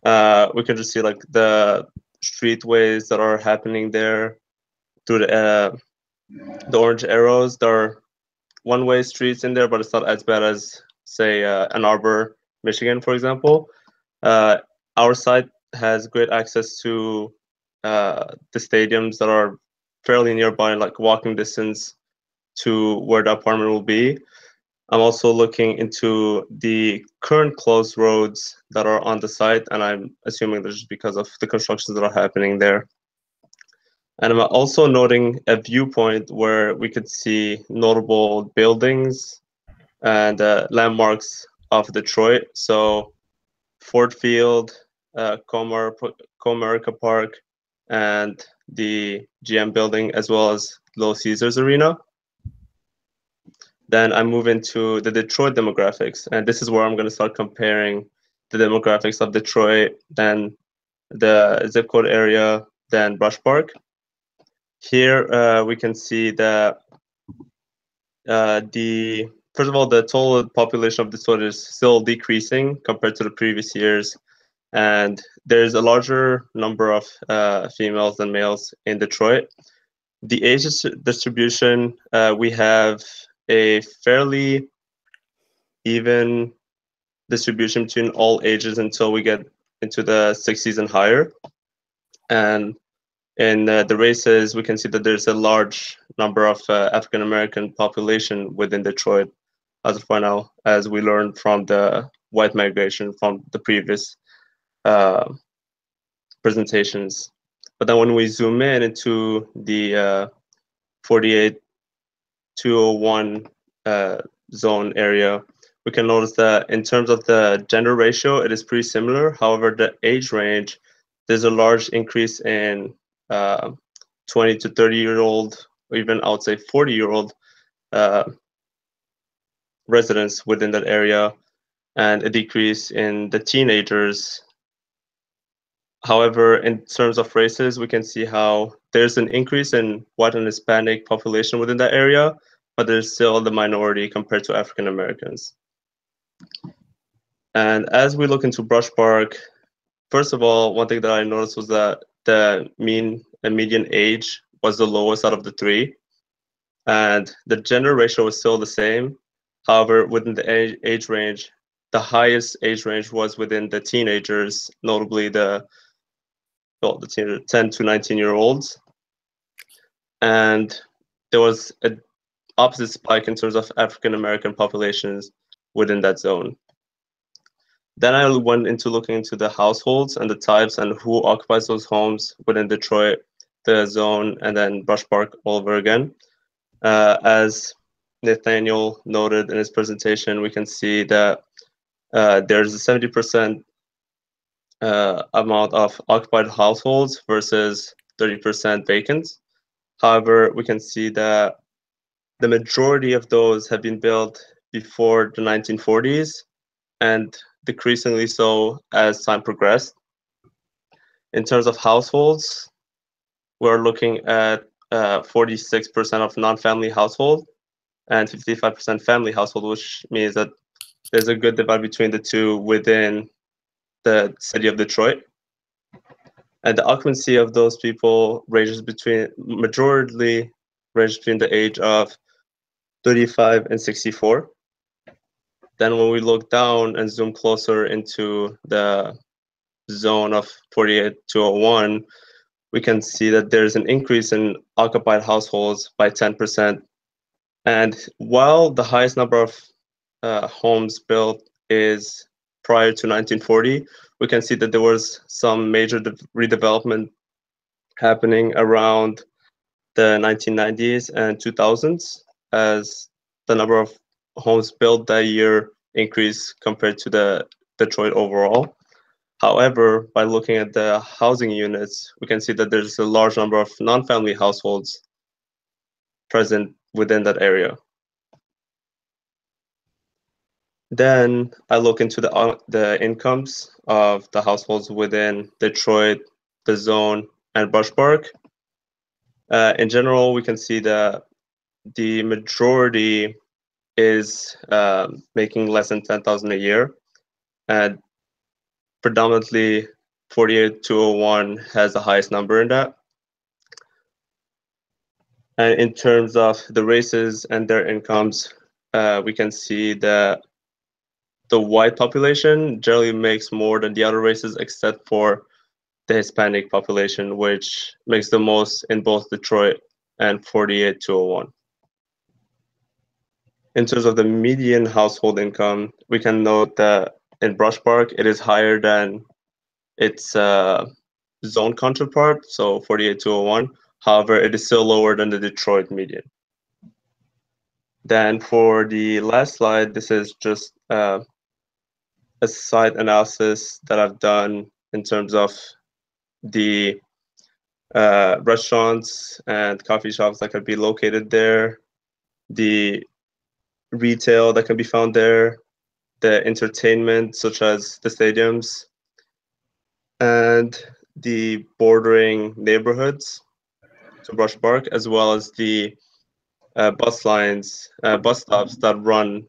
We can just see like the streetways that are happening there through the orange arrows. There are one-way streets in there, but it's not as bad as, say, Ann Arbor, Michigan, for example. Our site has great access to the stadiums that are fairly nearby, like walking distance to where the apartment will be. I'm also looking into the current closed roads that are on the site, and I'm assuming that's just because of the constructions that are happening there. And I'm also noting a viewpoint where we could see notable buildings and landmarks of Detroit. So Ford Field, Comerica Park, and the GM building, as well as Little Caesars Arena. Then I move into the Detroit demographics, and this is where I'm going to start comparing the demographics of Detroit, then the zip code area, then Brush Park. Here we can see that first of all, the total population of Detroit is still decreasing compared to the previous years, and there's a larger number of females than males in Detroit. The age distribution, we have a fairly even distribution between all ages until we get into the 60s and higher. And in the races, we can see that there's a large number of African American population within Detroit as of right now, as we learned from the white migration from the previous presentations. But then when we zoom in into the 48201 zone area, we can notice that in terms of the gender ratio, it is pretty similar. However, the age range, there's a large increase in 20 to 30-year-old, or even I would say 40-year-old residents within that area, and a decrease in the teenagers. However, in terms of races, we can see how there's an increase in white and Hispanic population within that area, but there's still the minority compared to African Americans. And as we look into Brush Park, first of all, one thing that I noticed was that the median age was the lowest out of the three, and the gender ratio was still the same. However, within the age range, the highest age range was within the teenagers, notably the 10 to 19-year-olds. And there was an opposite spike in terms of African American populations within that zone. Then I went into looking into the households and the types and who occupies those homes within Detroit, the zone, and then Brush Park all over again. As Nathaniel noted in his presentation, we can see that there's a 70% amount of occupied households versus 30% vacant. However, we can see that the majority of those have been built before the 1940s, and decreasingly so as time progressed. In terms of households, we're looking at 46% of non-family household and 55% family household, which means that there's a good divide between the two within the city of Detroit. And the occupancy of those people majorly ranges between the age of 35 and 64. Then when we look down and zoom closer into the zone of 48201, we can see that there's an increase in occupied households by 10%. And while the highest number of homes built is prior to 1940, we can see that there was some major redevelopment happening around the 1990s and 2000s, as the number of homes built that year increased compared to the Detroit overall. However, by looking at the housing units, we can see that there's a large number of non-family households present within that area. Then I look into the incomes of the households within Detroit, the zone, and Brush Park. In general, we can see that the majority is making less than $10,000 a year, and predominantly 48201 has the highest number in that. And in terms of the races and their incomes, we can see that the white population generally makes more than the other races, except for the Hispanic population, which makes the most in both Detroit and 48201. in terms of the median household income, we can note that in Brush Park, it is higher than its zone counterpart, so 48201. However, it is still lower than the Detroit median. Then for the last slide, this is just a site analysis that I've done in terms of the restaurants and coffee shops that could be located there, the retail that can be found there, the entertainment such as the stadiums, and the bordering neighborhoods to Brush Park, as well as the bus lines, bus stops that run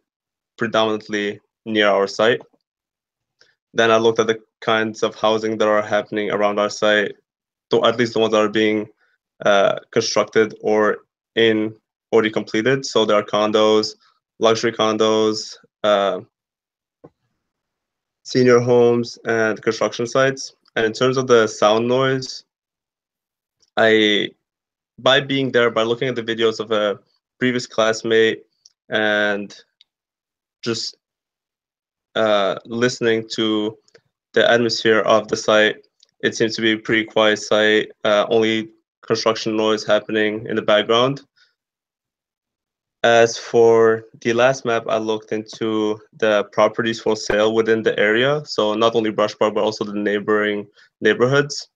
predominantly near our site. Then I looked at the kinds of housing that are happening around our site, at least the ones that are being constructed or already completed. So there are condos, luxury condos, senior homes, and construction sites. And in terms of the sound noise, by being there, by looking at the videos of a previous classmate and just listening to the atmosphere of the site, it seems to be a pretty quiet site, only construction noise happening in the background. As for the last map, I looked into the properties for sale within the area. So not only Brush Park, but also the neighboring neighborhoods.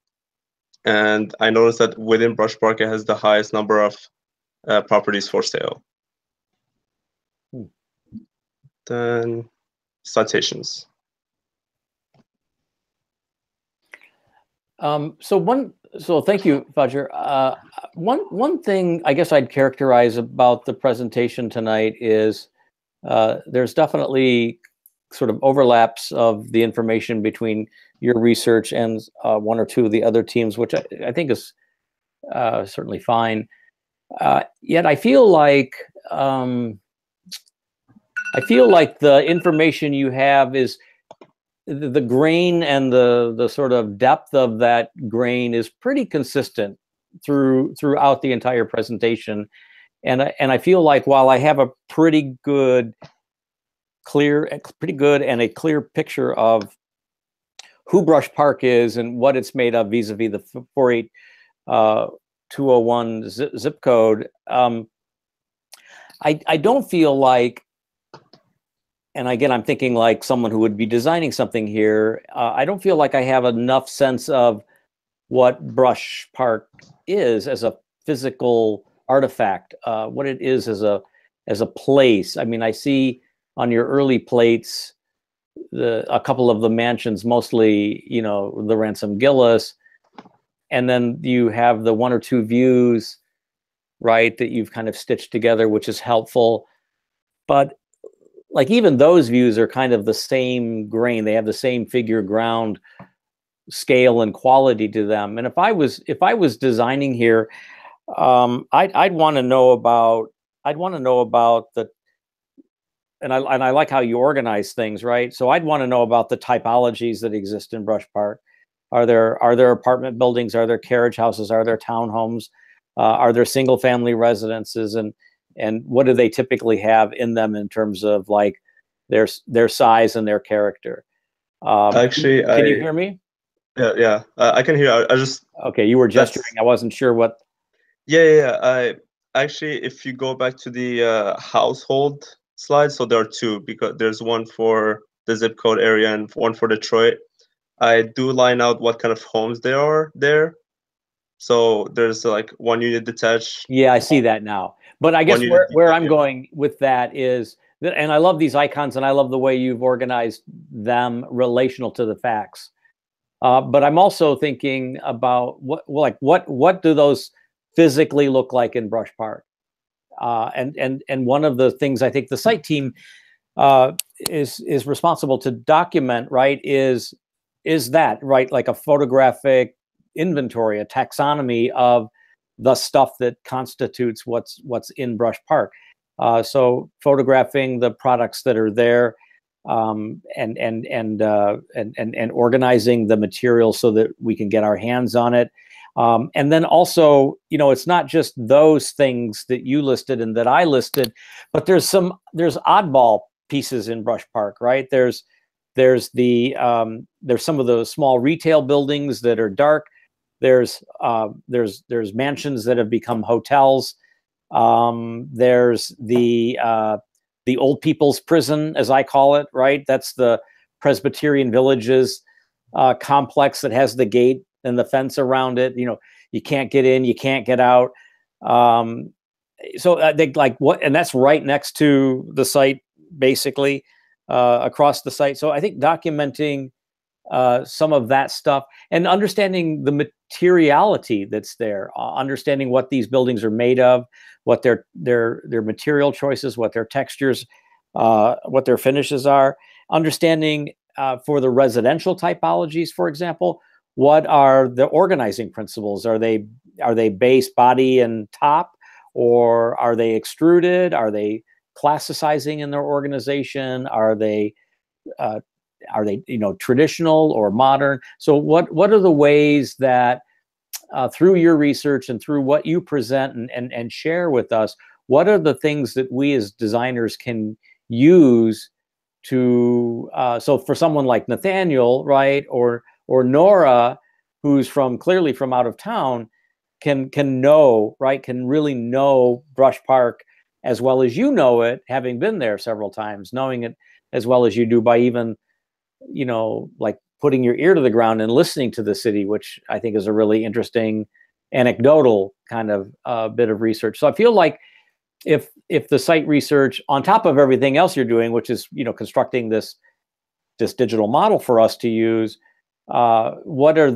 And I noticed that within Brush Park, it has the highest number of properties for sale. Then citations. So thank you, Fajr. One thing I guess I'd characterize about the presentation tonight is there's definitely sort of overlaps of the information between your research and one or two of the other teams, which I think is certainly fine. Yet I feel like the information you have is the grain, and the sort of depth of that grain is pretty consistent throughout the entire presentation. And I feel like while I have a pretty good and a clear picture of who Brush Park is and what it's made of vis-a-vis the 48201 zip code, I don't feel like, and again, I'm thinking like someone who would be designing something here, I don't feel like I have enough sense of what Brush Park is as a physical artifact, what it is as a place. I mean, I see on your early plates a couple of the mansions, mostly, you know, the Ransom Gillis, and then you have the one or two views, right, that you've kind of stitched together, which is helpful. But like even those views are kind of the same grain. They have the same figure ground scale and quality to them. And if I was designing here, I'd want to know about the, and I like how you organize things, right? So I'd want to know about the typologies that exist in Brush Park. Are there apartment buildings? Are there carriage houses? Are there townhomes? Are there single family residences? And what do they typically have in them in terms of like their size and their character? Actually, can you hear me? Yeah, I can hear. I just okay. You were gesturing. I wasn't sure what. Yeah. I actually, if you go back to the household slide, so there are two, because there's one for the zip code area and one for Detroit. I do line out what kind of homes there are there. So there's like one unit detached. Yeah, I see that now. But I guess where I'm going with that is, and I love these icons and I love the way you've organized them relational to the facts. But I'm also thinking about what do those physically look like in Brush Park? And one of the things I think the site team is responsible to document, right, is that, right, like a photographic inventory, a taxonomy of the stuff that constitutes what's in Brush Park. So photographing the products that are there, and organizing the material so that we can get our hands on it. And then also, it's not just those things that you listed and that I listed, but there's oddball pieces in Brush Park, right? There's some of those small retail buildings that are dark. There's mansions that have become hotels. There's the old people's prison, as I call it, right? That's the Presbyterian Villages complex that has the gate and the fence around it. You can't get in, you can't get out. So they what, and that's right next to the site, basically, across the site. So I think documenting some of that stuff and understanding the materiality that's there, understanding what these buildings are made of, what their material choices, what their textures, what their finishes are, understanding for the residential typologies, for example, what are the organizing principles? Are they base, body, and top, or are they extruded? Are they classicizing in their organization? Are they traditional or modern? So what are the ways that through your research and through what you present and share with us, what are the things that we as designers can use to so for someone like Nathaniel, right, or Nora, who's clearly from out of town, can know, right, can really know Brush Park as well as you know it, having been there several times, knowing it as well as you do by even, like putting your ear to the ground and listening to the city, which I think is a really interesting anecdotal kind of bit of research. So I feel like if the site research, on top of everything else you're doing, which is, constructing this digital model for us to use, what is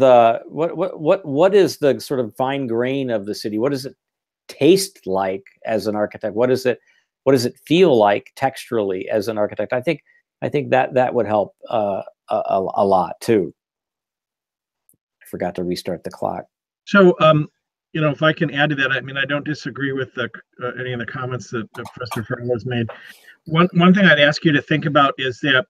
the sort of fine grain of the city? What does it taste like as an architect? What does it feel like texturally as an architect? I think that would help a lot too. I forgot to restart the clock. So, if I can add to that, I mean, I don't disagree with any of the comments that Professor Farlow has made. One thing I'd ask you to think about is that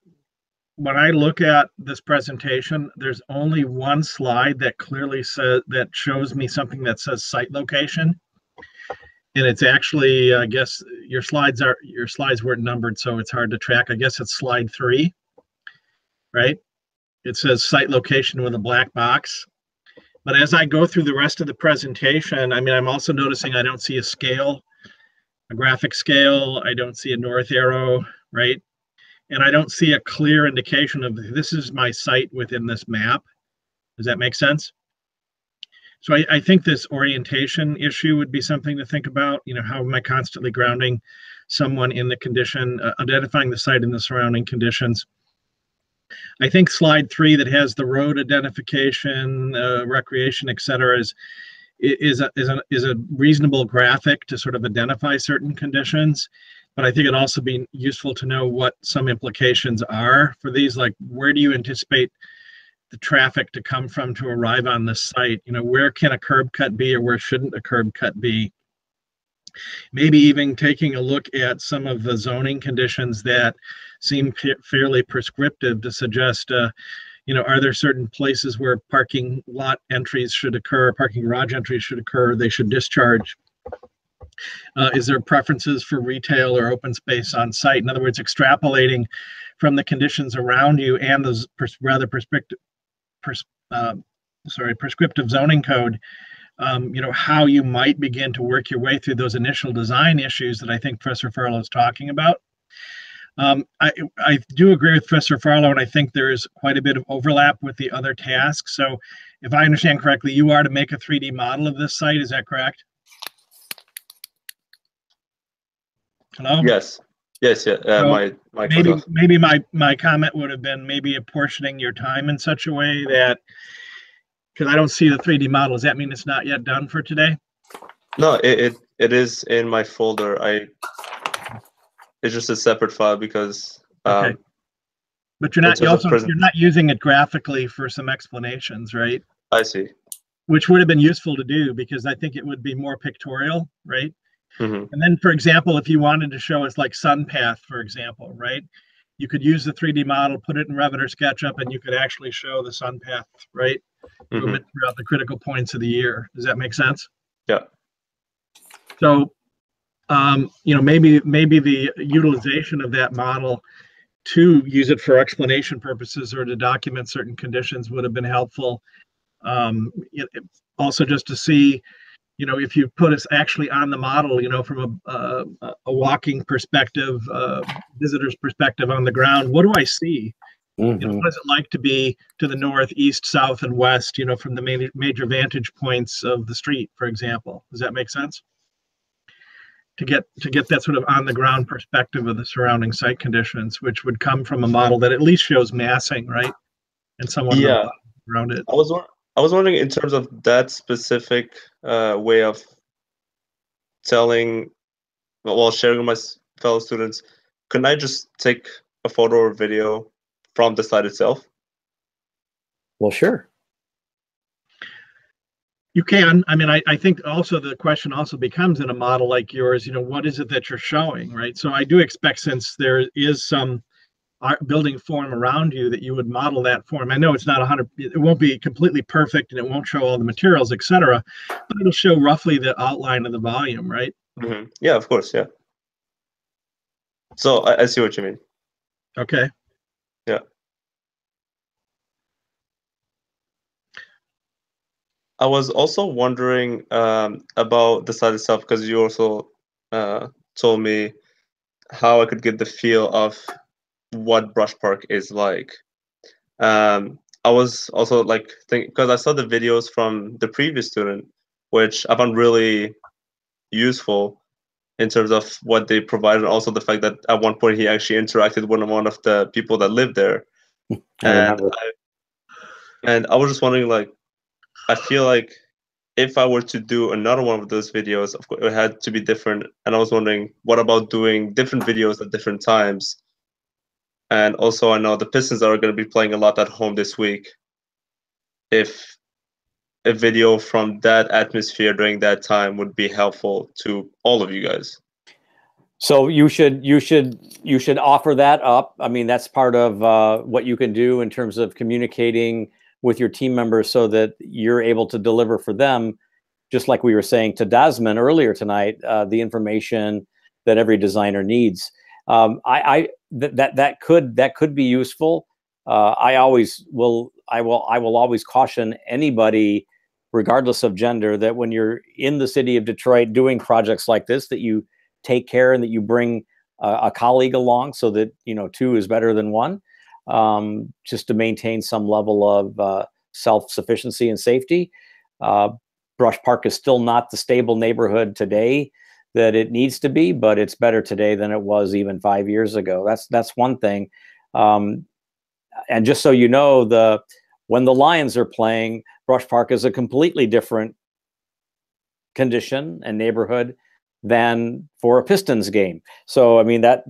when I look at this presentation, there's only one slide that clearly shows me something that says site location. And it's actually, I guess your slides weren't numbered, so it's hard to track. I guess it's slide 3, right? It says site location with a black box. But as I go through the rest of the presentation, I mean, I'm also noticing I don't see a scale, a graphic scale. I don't see a north arrow, right? And I don't see a clear indication of this is my site within this map. Does that make sense? So I think this orientation issue would be something to think about. How am I constantly grounding someone in the condition, identifying the site and the surrounding conditions? I think slide 3 that has the road identification, recreation, et cetera, is a reasonable graphic to sort of identify certain conditions. But I think it'd also be useful to know what some implications are for these, like where do you anticipate the traffic to come from to arrive on the site? Where can a curb cut be, or where shouldn't a curb cut be? Maybe even taking a look at some of the zoning conditions that seem fairly prescriptive to suggest, are there certain places where parking lot entries should occur, parking garage entries should occur, they should discharge? Is there preferences for retail or open space on site? In other words, extrapolating from the conditions around you and those rather prescriptive zoning code, how you might begin to work your way through those initial design issues that I think Professor Farlow is talking about. I do agree with Professor Farlow, and I think there is quite a bit of overlap with the other tasks. So if I understand correctly, you are to make a 3D model of this site, is that correct? Hello? Yes. Yeah. So maybe my comment would have been maybe apportioning your time in such a way that, because I don't see the 3D model, does that mean it's not yet done for today? No, it is in my folder. It's just a separate file because. Okay. But you're not using it graphically for some explanations, right? I see. Which would have been useful to do because I think it would be more pictorial, right? Mm-hmm. And then, for example, if you wanted to show us like sun path, for example, right? you could use the 3D model, put it in Revit or SketchUp, and you could actually show the sun path, right? Movement throughout the critical points of the year. Does that make sense? Yeah. So, maybe the utilization of that model to use it for explanation purposes or to document certain conditions would have been helpful. Also, just to see, if you put us actually on the model, from a walking perspective, visitor's perspective on the ground, what do I see? What is it like to be to the north, east, south, and west, from the major vantage points of the street, for example? Does that make sense? To get that sort of on the ground perspective of the surrounding site conditions, which would come from a model that at least shows massing, right? And somewhat around it. I was wondering, in terms of that specific way of telling, while sharing with my fellow students, couldn't I just take a photo or video from the site itself? Well, sure. You can. I mean, I think also the question also becomes, in a model like yours, what is it that you're showing, right? So I do expect, since there is some building form around you, that you would model that form. I know it's not 100, it won't be completely perfect, and it won't show all the materials, etc., but it'll show roughly the outline of the volume, right? Yeah, of course, yeah. So I see what you mean. Okay. Yeah. I was also wondering about the site itself, because you also told me how I could get the feel of what Brush Park is like. I was also thinking, because I saw the videos from the previous student, which I found really useful in terms of what they provided, and also the fact that at one point he actually interacted with one of the people that lived there. And I was just wondering, I feel like if I were to do another one of those videos, of course, it had to be different. And I was wondering, what about doing different videos at different times? And also, I know the Pistons are going to be playing a lot at home this week. If a video from that atmosphere during that time would be helpful to all of you guys. So you should offer that up. I mean, that's part of what you can do in terms of communicating with your team members, so that you're able to deliver for them, just like we were saying to Dasman earlier tonight, the information that every designer needs. That could be useful. I will always caution anybody, regardless of gender, that when you're in the city of Detroit doing projects like this, that you take care and that you bring a colleague along, so that two is better than one. Just to maintain some level of self-sufficiency and safety. Brush Park is still not the stable neighborhood today that it needs to be, but it's better today than it was even 5 years ago. That's one thing. And just so you know, when the Lions are playing, Brush Park is a completely different condition and neighborhood than for a Pistons game. So I mean that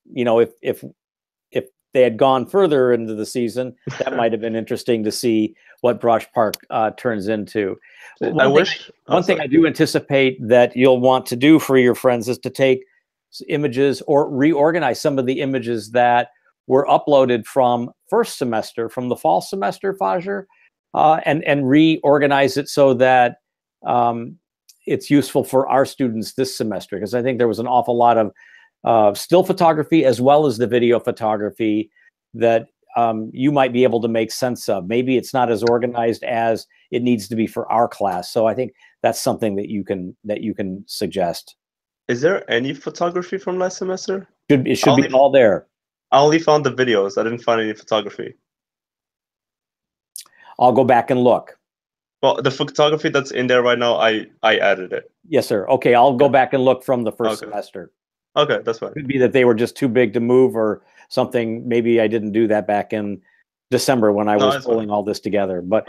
if they had gone further into the season, that might have been interesting to see what Brush Park turns into. One thing I do anticipate that you'll want to do for your friends is to take images or reorganize some of the images that were uploaded from first semester, from the fall semester, Fajer, and reorganize it so that it's useful for our students this semester. Because I think there was an awful lot of still photography as well as the video photography that you might be able to make sense of. Maybe it's not as organized as it needs to be for our class. So I think that's something that you can suggest. Is there any photography from last semester? It should be all there. I only found the videos. I didn't find any photography. I'll go back and look. Well, the photography that's in there right now, I added it. Yes, sir. Okay, I'll go back and look from the first semester. Okay, that's fine. Could be that they were just too big to move or something. Maybe I didn't do that back in December when I was pulling all this together. But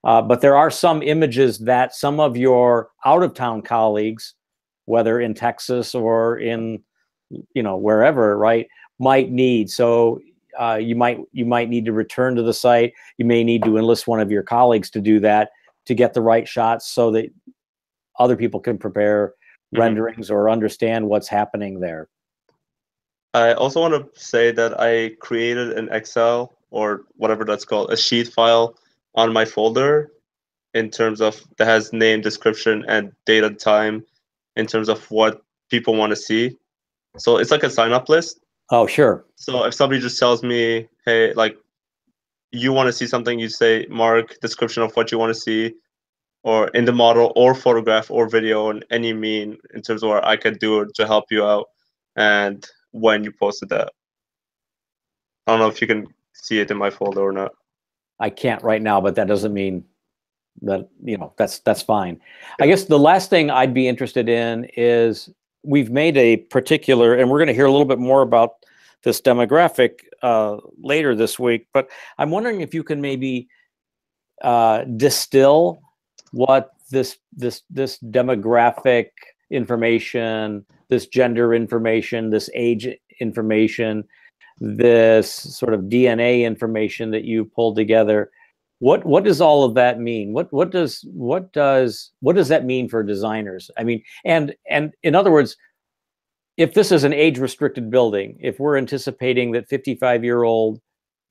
but there are some images that some of your out-of-town colleagues, whether in Texas or in wherever, right, might need. So you might need to return to the site. You may need to enlist one of your colleagues to do that, to get the right shots so that other people can prepare renderings or understand what's happening there. I also want to say that I created an Excel or whatever that's called, a sheet file on my folder in terms of that has name, description, and date and time in terms of what people want to see. So it's like a sign up list. Oh, sure. So if somebody just tells me, hey, like you want to see something, you say, Mark, description of what you want to see, or in the model or photograph or video in any mean in terms of what I could do to help you out and when you posted that. I don't know if you can see it in my folder or not. I can't right now, but that doesn't mean that, you know, that's fine. I guess the last thing I'd be interested in is we've made a particular, and we're going to hear a little bit more about this demographic later this week, but I'm wondering if you can maybe distill what this demographic information, this gender information, this age information, this sort of DNA information that you pulled together. What does all of that mean? What does that mean for designers? I mean, and in other words, if this is an age-restricted building, if we're anticipating that 55-year-old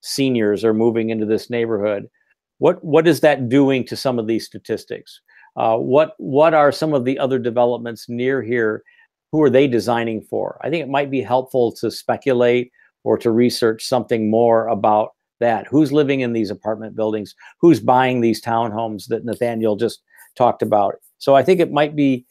seniors are moving into this neighborhood, what is that doing to some of these statistics? What are some of the other developments near here? Who are they designing for? I think it might be helpful to speculate or to research something more about that. Who's living in these apartment buildings? Who's buying these townhomes that Nathaniel just talked about? So I think it might be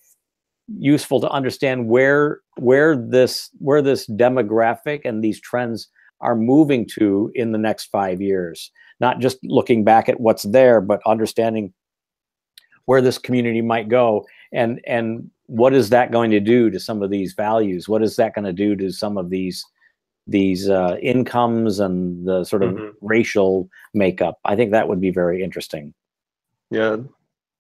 useful to understand where this demographic and these trends are moving to in the next 5 years. Not just looking back at what's there, but understanding where this community might go, and what is that going to do to some of these values? What is that going to do to some of these incomes and the sort of racial makeup? I think that would be very interesting. Yeah,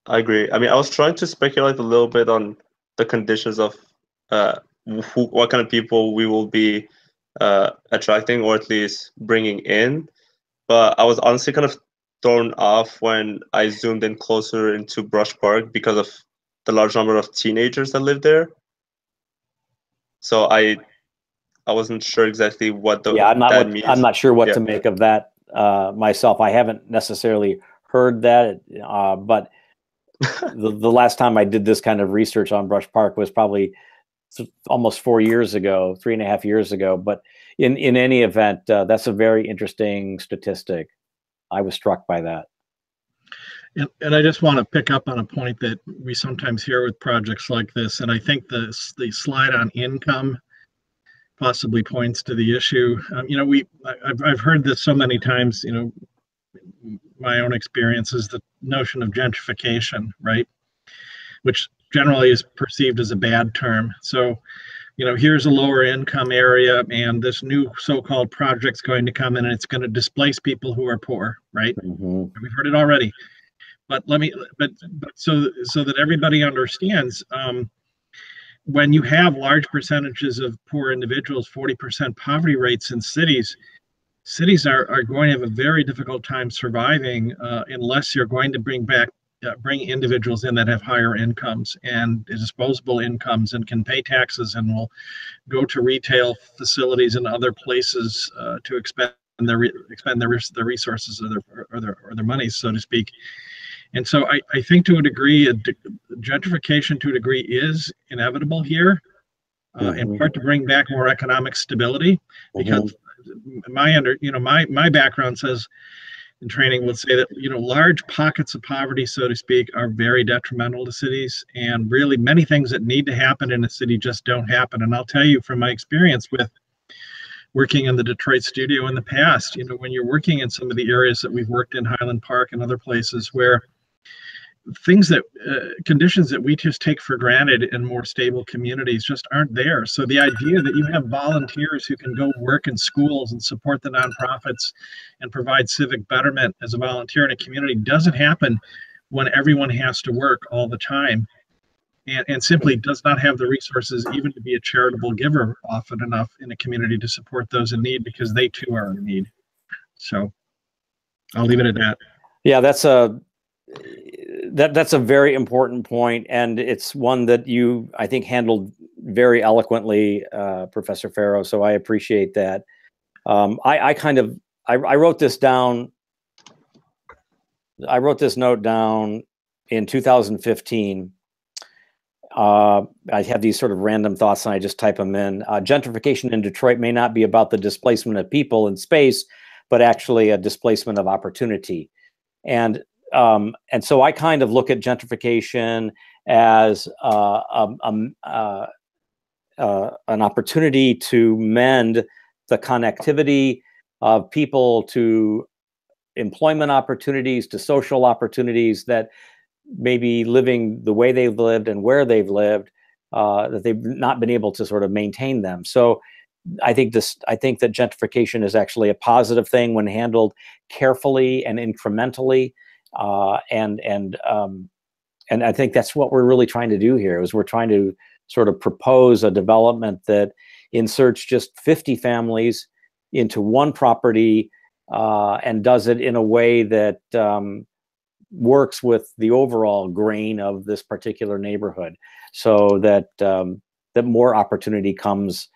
I agree. I mean, I was trying to speculate a little bit on the conditions of what kind of people we will be attracting or at least bringing in. But I was honestly kind of thrown off when I zoomed in closer into Brush Park because of the large number of teenagers that live there. So I wasn't sure exactly what that means. I'm not sure what to make of that myself. I haven't necessarily heard that, but the last time I did this kind of research on Brush Park was probably almost 4 years ago, 3.5 years ago. But in any event, that's a very interesting statistic. I was struck by that. And I just want to pick up on a point that we sometimes hear with projects like this, and I think the slide on income possibly points to the issue. You know, I've heard this so many times. You know, my own experience is the notion of gentrification, right? Which generally is perceived as a bad term. So, you know, here's a lower income area and this new so-called project's going to come in and it's going to displace people who are poor, right? We've heard it already. But so that everybody understands, when you have large percentages of poor individuals, 40% poverty rates in cities are going to have a very difficult time surviving unless you're going to bring individuals in that have higher incomes and disposable incomes and can pay taxes and will go to retail facilities and other places to expend their resources or their money, so to speak. And so I think to a degree, gentrification to a degree is inevitable here, in part to bring back more economic stability, because my background says, in training will say that, you know, large pockets of poverty, so to speak, are very detrimental to cities, and really many things that need to happen in a city just don't happen. And I'll tell you from my experience with working in the Detroit studio in the past, you know, when you're working in some of the areas that we've worked in, Highland Park and other places, where conditions that we just take for granted in more stable communities just aren't there. So the idea that you have volunteers who can go work in schools and support the nonprofits and provide civic betterment as a volunteer in a community doesn't happen when everyone has to work all the time and simply does not have the resources even to be a charitable giver often enough in a community to support those in need, because they too are in need. So I'll leave it at that. Yeah, that's a very important point, and it's one that you, I think, handled very eloquently, Professor Farrow. So I appreciate that. I wrote this down. I wrote this note down in 2015. I have these sort of random thoughts and I just type them in. Gentrification in Detroit may not be about the displacement of people in space, but actually a displacement of opportunity. And so I kind of look at gentrification as an opportunity to mend the connectivity of people to employment opportunities, to social opportunities that maybe living the way they've lived and where they've lived, that they've not been able to sort of maintain them. So I think that gentrification is actually a positive thing when handled carefully and incrementally. And I think that's what we're really trying to do here, is we're trying to sort of propose a development that inserts just 50 families into one property and does it in a way that works with the overall grain of this particular neighborhood, so that that more opportunity comes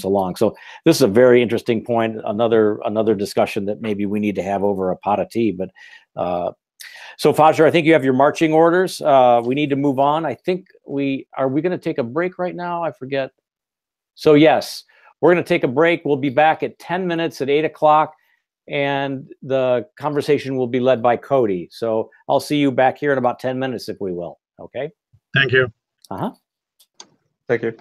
along. So this is a very interesting point. Another discussion that maybe we need to have over a pot of tea. But so Fajr, I think you have your marching orders. We need to move on. I think we going to take a break right now? I forget. So yes, we're going to take a break. We'll be back at 10 minutes at 8 o'clock. And the conversation will be led by Cody. So I'll see you back here in about 10 minutes, if we will. Okay. Thank you. Thank you.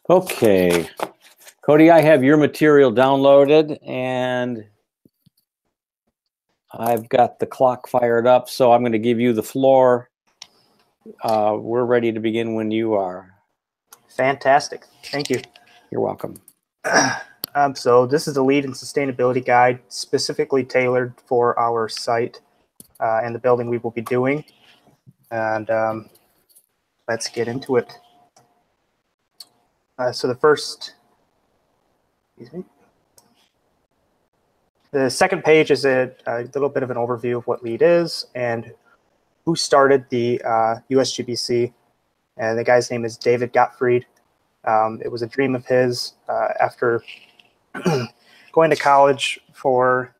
Okay, Cody, I have your material downloaded and I've got the clock fired up, so I'm going to give you the floor. We're ready to begin when you are. Fantastic. Thank you. You're welcome. So this is the lead and sustainability guide specifically tailored for our site and the building we will be doing. And let's get into it. So the first, the second page is a little bit of an overview of what LEED is and who started the USGBC. And the guy's name is David Gottfried. It was a dream of his after going to college for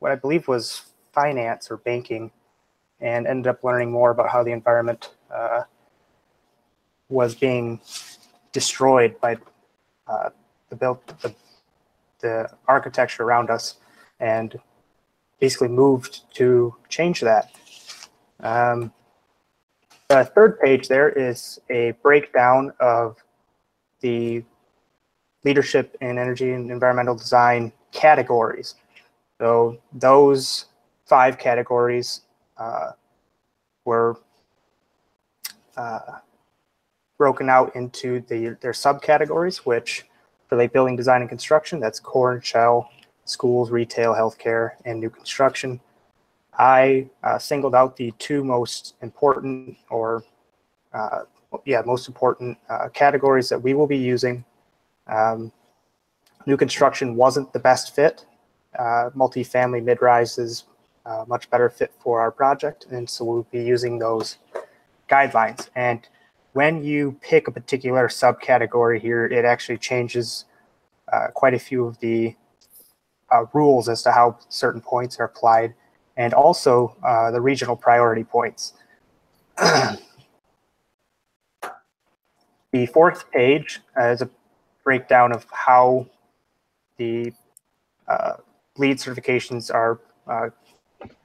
what I believe was finance or banking, and ended up learning more about how the environment was being destroyed by the architecture around us, and basically moved to change that. The third page there is a breakdown of the leadership in energy and environmental design categories. So those 5 categories were broken out into their subcategories, which for like building design and construction, that's core and shell, schools, retail, healthcare, and new construction. I singled out the 2 most important categories that we will be using. New construction wasn't the best fit. Multifamily mid-rise is a much better fit for our project, and so we'll be using those guidelines. And when you pick a particular subcategory here, it actually changes quite a few of the rules as to how certain points are applied, and also the regional priority points. The fourth page is a breakdown of how the LEED certifications are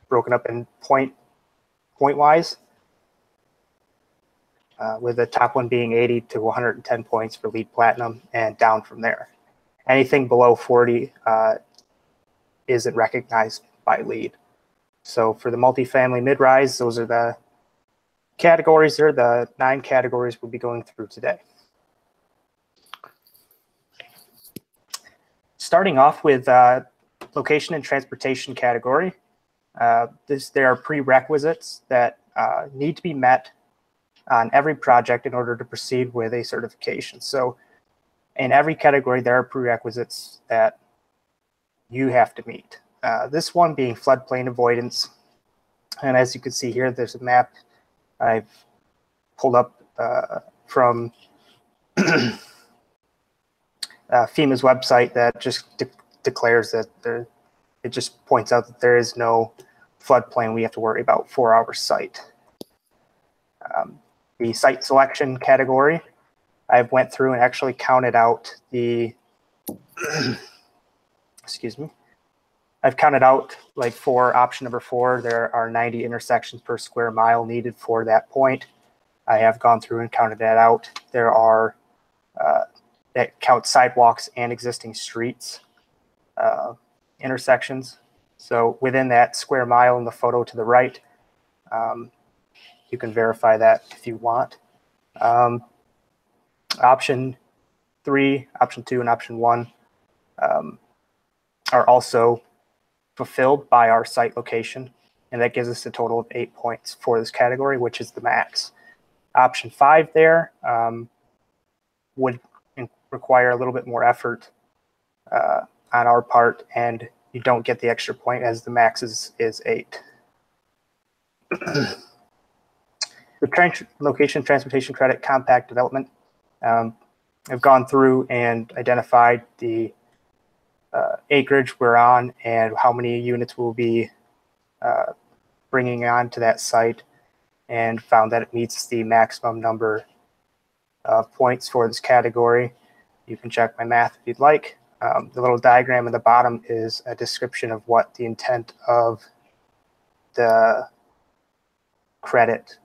broken up in point-wise, with the top one being 80 to 110 points for LEED Platinum, and down from there. Anything below 40 isn't recognized by LEED. So for the multifamily mid-rise, those are the categories. There are the 9 categories we'll be going through today. Starting off with location and transportation category. There are prerequisites that need to be met on every project in order to proceed with a certification. So in every category, there are prerequisites that you have to meet. This one being floodplain avoidance, And as you can see here, there's a map I've pulled up from FEMA's website that just declares that it just points out that there is no floodplain we have to worry about for our site. The site selection category, I went through and actually counted out the, excuse me, I've counted out, like, for option number 4, there are 90 intersections per square mile needed for that point. I have gone through and counted that out. There are, that count sidewalks and existing streets intersections. So within that square mile in the photo to the right, you can verify that if you want. Option 3, option 2, and option 1 are also fulfilled by our site location, and that gives us a total of 8 points for this category, which is the max. Option 5 there would require a little bit more effort on our part, and you don't get the extra point as the max is 8. The location transportation credit compact development, I've gone through and identified the acreage we're on and how many units we'll be bringing on to that site, and found that it meets the maximum number of points for this category. You can check my math if you'd like. The little diagram at the bottom is a description of what the intent of the credit,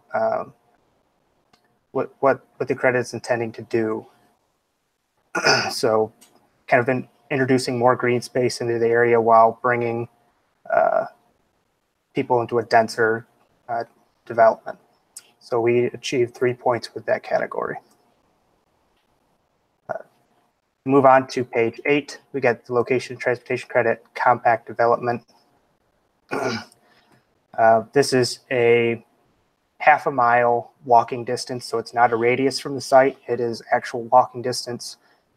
what the credit is intending to do. So kind of been introducing more green space into the area while bringing people into a denser development. So we achieved 3 points with that category. Move on to page 8. We got the location transportation credit compact development. This is a half a mile walking distance, so it's not a radius from the site. It is actual walking distance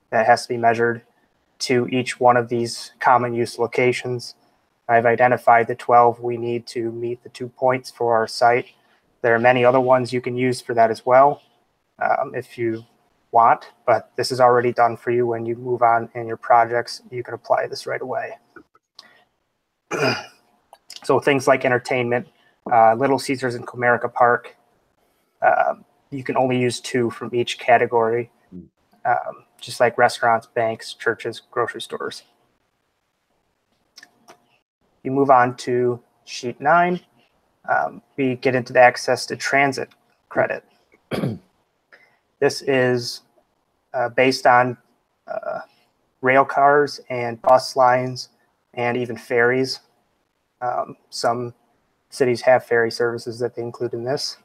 that has to be measured to each one of these common use locations. I've identified the 12 we need to meet the 2 points for our site. There are many other ones you can use for that as well if you want, but this is already done for you. When you move on in your projects, you can apply this right away. So things like entertainment, Little Caesars and Comerica Park, you can only use 2 from each category, just like restaurants, banks, churches, grocery stores. You move on to sheet 9. We get into the access to transit credit. This is based on rail cars and bus lines and even ferries. Some cities have ferry services that they include in this.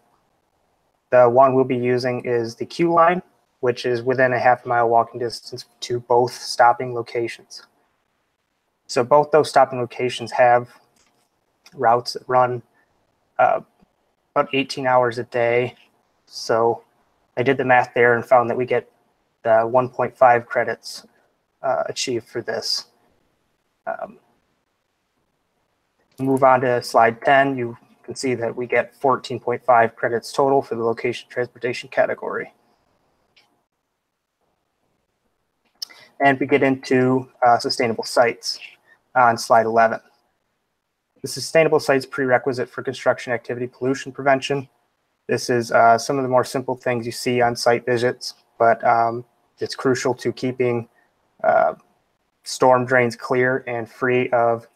The one we'll be using is the Q line, which is within a half mile walking distance to both stopping locations. So both those stopping locations have routes that run about 18 hours a day. So I did the math there and found that we get 1.5 credits achieved for this. Move on to slide 10. You can see that we get 14.5 credits total for the location transportation category. And we get into sustainable sites on slide 11. The sustainable sites prerequisite for construction activity pollution prevention. This is some of the more simple things you see on site visits, but it's crucial to keeping storm drains clear and free of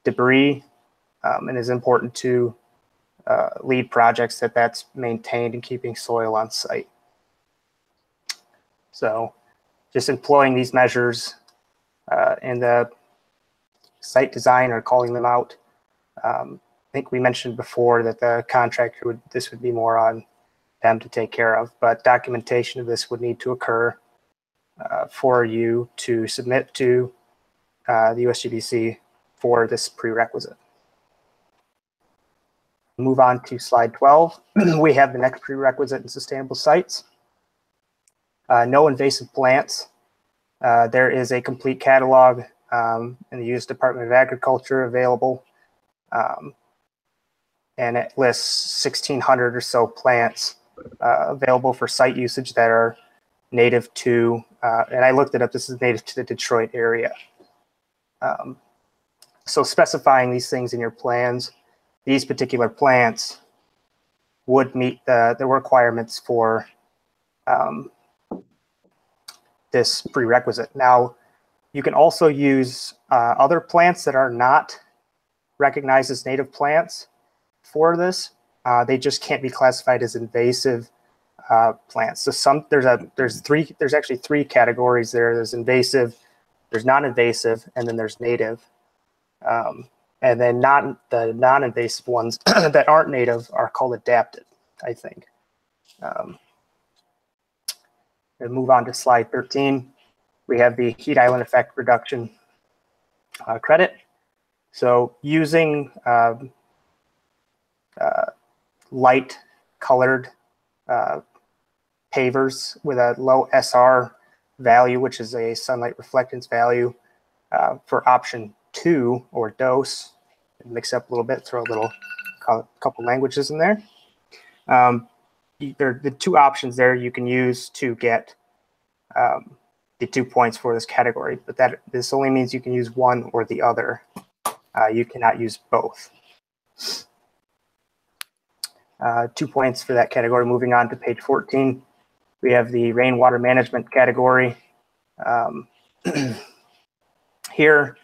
debris, and is important to lead projects that's maintained and keeping soil on site. So just employing these measures in the site design or calling them out. I think we mentioned before that the contractor this would be more on them to take care of, but documentation of this would need to occur for you to submit to the USGBC for this prerequisite. Move on to slide 12. We have the next prerequisite in sustainable sites. No invasive plants. There is a complete catalog in the U.S. Department of Agriculture available. and it lists 1,600 or so plants available for site usage that are native to, and I looked it up, this is native to the Detroit area. So specifying these things in your plans, these particular plants would meet the requirements for this prerequisite. Now, you can also use other plants that are not recognized as native plants for this. They just can't be classified as invasive plants. So there's actually three categories there. There's invasive, there's non-invasive, and then there's native. And then the non-invasive ones that aren't native are called adapted, I think. And move on to slide 13. We have the heat island effect reduction credit. So using light colored pavers with a low SR value, which is a sunlight reflectance value for option 2 or dose. Mix up a little bit, throw a couple languages in there. There are the two options there you can use to get the 2 points for this category, but this only means you can use one or the other. You cannot use both. 2 points for that category. Moving on to page 14, we have the rainwater management category. Here,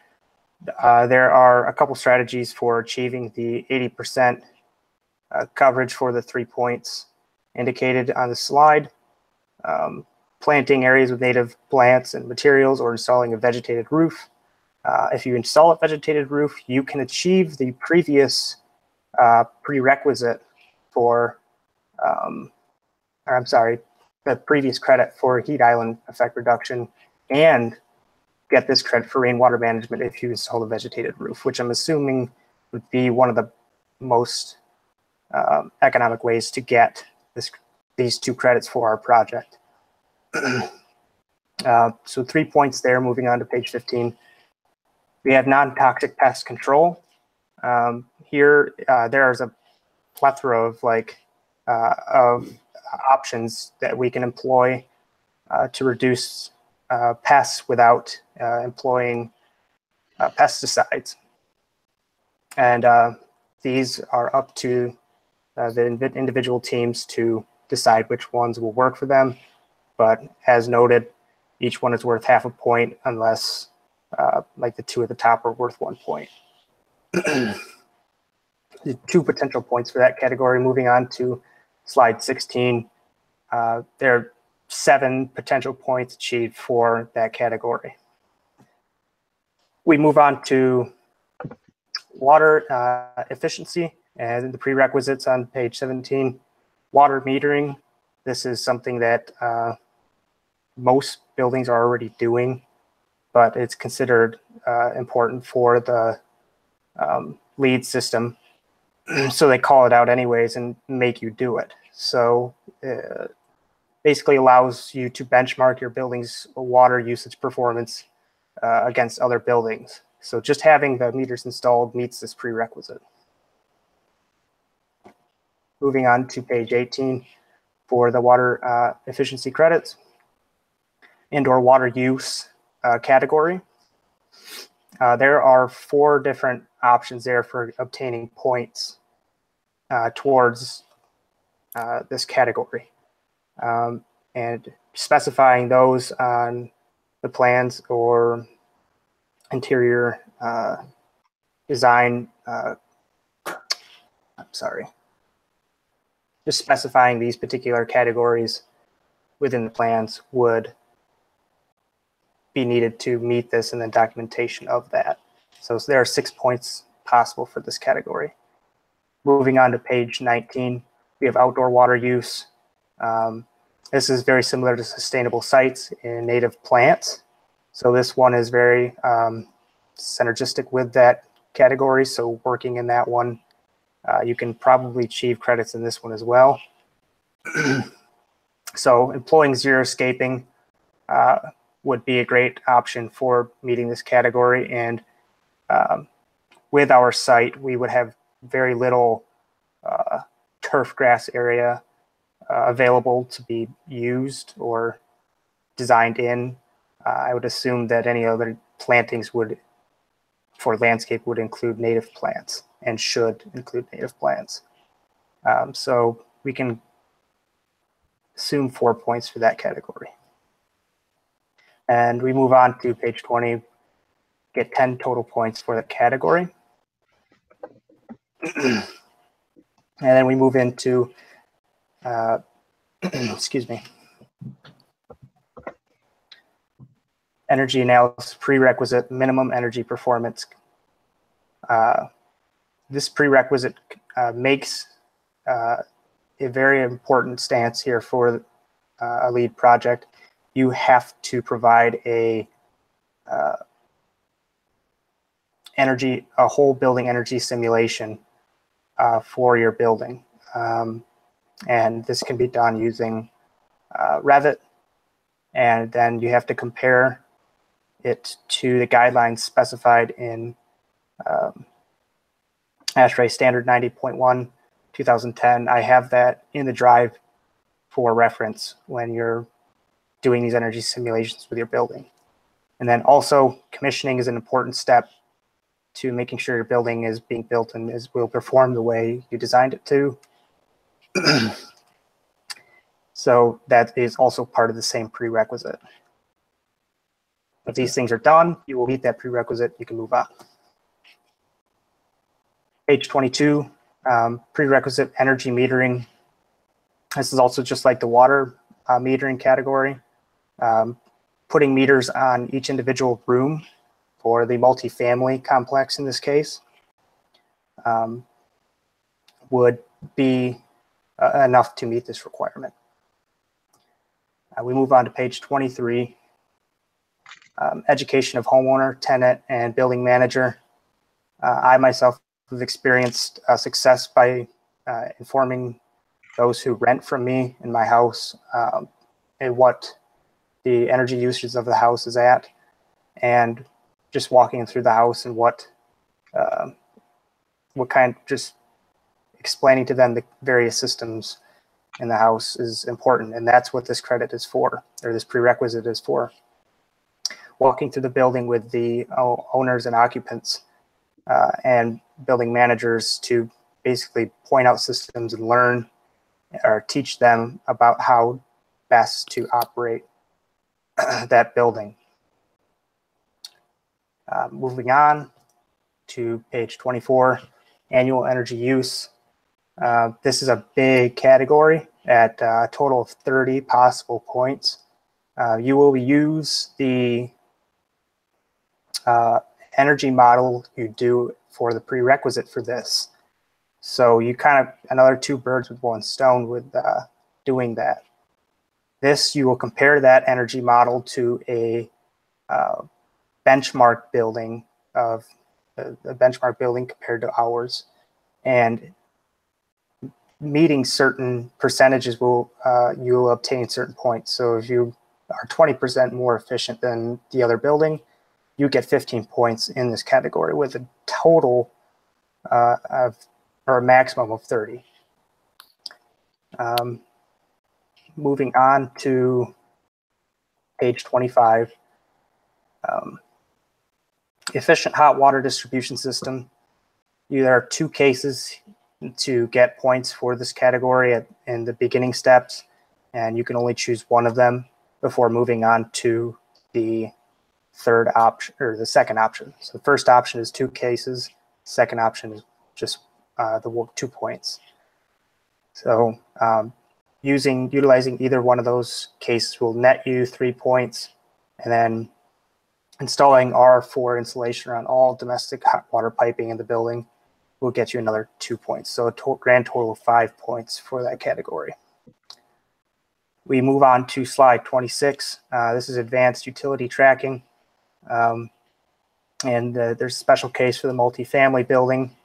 there are a couple strategies for achieving the 80% coverage for the 3 points indicated on the slide. Planting areas with native plants and materials or installing a vegetated roof. If you install a vegetated roof, you can achieve the previous prerequisite for, the previous credit for heat island effect reduction and get this credit for rainwater management if you install a vegetated roof, which I'm assuming would be one of the most economic ways to get these 2 credits for our project. So 3 points there. Moving on to page 15. We have non-toxic pest control. Here, there's a plethora of options that we can employ to reduce pests without employing pesticides. And these are up to the individual teams to decide which ones will work for them. But as noted, each one is worth half a point unless like the 2 at the top are worth 1 point. 2 potential points for that category. Moving on to slide 16, there are 7 potential points achieved for that category. We move on to water efficiency and the prerequisites on page 17. Water metering. This is something that most buildings are already doing, but it's considered important for the LEED system. So they call it out anyways and make you do it. So basically allows you to benchmark your building's water usage performance against other buildings. So just having the meters installed meets this prerequisite. Moving on to page 18 for the water efficiency credits. Indoor water use category. There are 4 different options there for obtaining points towards this category. And specifying those on the plans or interior design, just specifying these particular categories within the plans would be needed to meet this and then documentation of that. So there are 6 points possible for this category. Moving on to page 19, we have outdoor water use. This is very similar to sustainable sites in native plants. So this one is very synergistic with that category. So working in that one, you can probably achieve credits in this one as well. So employing xeriscaping would be a great option for meeting this category. And with our site, we would have very little turf grass area available to be used or designed in. I would assume that any other plantings for landscape would include native plants and should include native plants. So we can assume 4 points for that category. And we move on to page 20, get 10 total points for the category. And then we move into, excuse me, energy analysis prerequisite minimum energy performance. This prerequisite makes a very important stance here for a LEED project. You have to provide a whole building energy simulation for your building. And this can be done using Revit. And then you have to compare it to the guidelines specified in ASHRAE Standard 90.1 2010. I have that in the drive for reference when you're doing these energy simulations with your building. And then also commissioning is an important step to making sure your building is being built and will perform the way you designed it to. So that is also part of the same prerequisite. If these things are done, you will meet that prerequisite, you can move on. Page 22, prerequisite energy metering. This is also just like the water metering category. Putting meters on each individual room for the multifamily complex in this case would be enough to meet this requirement. We move on to page 23. Education of homeowner, tenant, and building manager. I myself have experienced success by informing those who rent from me in my house and what the energy usage of the house is at, and just walking through the house and what kind, just explaining to them the various systems in the house is important. And that's what this credit is for, or this prerequisite is for. Walking through the building with the owners and occupants and building managers to basically point out systems and learn or teach them about how best to operate that building. Moving on to page 24, annual energy use. This is a big category at a total of 30 possible points. You will use the energy model you do for the prerequisite for this. So you kind of, another 2 birds with 1 stone with doing that. This, you will compare that energy model to a benchmark building of a benchmark building compared to ours, and meeting certain percentages will you will obtain certain points. So if you are 20% more efficient than the other building, you get 15 points in this category with a total of, or a maximum of 30. Moving on to page 25. Efficient hot water distribution system. There are 2 cases to get points for this category in the beginning steps, and you can only choose one of them before moving on to the third option, or the second option. So the first option is 2 cases. Second option is just the 2 points. So utilizing either one of those cases will net you 3 points, and then installing R4 insulation around all domestic hot water piping in the building will get you another 2 points. So a grand total of 5 points for that category. We move on to slide 26. This is advanced utility tracking. And there's a special case for the multifamily building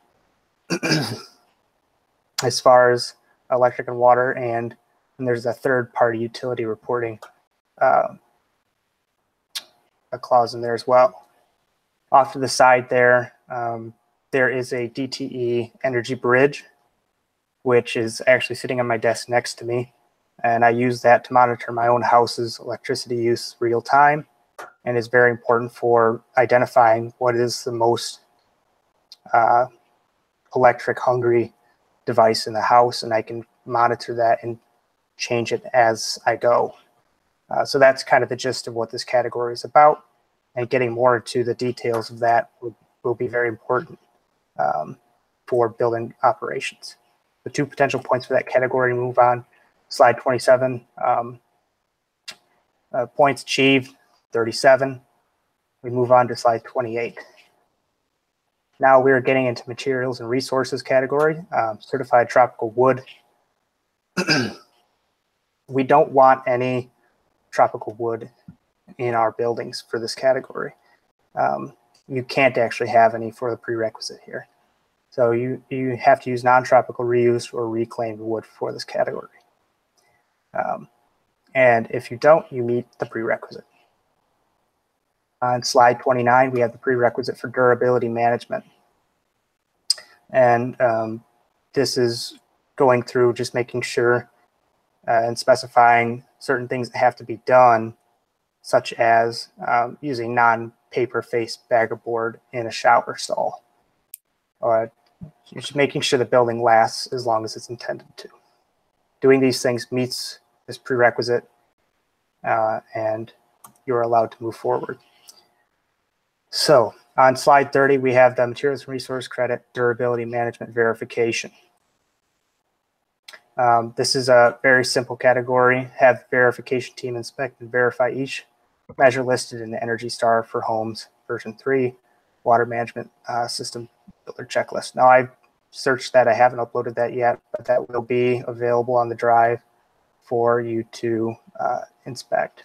as far as electric and water, and there's a third-party utility reporting a clause in there as well. Off to the side there, there is a DTE energy bridge which is actually sitting on my desk next to me. And I use that to monitor my own house's electricity use real time, and is very important for identifying what is the most electric hungry device in the house, and I can monitor that and change it as I go. So that's kind of the gist of what this category is about, and getting more into the details of that will be very important for building operations. The 2 potential points for that category, move on. Slide 27, points achieved, 37. We move on to slide 28. Now we're getting into materials and resources category, certified tropical wood. We don't want any tropical wood in our buildings for this category. You can't actually have any for the prerequisite here. So you have to use non-tropical reused or reclaimed wood for this category. And if you don't, you meet the prerequisite. On slide 29, we have the prerequisite for durability management. And this is going through just making sure and specifying certain things that have to be done, such as using non-paper faced bagger board in a shower stall, or just making sure the building lasts as long as it's intended to. Doing these things meets this prerequisite, and you're allowed to move forward. So on slide 30, we have the materials and resource credit durability management verification. This is a very simple category. Have the verification team inspect and verify each measure listed in the Energy Star for Homes version 3 water management system builder checklist. Now I've searched that. I haven't uploaded that yet, but that will be available on the drive for you to inspect.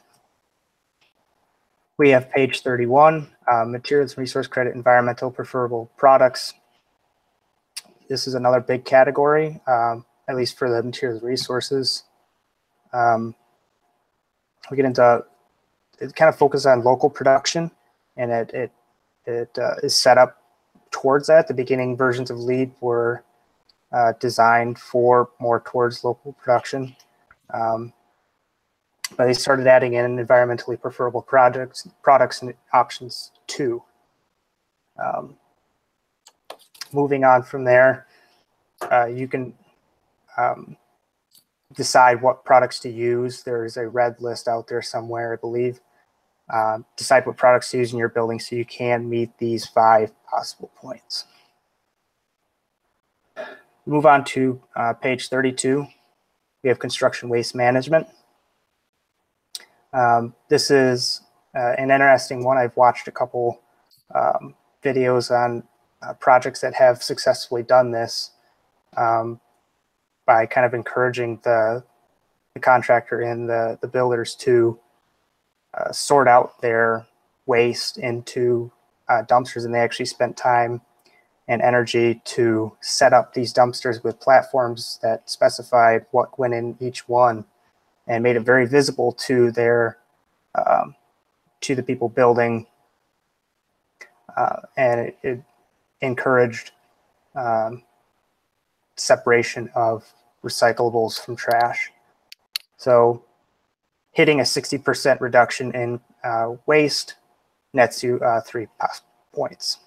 We have page 31, materials and resource credit, environmental preferable products. This is another big category, at least for the materials and resources. We get into, it kind of focuses on local production, and it is set up towards that. The beginning versions of LEED were designed for more towards local production. But they started adding in environmentally preferable products and options too. Moving on from there, you can decide what products to use. There's a red list out there somewhere, I believe. Decide what products to use in your building so you can meet these 5 possible points. Move on to page 32. We have construction waste management. This is an interesting one. I've watched a couple videos on projects that have successfully done this by kind of encouraging the contractor and the builders to sort out their waste into dumpsters, and they actually spent time and energy to set up these dumpsters with platforms that specified what went in each one, and made it very visible to their to the people building, and it encouraged separation of recyclables from trash. So hitting a 60% reduction in waste nets you 3 points.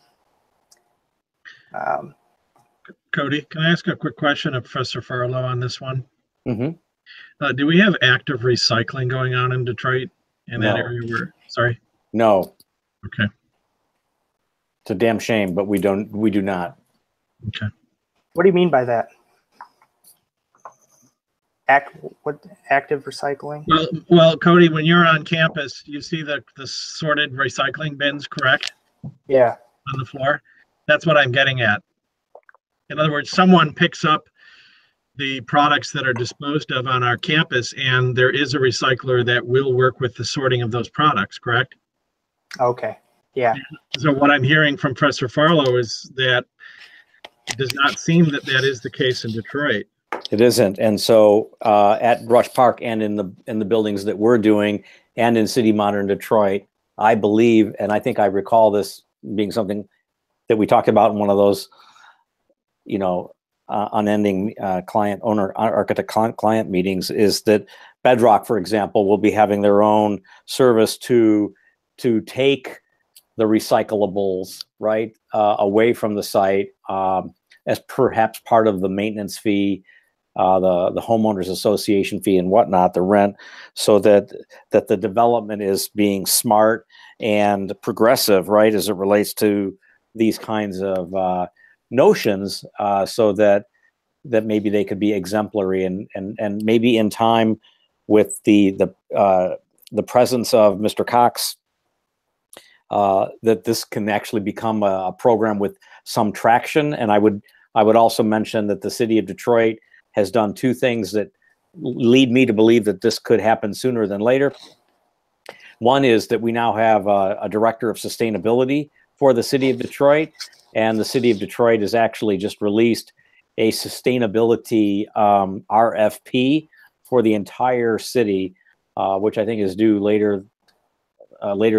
Cody, can I ask a quick question of Professor Farlow on this one? Mm-hmm. Do we have active recycling going on in Detroit in that No. area where, sorry? No, Okay. it's a damn shame, but we do not. Okay. What do you mean by that? What active recycling? Well, Cody, when you're on campus, you see the sorted recycling bins, correct? Yeah. On the floor? That's what I'm getting at. In other words, someone picks up the products that are disposed of on our campus, and there is a recycler that will work with the sorting of those products, correct? Okay. Yeah. So what I'm hearing from Professor Farlow is that it does not seem that that is the case in Detroit. It isn't, and so at Brush Park and in the buildings that we're doing, and in City Modern Detroit, I believe, and I think I recall this being something that we talked about in one of those, unending client owner architect client meetings is that Bedrock, for example, will be having their own service to take the recyclables right away from the site as perhaps part of the maintenance fee, the homeowners association fee and whatnot, the rent, so that the development is being smart and progressive, right, as it relates to these kinds of notions, so that maybe they could be exemplary and maybe in time with the presence of Mr. Cox, that this can actually become a program with some traction. And I would also mention that the city of Detroit has done two things that lead me to believe that this could happen sooner than later. One is that we now have a director of sustainability for the city of Detroit, and the city of Detroit has actually just released a sustainability RFP for the entire city, which I think is due later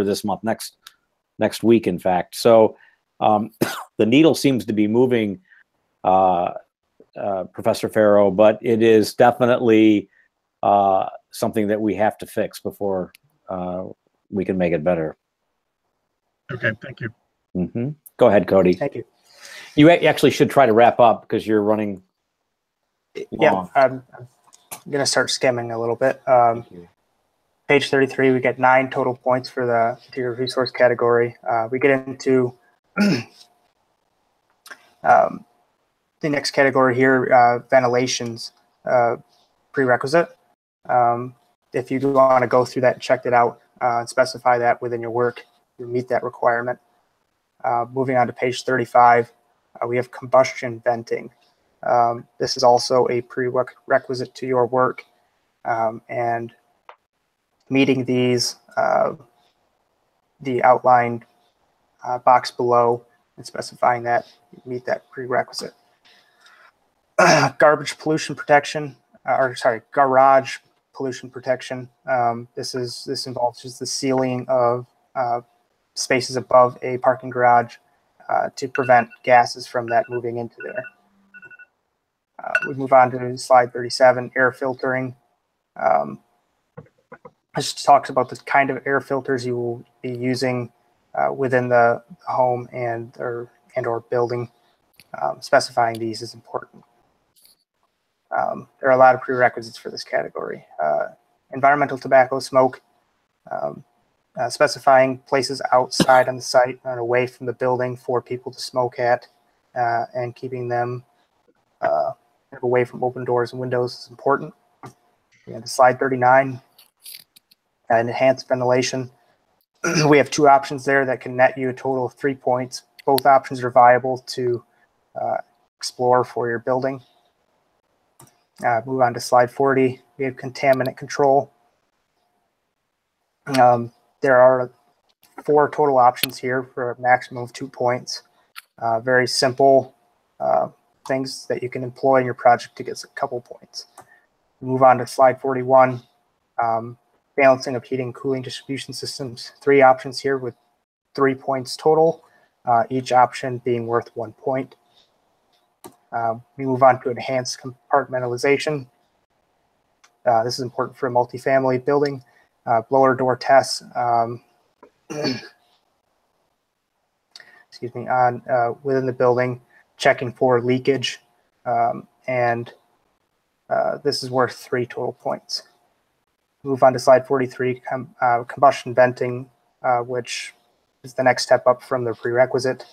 this month, next week, in fact. So the needle seems to be moving, Professor Farrow, but it is definitely something that we have to fix before we can make it better. Okay, thank you. Mm-hmm. Go ahead, Cody. Thank you. You actually should try to wrap up because you're running long. Yeah, I'm going to start skimming a little bit. Page 33, we get 9 total points for the interior resource category. We get into the next category here, ventilations prerequisite. If you do want to go through that and check it out and specify that within your work, you meet that requirement. Moving on to page 35, we have combustion venting. This is also a prerequisite to your work, and meeting these, the outlined box below and specifying that you meet that prerequisite. Garbage pollution protection, garage pollution protection. This involves just the sealing of spaces above a parking garage to prevent gases from that moving into there. We move on to slide 37, air filtering. This talks about the kind of air filters you will be using within the home and or building. Specifying these is important. There are a lot of prerequisites for this category. Environmental tobacco smoke, specifying places outside on the site and away from the building for people to smoke at, and keeping them away from open doors and windows is important. And slide 39, enhanced ventilation. We have 2 options there that can net you a total of 3 points. Both options are viable to explore for your building. Move on to slide 40. We have contaminant control. There are 4 total options here for a maximum of 2 points. Very simple things that you can employ in your project to get a couple points. Move on to slide 41. Balancing of heating and cooling distribution systems. 3 options here with 3 points total, each option being worth 1 point. We move on to enhanced compartmentalization. This is important for a multifamily building. Blower door tests, excuse me, on within the building, checking for leakage, and this is worth 3 total points. Move on to slide 43, combustion venting, which is the next step up from the prerequisite.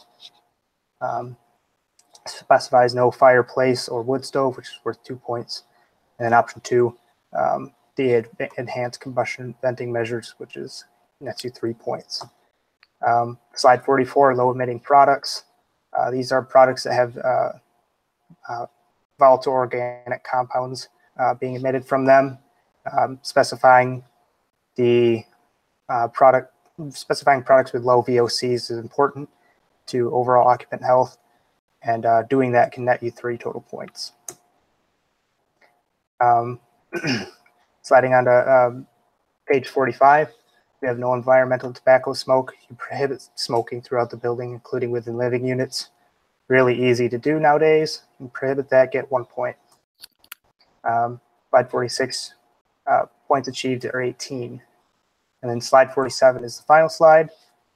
Specifies no fireplace or wood stove, which is worth 2 points. And then option 2, the enhanced combustion venting measures, which is nets you 3 points. Slide 44, low emitting products. These are products that have volatile organic compounds being emitted from them. Specifying the specifying products with low VOCs is important to overall occupant health, and doing that can net you 3 total points. Sliding on to page 45, we have no environmental tobacco smoke. You prohibit smoking throughout the building, including within living units. really easy to do nowadays. And prohibit that, get 1 point. Slide 46, points achieved are 18. And then slide 47 is the final slide,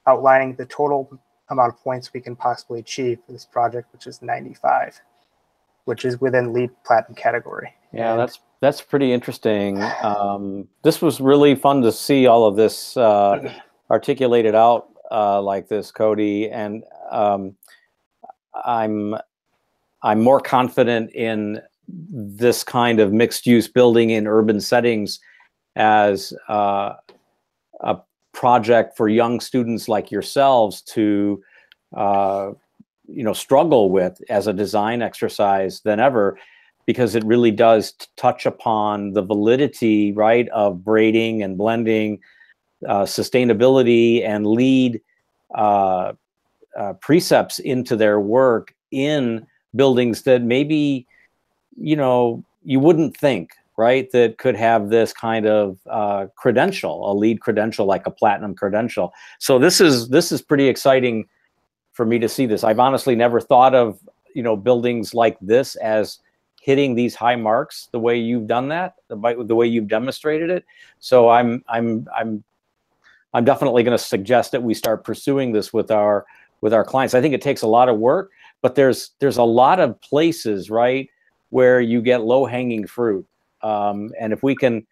outlining the total amount of points we can possibly achieve for this project, which is 95, which is within LEED Platinum category. Yeah, that's pretty interesting. This was really fun to see all of this articulated out like this, Cody. And I'm more confident in this kind of mixed-use building in urban settings as a project for young students like yourselves to struggle with as a design exercise than ever, because it really does touch upon the validity, right, of braiding and blending, sustainability and LEED precepts into their work in buildings that maybe, you wouldn't think, right, that could have this kind of credential, a LEED credential, like a platinum credential. So this is pretty exciting for me to see this. I've honestly never thought of, buildings like this as hitting these high marks the way you've done that, the way you've demonstrated it. So I'm definitely going to suggest that we start pursuing this with our clients. I think it takes a lot of work, but there's a lot of places, right, where you get low-hanging fruit. And if we can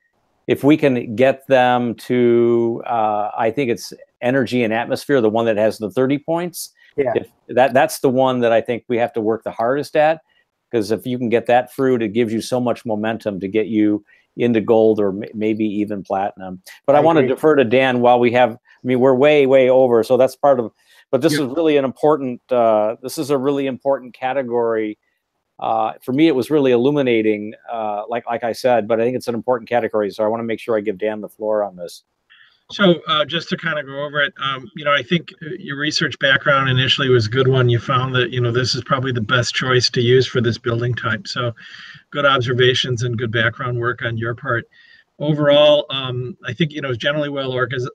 get them to, I think it's energy and atmosphere, the one that has the 30 points. Yeah. That's the one that I think we have to work the hardest at, because if you can get that fruit, it gives you so much momentum to get you into gold or maybe even platinum. But I want to defer to Dan while we have, we're way over, so that's part of, but this is really an important, this is a really important category. For me, it was really illuminating, like I said, but I think it's an important category. So I want to make sure I give Dan the floor on this. So just to kind of go over it, I think your research background initially was a good one. You found that, this is probably the best choice to use for this building type. So good observations and good background work on your part. Overall, I think, it's generally well organized.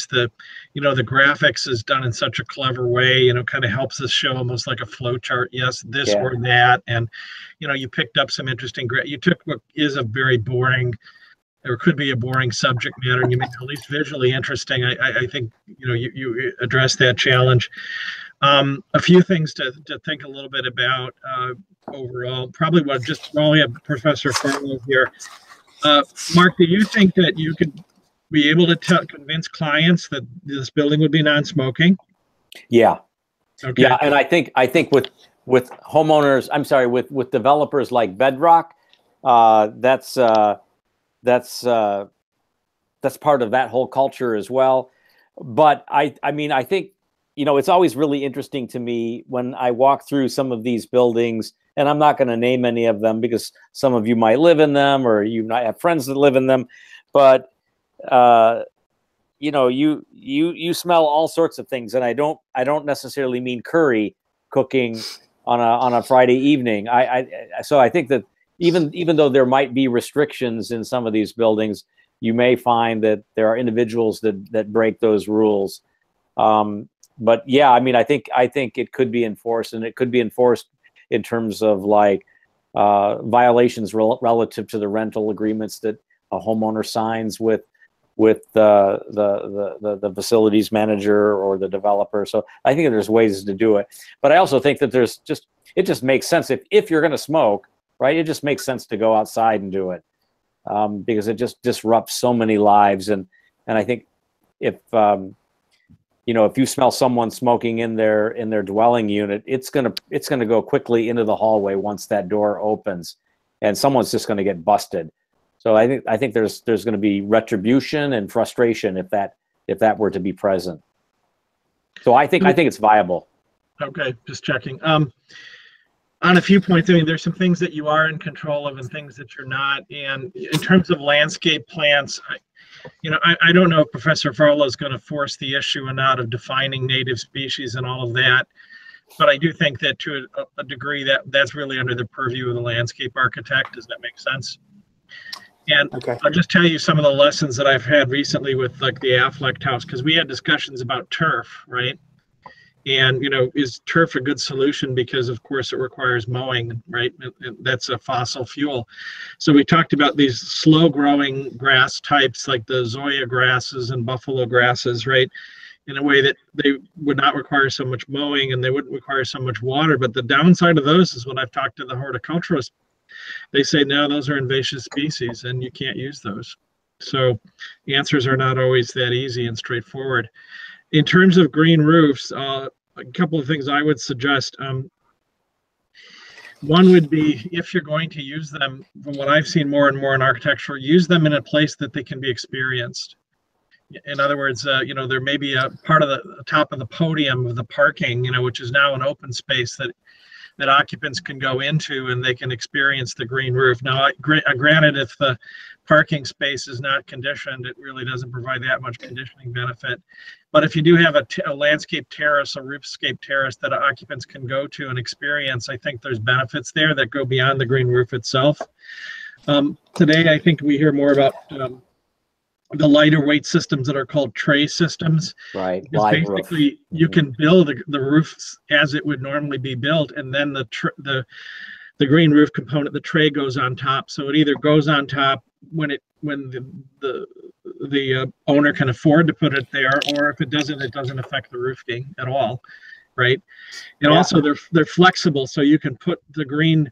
The graphics is done in such a clever way, kind of helps us show almost like a flow chart. Yes, this or that. And, you picked up some interesting, you took what is a very boring, or could be a boring subject matter, and you made it at least visually interesting. I think, you addressed that challenge. A few things to think a little bit about overall, probably while we have Professor Farlow here. Mark, do you think that you could be able to convince clients that this building would be non-smoking? Yeah. Okay. Yeah, and I think with homeowners, I'm sorry, with developers like Bedrock, that's part of that whole culture as well. But I think, it's always really interesting to me when I walk through some of these buildings, and I'm not going to name any of them because some of you might live in them or you might have friends that live in them, but you smell all sorts of things, and I don't necessarily mean curry cooking on a Friday evening. So I think that even though there might be restrictions in some of these buildings, you may find that there are individuals that break those rules. But yeah, I think it could be enforced, and it could be enforced in terms of like violations relative to the rental agreements that a homeowner signs with the facilities manager or the developer. So I think that there's ways to do it. But I also think that it just makes sense if you're going to smoke, right? It just makes sense to go outside and do it, because it just disrupts so many lives. And I think if you smell someone smoking in their dwelling unit, it's gonna go quickly into the hallway once that door opens, and someone's just going to get busted. So I think there's going to be retribution and frustration if that were to be present. So I think it's viable. Okay, just checking. On a few points, there's some things that you are in control of and things that you're not. And in terms of landscape plants, I don't know if Professor Farlow is going to force the issue or not of defining native species and all of that. But I do think that to a degree that's really under the purview of the landscape architect. Does that make sense? And okay. I'll just tell you some of the lessons that I've had recently with like the Affleck house, because we had discussions about turf, right? And, is turf a good solution? Because of course it requires mowing, right? That's a fossil fuel. So we talked about these slow growing grass types like the Zoya grasses and buffalo grasses, right? In a way that they would not require so much mowing and they wouldn't require so much water. But the downside of those is when I've talked to the horticulturists, they say, no, those are invasive species and you can't use those. So the answers are not always that easy and straightforward. In terms of green roofs, a couple of things I would suggest. One would be, if you're going to use them, from what I've seen more and more in architecture, use them in a place that they can be experienced. In other words, there may be a part of the top of the podium of the parking, which is now an open space that occupants can go into and they can experience the green roof. Now, granted, if the parking space is not conditioned, it really doesn't provide that much conditioning benefit. But if you do have a landscape terrace, a roofscape terrace that occupants can go to and experience, I think there's benefits there that go beyond the green roof itself. Today, I think we hear more about the lighter weight systems that are called tray systems. Right. Basically, you can build the roofs as it would normally be built, and then the green roof component, the tray, goes on top. So it either goes on top when the owner can afford to put it there, or if it doesn't affect the roofing at all, right? And also they're flexible, so you can put the green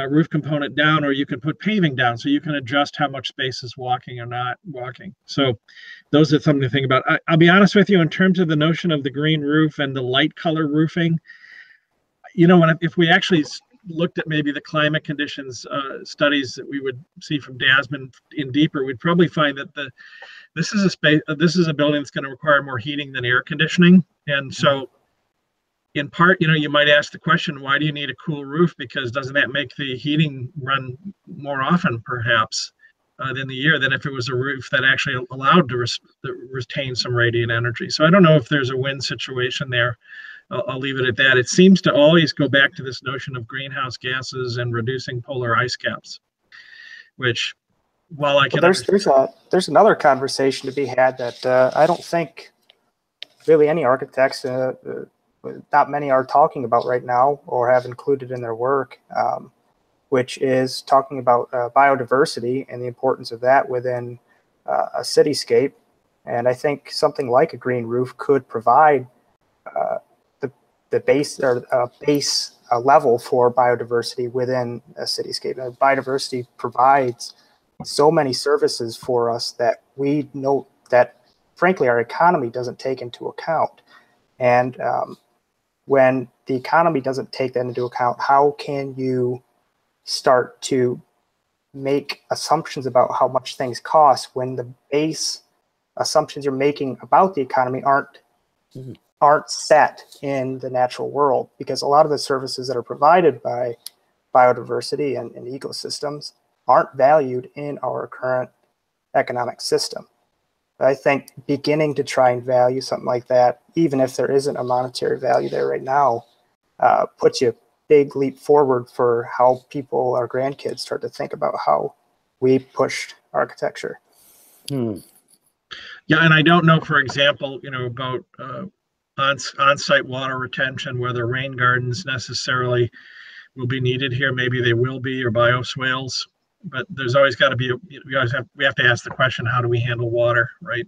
roof component down, or you can put paving down, so you can adjust how much space is walking or not walking. So those are something to think about. I'll be honest with you, in terms of the notion of the green roof and the light color roofing, if we actually looked at maybe the climate conditions studies that we would see from DASMN in deeper, we'd probably find that this is a building that's going to require more heating than air conditioning. And so in part, you might ask the question, why do you need a cool roof? Because doesn't that make the heating run more often, perhaps, than the year, than if it was a roof that actually allowed to retain some radiant energy? So I don't know if there's a win situation there. I'll leave it at that. It seems to always go back to this notion of greenhouse gases and reducing polar ice caps, which, while I can... There's another conversation to be had that I don't think really any architects, not many, are talking about right now or have included in their work, which is talking about biodiversity and the importance of that within a cityscape. And I think something like a green roof could provide the base level for biodiversity within a cityscape. And biodiversity provides so many services for us that we know that, frankly, our economy doesn't take into account. And when the economy doesn't take that into account, how can you start to make assumptions about how much things cost when the base assumptions you're making about the economy aren't set in the natural world? Because a lot of the services that are provided by biodiversity and ecosystems aren't valued in our current economic system. I think beginning to try and value something like that, even if there isn't a monetary value there right now, puts you a big leap forward for how people, our grandkids, start to think about how we pushed architecture. Yeah, and I don't know, for example, about on-site water retention, whether rain gardens necessarily will be needed here. Maybe they will be, or bioswales. But there's always got to be, we have to ask the question, how do we handle water, right?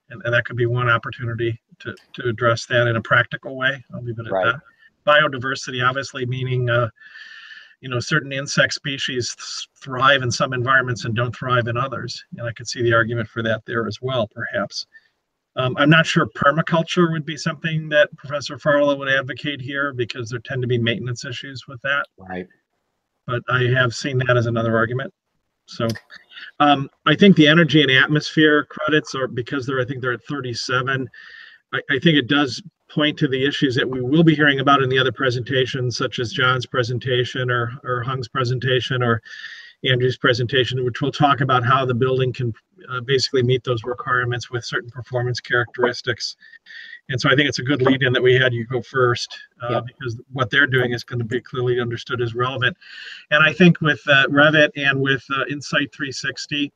And that could be one opportunity to address that in a practical way. I'll leave it at that. Biodiversity, obviously, meaning, certain insect species thrive in some environments and don't thrive in others. And I could see the argument for that there as well, perhaps. I'm not sure permaculture would be something that Professor Farlow would advocate here, because there tend to be maintenance issues with that. Right. But I have seen that as another argument. So I think the energy and atmosphere credits are, because I think they're at 37. I think it does point to the issues that we will be hearing about in the other presentations, such as John's presentation or Hung's presentation or Andrew's presentation, which will talk about how the building can basically meet those requirements with certain performance characteristics. And so I think it's a good lead in that we had you go first, because what they're doing is going to be clearly understood as relevant. And I think with Revit and with Insight 360,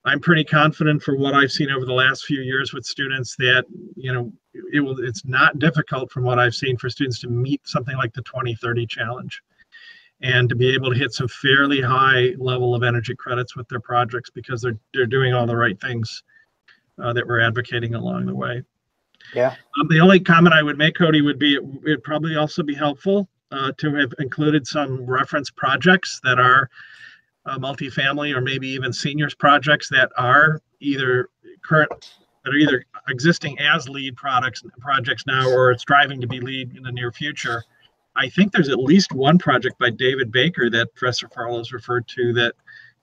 I'm pretty confident, for what I've seen over the last few years with students, that it's not difficult from what I've seen for students to meet something like the 2030 challenge and to be able to hit some fairly high level of energy credits with their projects because they're doing all the right things that we're advocating along the way. Yeah. The only comment I would make, Cody, would be it'd probably also be helpful to have included some reference projects that are multifamily or maybe even seniors projects that are either existing as lead projects now or striving to be lead in the near future. I think there's at least one project by David Baker that Professor Farlow has referred to that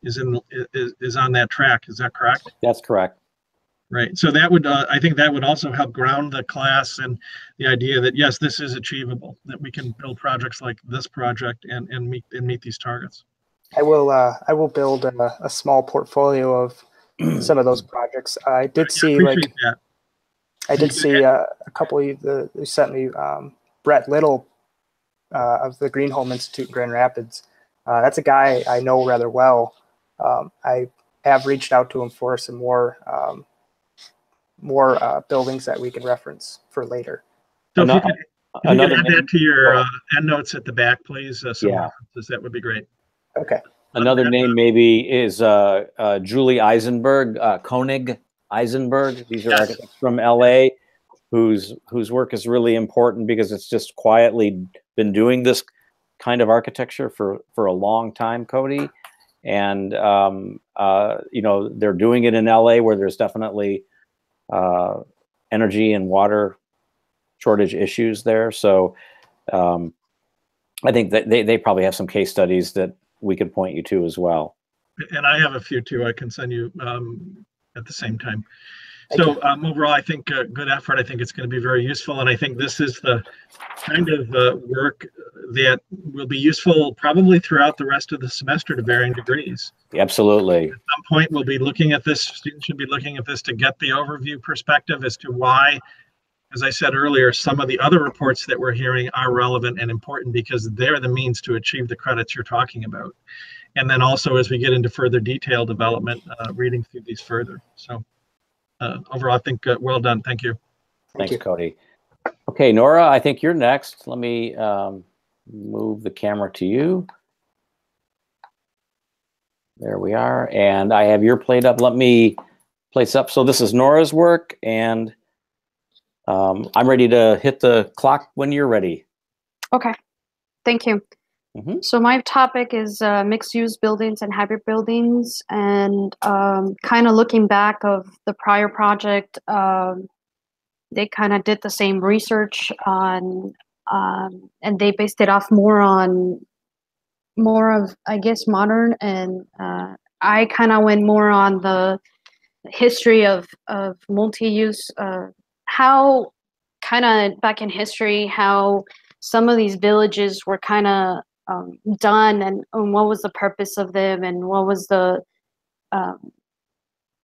is on that track. Is that correct? That's correct. Right. So that would, I think that would also help ground the class and the idea that, yes, this is achievable, that we can build projects like this project and meet these targets. I will build a small portfolio of some of those projects. I did see that. I did see a couple of you sent me Brett Little of the Greenholm Institute in Grand Rapids. That's a guy I know rather well. I have reached out to him for some more buildings that we can reference for later. So if you could add that to your endnotes at the back, please. Some references, that would be great. Okay. Another name maybe is Julie Eisenberg, Koenig Eisenberg. These are architects from LA whose work is really important because it's just quietly been doing this kind of architecture for a long time, Cody. And, you know, they're doing it in LA where there's definitely energy and water shortage issues there. So I think that they probably have some case studies that we could point you to as well. And I have a few too I can send you at the same time. So overall, I think good effort. I think it's going to be very useful. And I think this is the kind of work that will be useful probably throughout the rest of the semester to varying degrees. Absolutely. At some point, we'll be looking at this. Students should be looking at this to get the overview perspective as to why, as I said earlier, some of the other reports that we're hearing are relevant and important because they're the means to achieve the credits you're talking about. And then also as we get into further detail development, reading through these further. So overall, I think well done. Thank you. Thanks, Cody. Okay, Nora, I think you're next. Let me move the camera to you. There we are. And I have your plate up. Let me place up. So this is Nora's work, and I'm ready to hit the clock when you're ready. Okay, thank you. Mm-hmm. So my topic is mixed-use buildings and hybrid buildings, and kind of looking back of the prior project, they kind of did the same research on, and they based it off more of, I guess, modern, and I kind of went more on the history of multi-use, how kind of back in history, how some of these villages were kind of done and what was the purpose of them and what was the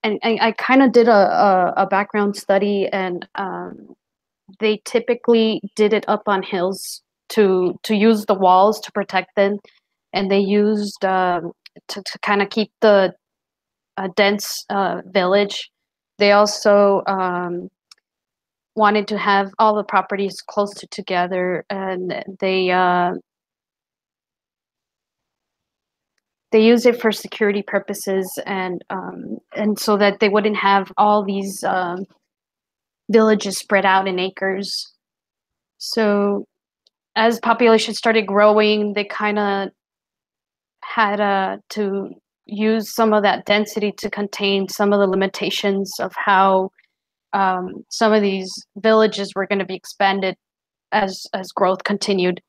and I kind of did a background study, and they typically did it up on hills to use the walls to protect them, and they used to kind of keep the dense village. They also wanted to have all the properties closer together, and they use it for security purposes, and so that they wouldn't have all these villages spread out in acres. So as population started growing, they kind of had to use some of that density to contain some of the limitations of how some of these villages were going to be expanded as growth continued,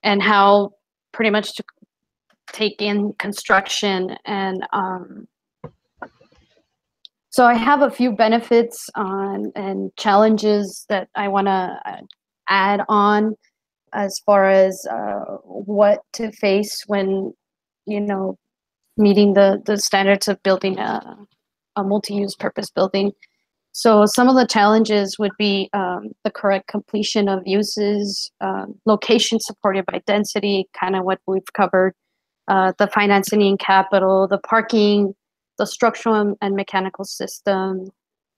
and how pretty much to take in construction. And so I have a few benefits and challenges that I want to add on as far as what to face when, you know, meeting the standards of building a multi-use purpose building. So some of the challenges would be the correct completion of uses, location supported by density, kind of what we've covered, the financing and capital, the parking, the structural and mechanical system,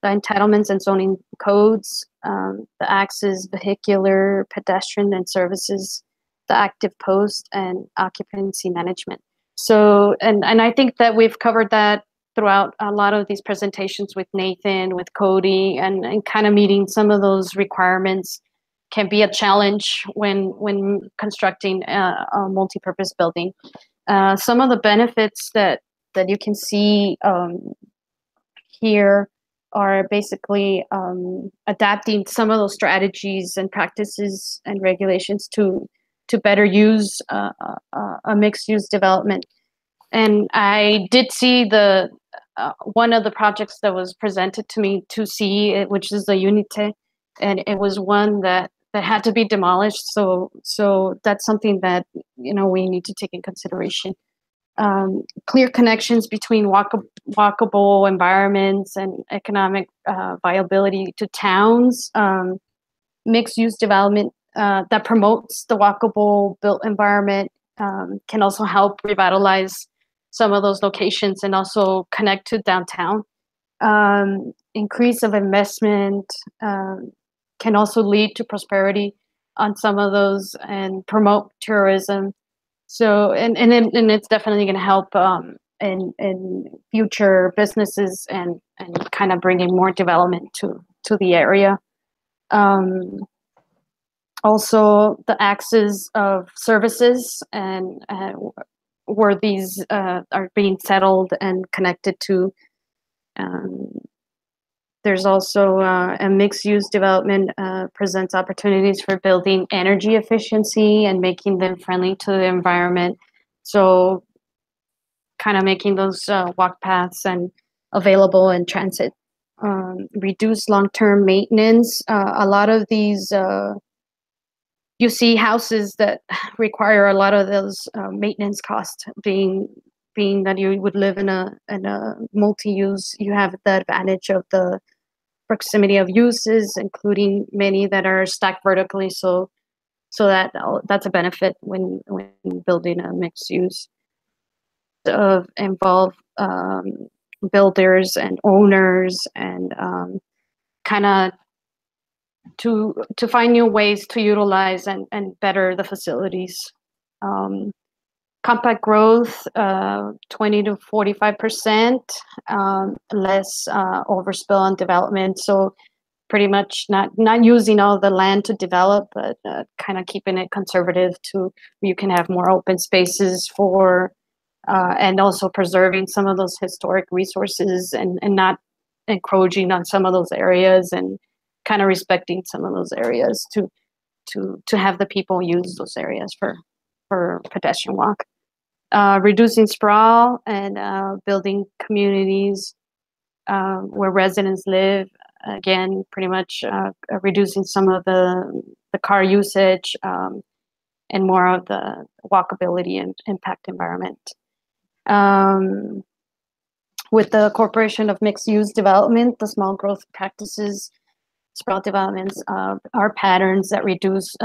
the entitlements and zoning codes, the access, vehicular, pedestrian, and services, the active post, and occupancy management. So, and I think that we've covered that throughout a lot of these presentations with Nathan, with Cody, and kind of meeting some of those requirements can be a challenge when constructing a multi-purpose building. Some of the benefits that you can see here are basically adapting some of those strategies and practices and regulations to better use a mixed-use development. And I did see the one of the projects that was presented to me to see, which is the Unite, and it was one that had to be demolished. So that's something that we need to take in consideration. Clear connections between walkable environments and economic viability to towns. Mixed-use development that promotes the walkable built environment can also help revitalize some of those locations and also connect to downtown. Increase of investment can also lead to prosperity on some of those and promote tourism. So, and it's definitely going to help in future businesses and kind of bringing more development to the area. Also, the access of services and where these are being settled and connected to. There's also a mixed-use development presents opportunities for building energy efficiency and making them friendly to the environment. So kind of making those walk paths and available in transit. Reduce long-term maintenance. A lot of these, you see houses that require a lot of those maintenance costs being that you would live in a multi-use, you have the advantage of the proximity of uses, including many that are stacked vertically. So that's a benefit when building a mixed use. Involve builders and owners and kind of to find new ways to utilize and better the facilities. Compact growth, 20 to 45%, less overspill on development. So pretty much not using all the land to develop, but kind of keeping it conservative to you can have more open spaces for, and also preserving some of those historic resources and not encroaching on some of those areas and kind of respecting some of those areas to have the people use those areas for pedestrian walk. Reducing sprawl and building communities where residents live. Again, pretty much reducing some of the car usage and more of the walkability and impact environment. With the Corporation of Mixed-Use Development, the small growth practices, sprawl developments are patterns that reduce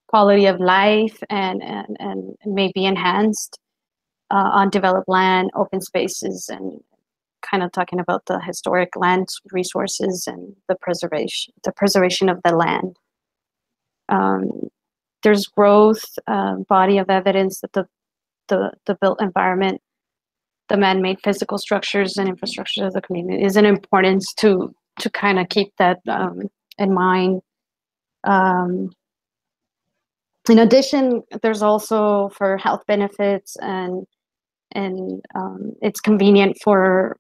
quality of life and may be enhanced on developed land, open spaces, and kind of talking about the historic land resources and the preservation of the land. There's growth, body of evidence that the built environment, the man-made physical structures and infrastructure of the community is an importance to kind of keep that in mind. In addition, there's also for health benefits and it's convenient for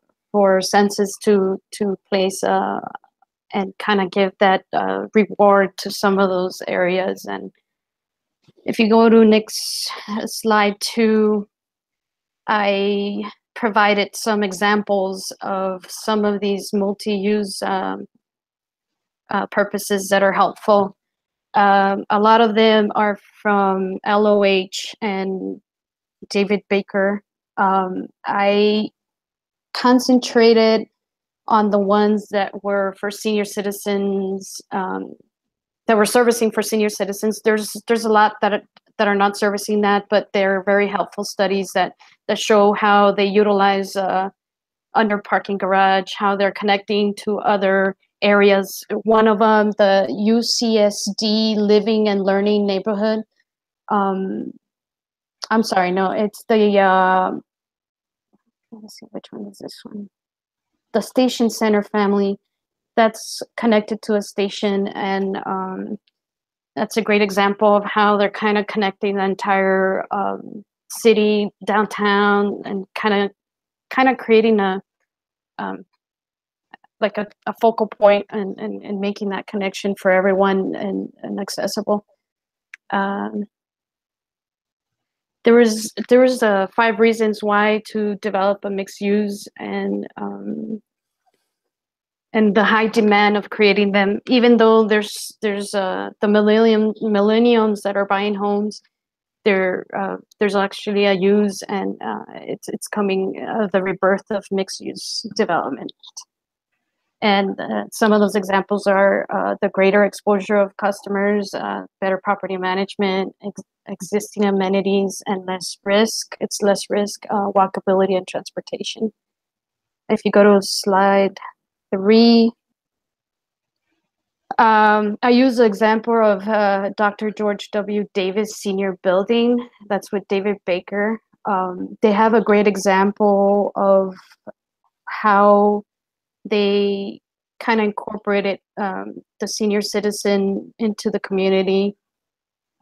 census to place and kind of give that reward to some of those areas. And if you go to next slide 2, I provided some examples of some of these multi-use purposes that are helpful. A lot of them are from LOH and David Baker. I concentrated on the ones that were for senior citizens, that were servicing for senior citizens. There's a lot that are not servicing that, but they're very helpful studies that show how they utilize under parking garage, how they're connecting to other areas. One of them, the UCSD Living and Learning Neighborhood. I'm sorry, no, it's the, let me see, which one is this one? The Station Center family. That's connected to a station, and that's a great example of how they're kind of connecting the entire city, downtown, and kind of creating a like a focal point and making that connection for everyone and accessible. There was 5 reasons why to develop a mixed use, and the high demand of creating them. Even though there's the millennials that are buying homes, there's actually a use, and it's coming the rebirth of mixed use development. And some of those examples are the greater exposure of customers, better property management, existing amenities, and less risk. It's less risk, walkability, and transportation. If you go to slide 3, I use the example of Dr. George W. Davis Senior Building. That's with David Baker. They have a great example of how they kind of incorporated the senior citizen into the community.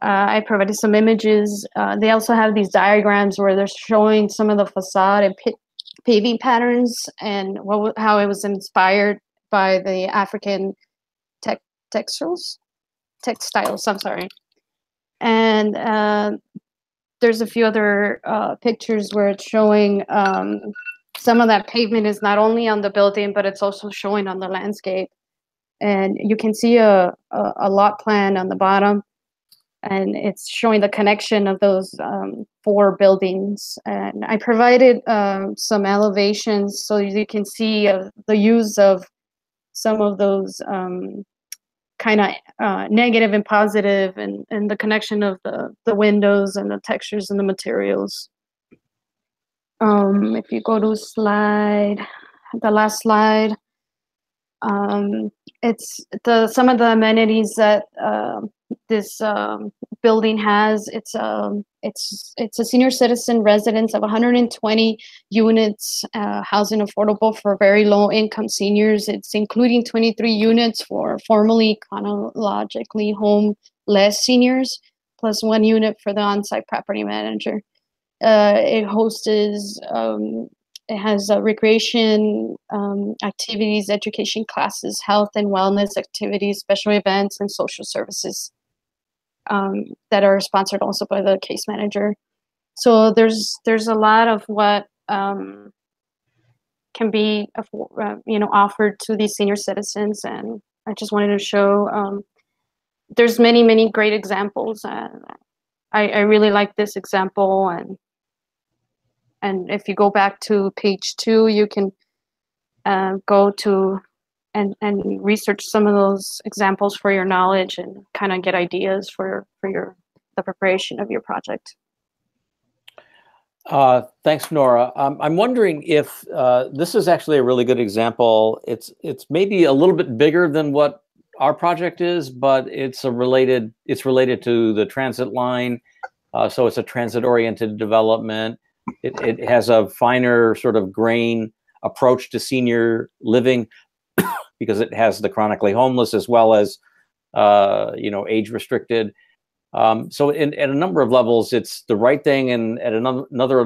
I provided some images. They also have these diagrams where they're showing some of the facade and paving patterns and how it was inspired by the African textiles. I'm sorry. And there's a few other pictures where it's showing some of that pavement is not only on the building, but it's also showing on the landscape. And you can see a lot plan on the bottom, and it's showing the connection of those 4 buildings. And I provided some elevations so you can see the use of some of those kind of negative and positive, and the connection of the windows and the textures and the materials. If you go to the last slide, it's some of the amenities that this building has. It's a senior citizen residence of 120 units, housing affordable for very low income seniors. It's including 23 units for formerly chronologically homeless seniors, plus 1 unit for the on-site property manager. It hosts, it has recreation activities, education classes, health and wellness activities, special events, and social services that are sponsored also by the case manager. So there's a lot of what can be offered to these senior citizens, and I just wanted to show there's many great examples. I really like this example, and if you go back to page 2, you can go to and research some of those examples for your knowledge and kind of get ideas for the preparation of your project. Thanks, Nora. I'm wondering if this is actually a really good example. It's maybe a little bit bigger than what our project is, but it's related to the transit line. So it's a transit-oriented development. It has a finer sort of grain approach to senior living because it has the chronically homeless as well as age restricted. So at a number of levels, it's the right thing, and at another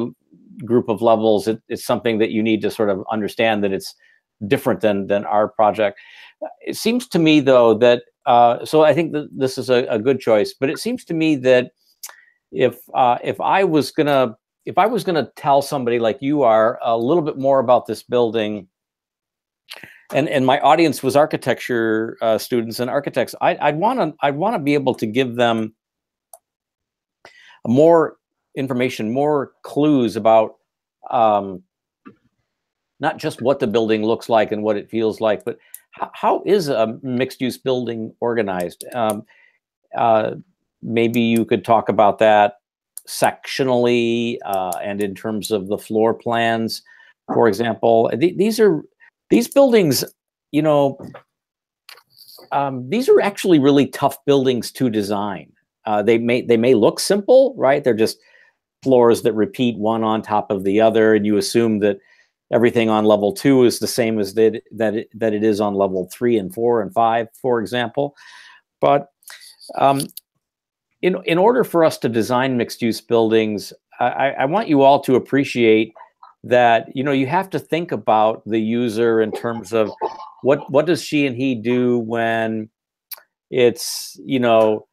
group of levels, it's something that you need to sort of understand that it's different than our project. It seems to me, though, that so I think that this is a good choice. But it seems to me that if I was gonna tell somebody like you are a little bit more about this building, and my audience was architecture students and architects, I'd want to be able to give them more information, more clues about not just what the building looks like and what it feels like, but how is a mixed-use building organized? Maybe you could talk about that sectionally and in terms of the floor plans. for example. These buildings, you know, these are actually really tough buildings to design. They may look simple, right? They're just floors that repeat one on top of the other, and you assume that everything on level 2 is the same as that it is on level 3 and 4 and 5, for example. But in order for us to design mixed-use buildings, I want you all to appreciate that, you know, you have to think about the user in terms of what does she and he do when it's, you know,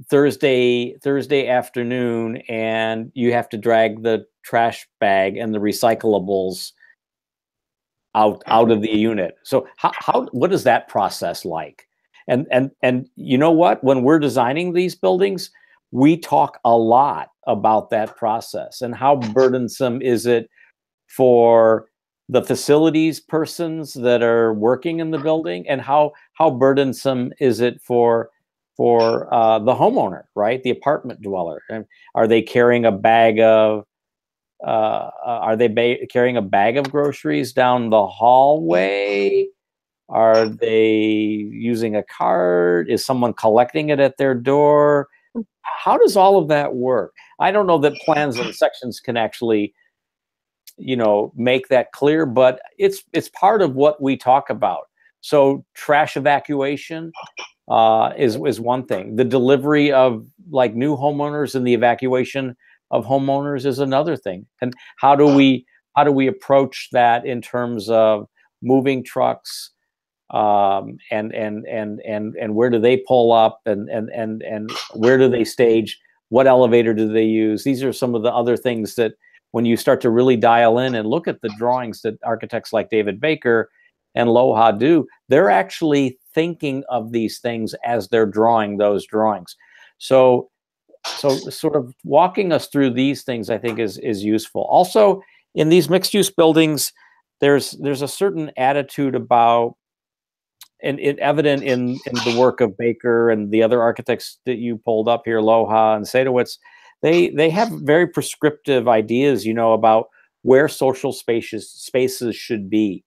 Thursday afternoon and you have to drag the trash bag and the recyclables out of the unit. So what is that process like? And you know what? When we're designing these buildings, we talk a lot about that process and how burdensome is it for the facilities persons that are working in the building, and how burdensome is it for the homeowner, right? The apartment dweller. And are they carrying a bag of carrying a bag of groceries down the hallway? Are they using a cart? Is someone collecting it at their door? How does all of that work? I don't know that plans and sections can actually, you know, make that clear, but it's part of what we talk about. So trash evacuation is one thing. The delivery of like new homeowners and the evacuation of homeowners is another thing. And how do we approach that in terms of moving trucks, and where do they pull up, and where do they stage? What elevator do they use? These are some of the other things that when you start to really dial in and look at the drawings that architects like David Baker and Loha do, they're actually thinking of these things as they're drawing those drawings. So sort of walking us through these things, I think, is useful. Also, in these mixed-use buildings, there's a certain attitude about, and it evident in the work of Baker and the other architects that you pulled up here, Loha and Sadowitz. They have very prescriptive ideas, you know, about where social spaces should be.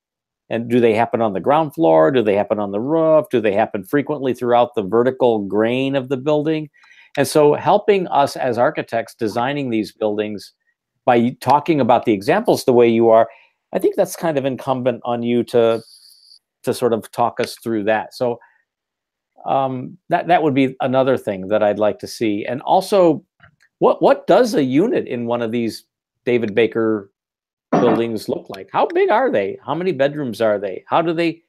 And do they happen on the ground floor? Do they happen on the roof? Do they happen frequently throughout the vertical grain of the building? And so helping us as architects designing these buildings by talking about the examples the way you are, I think that's kind of incumbent on you to sort of talk us through that. So that would be another thing that I'd like to see. And also, what does a unit in one of these David Baker buildings look like? How big are they? How many bedrooms are they? How do they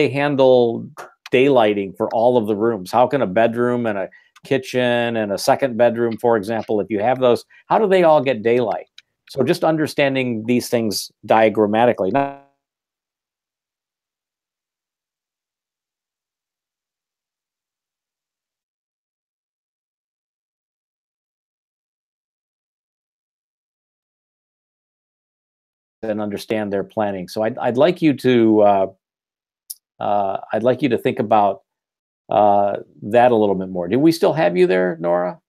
handle daylighting for all of the rooms? How can a bedroom and a kitchen and a second bedroom, for example, if you have those, how do they all get daylight? So just understanding these things diagrammatically. And understand their planning. So I'd like you to think about that a little bit more. Do we still have you there, Nora?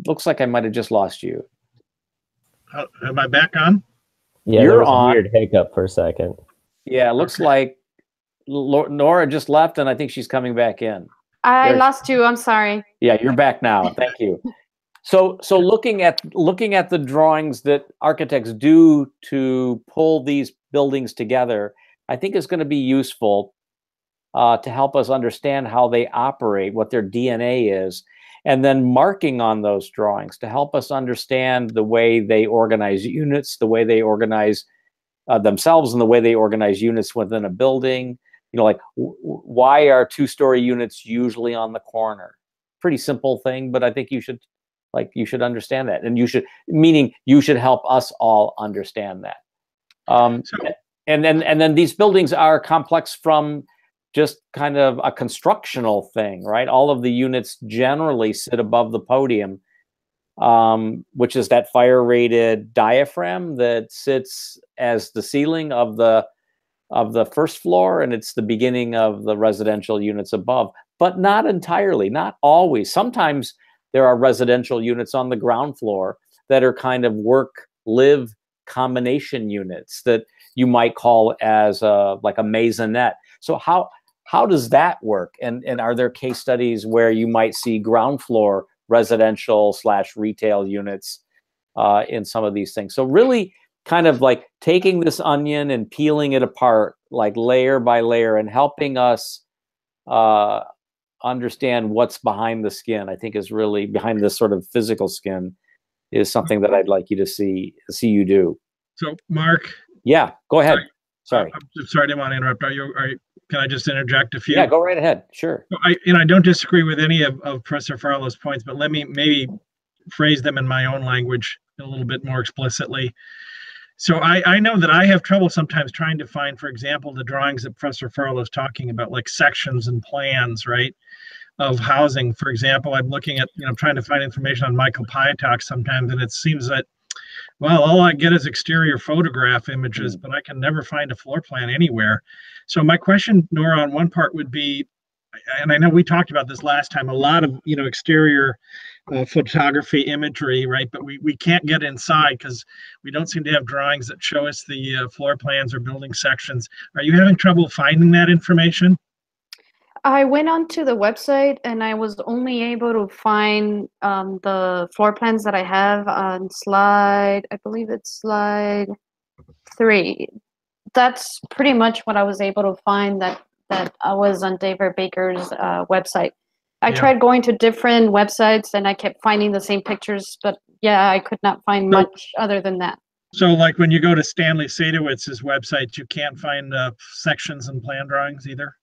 Looks like I might have just lost you. Am I back on? Yeah, You're there was on. a weird hiccup for a second. Yeah, it looks like Nora just left, and I think she's coming back in. I lost you. I'm sorry. Yeah, you're back now. Thank you. So looking at the drawings that architects do to pull these buildings together, I think is going to be useful to help us understand how they operate, what their DNA is, and then marking on those drawings to help us understand the way they organize units, the way they organize themselves, and the way they organize units within a building. You know, like why are two-story units usually on the corner? Pretty simple thing, but I think you should understand that, and you should help us all understand that. And then these buildings are complex from just kind of a constructional thing, right? All of the units generally sit above the podium, which is that fire-rated diaphragm that sits as the ceiling of the first floor, and it's the beginning of the residential units above, but not entirely, not always. Sometimes there are residential units on the ground floor that are kind of work-live combination units that you might call as like a maisonette. So how does that work? And are there case studies where you might see ground floor residential / retail units in some of these things? So really kind of like taking this onion and peeling it apart, like layer by layer, and helping us understand what's behind the skin, I think is really behind this sort of physical skin, is something that I'd like you to see you do. So Mark. Yeah, go ahead. Sorry. I'm sorry, I didn't want to interrupt. Can I just interject a few? Yeah, go right ahead. Sure. I don't disagree with any of Professor Farlow's points, but let me maybe phrase them in my own language a little bit more explicitly. So I know that I have trouble sometimes trying to find, for example, the drawings that Professor Farlow is talking about, like sections and plans, right, of housing. For example, I'm looking at, trying to find information on Michael Piatock sometimes, and it seems that, well, all I get is exterior photograph images, but I can never find a floor plan anywhere. So my question, Nora, on one part would be, and I know we talked about this last time, a lot of, exterior photography imagery, right? But we can't get inside because we don't seem to have drawings that show us the floor plans or building sections. Are you having trouble finding that information? I went onto the website and I was only able to find the floor plans that I have on I believe it's slide 3. That's pretty much what I was able to find that I was on David Baker's website. I tried going to different websites and I kept finding the same pictures, but yeah, I could not find much other than that. So like when you go to Stanley Sadowitz's website, you can't find sections and plan drawings either?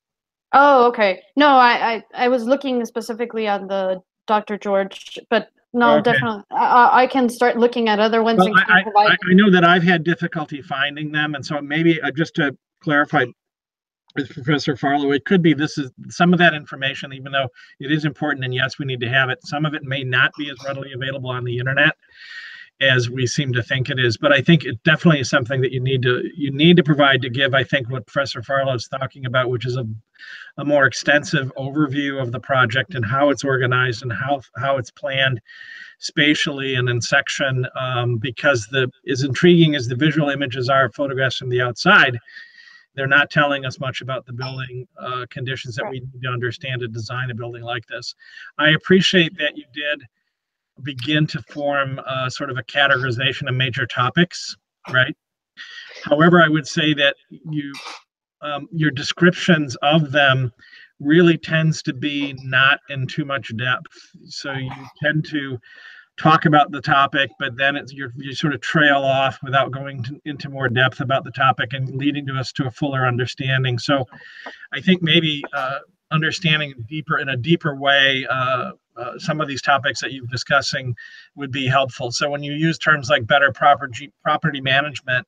Oh, okay. No, I was looking specifically on the Dr. George, but no, Okay. definitely. I can start looking at other ones. Well, and kind of provide. I know that I've had difficulty finding them, and so maybe just to clarify with Professor Farlow, it could be this is some of that information, even though it is important, and yes, we need to have it. Some of it may not be as readily available on the internet as we seem to think it is, but I think it definitely is something that you need to provide to give, I think, what Professor Farlow is talking about, which is a more extensive overview of the project and how it's organized and how it's planned spatially and in section, because as intriguing as the visual images are, photographs from the outside, they're not telling us much about the building conditions that we need to understand to design a building like this. I appreciate that you did begin to form sort of a categorization of major topics, right? However, I would say that your descriptions of them really tends to be not in too much depth. So you tend to talk about the topic, but then you sort of trail off without going into more depth about the topic and leading us to a fuller understanding. So I think maybe understanding in a deeper way some of these topics that you're discussing would be helpful. So when you use terms like better property management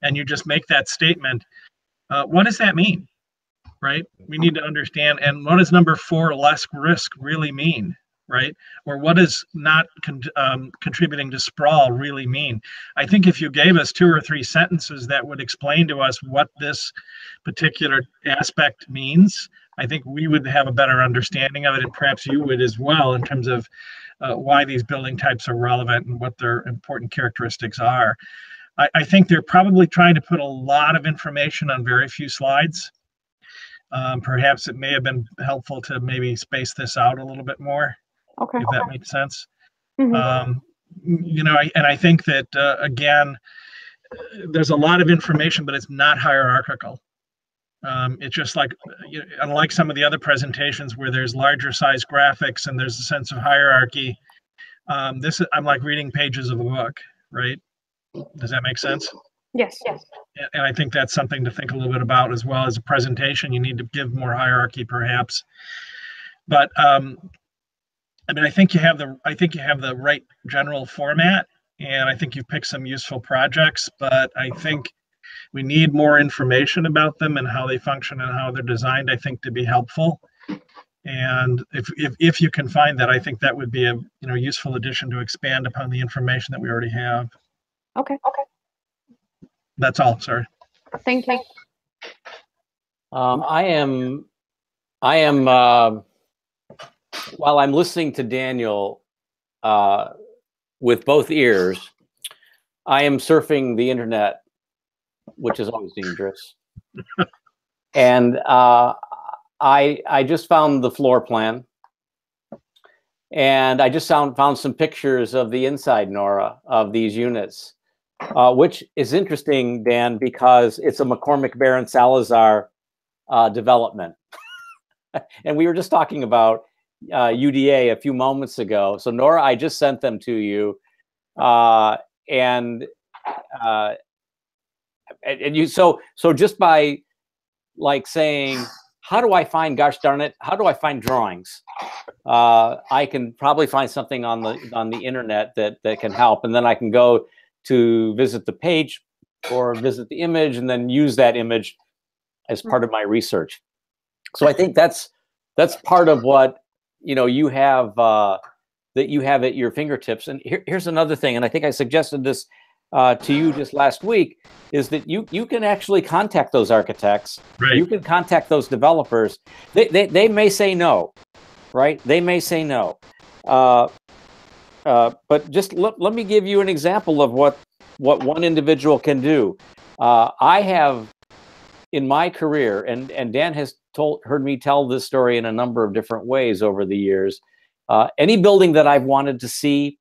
and you just make that statement, what does that mean, right? We need to understand, and what does number 4, less risk, really mean, right? Or what does not contributing to sprawl really mean? I think if you gave us 2 or 3 sentences that would explain to us what this particular aspect means, I think we would have a better understanding of it, and perhaps you would as well, in terms of why these building types are relevant and what their important characteristics are. I think they're probably trying to put a lot of information on very few slides. Perhaps it may have been helpful to maybe space this out a little bit more, if that makes sense. Mm-hmm. And I think that, again, there's a lot of information, but it's not hierarchical. It's just like, unlike some of the other presentations where there's larger size graphics and there's a sense of hierarchy, I'm like reading pages of a book, right? Does that make sense? Yes. And I think that's something to think a little bit about as well. As a presentation, you need to give more hierarchy, perhaps. But I think you have the right general format, and I think you've picked some useful projects. But I think we need more information about them and how they function and how they're designed, I think, to be helpful. And if you can find that, I think that would be a useful addition to expand upon the information that we already have. Okay. That's all. Sorry. Thank you. I am. While I'm listening to Daniel with both ears, I am surfing the internet, which is always dangerous. And I just found the floor plan. And I just found some pictures of the inside, Nora, of these units, which is interesting, Dan, because it's a McCormick Baron Salazar development. And we were just talking about UDA a few moments ago. So Nora, I just sent them to you. And you, so just by like saying, how do I find, gosh darn it, how do I find drawings? I can probably find something on the internet that can help, and then I can go to visit the page or visit the image, and then use that image as part of my research. So I think that's part of what you have that you have at your fingertips. And here's another thing, and I think I suggested this to you just last week, is that you can actually contact those architects. Right. You can contact those developers. They may say no, right? They may say no. But just let me give you an example of what one individual can do. I have, in my career, and Dan has heard me tell this story in a number of different ways over the years. Any building that I've wanted to see,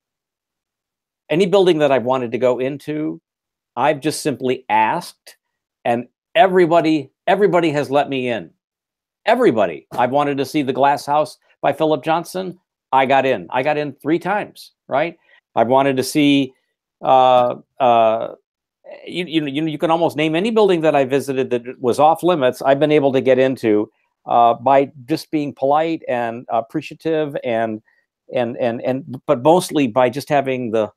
any building that I've wanted to go into, I've just simply asked, and everybody has let me in. Everybody. I've wanted to see the Glass House by Philip Johnson. I got in. I got in 3 times, right? I've wanted to see, you can almost name any building that I visited that was off limits. I've been able to get into by just being polite and appreciative, but mostly by just having the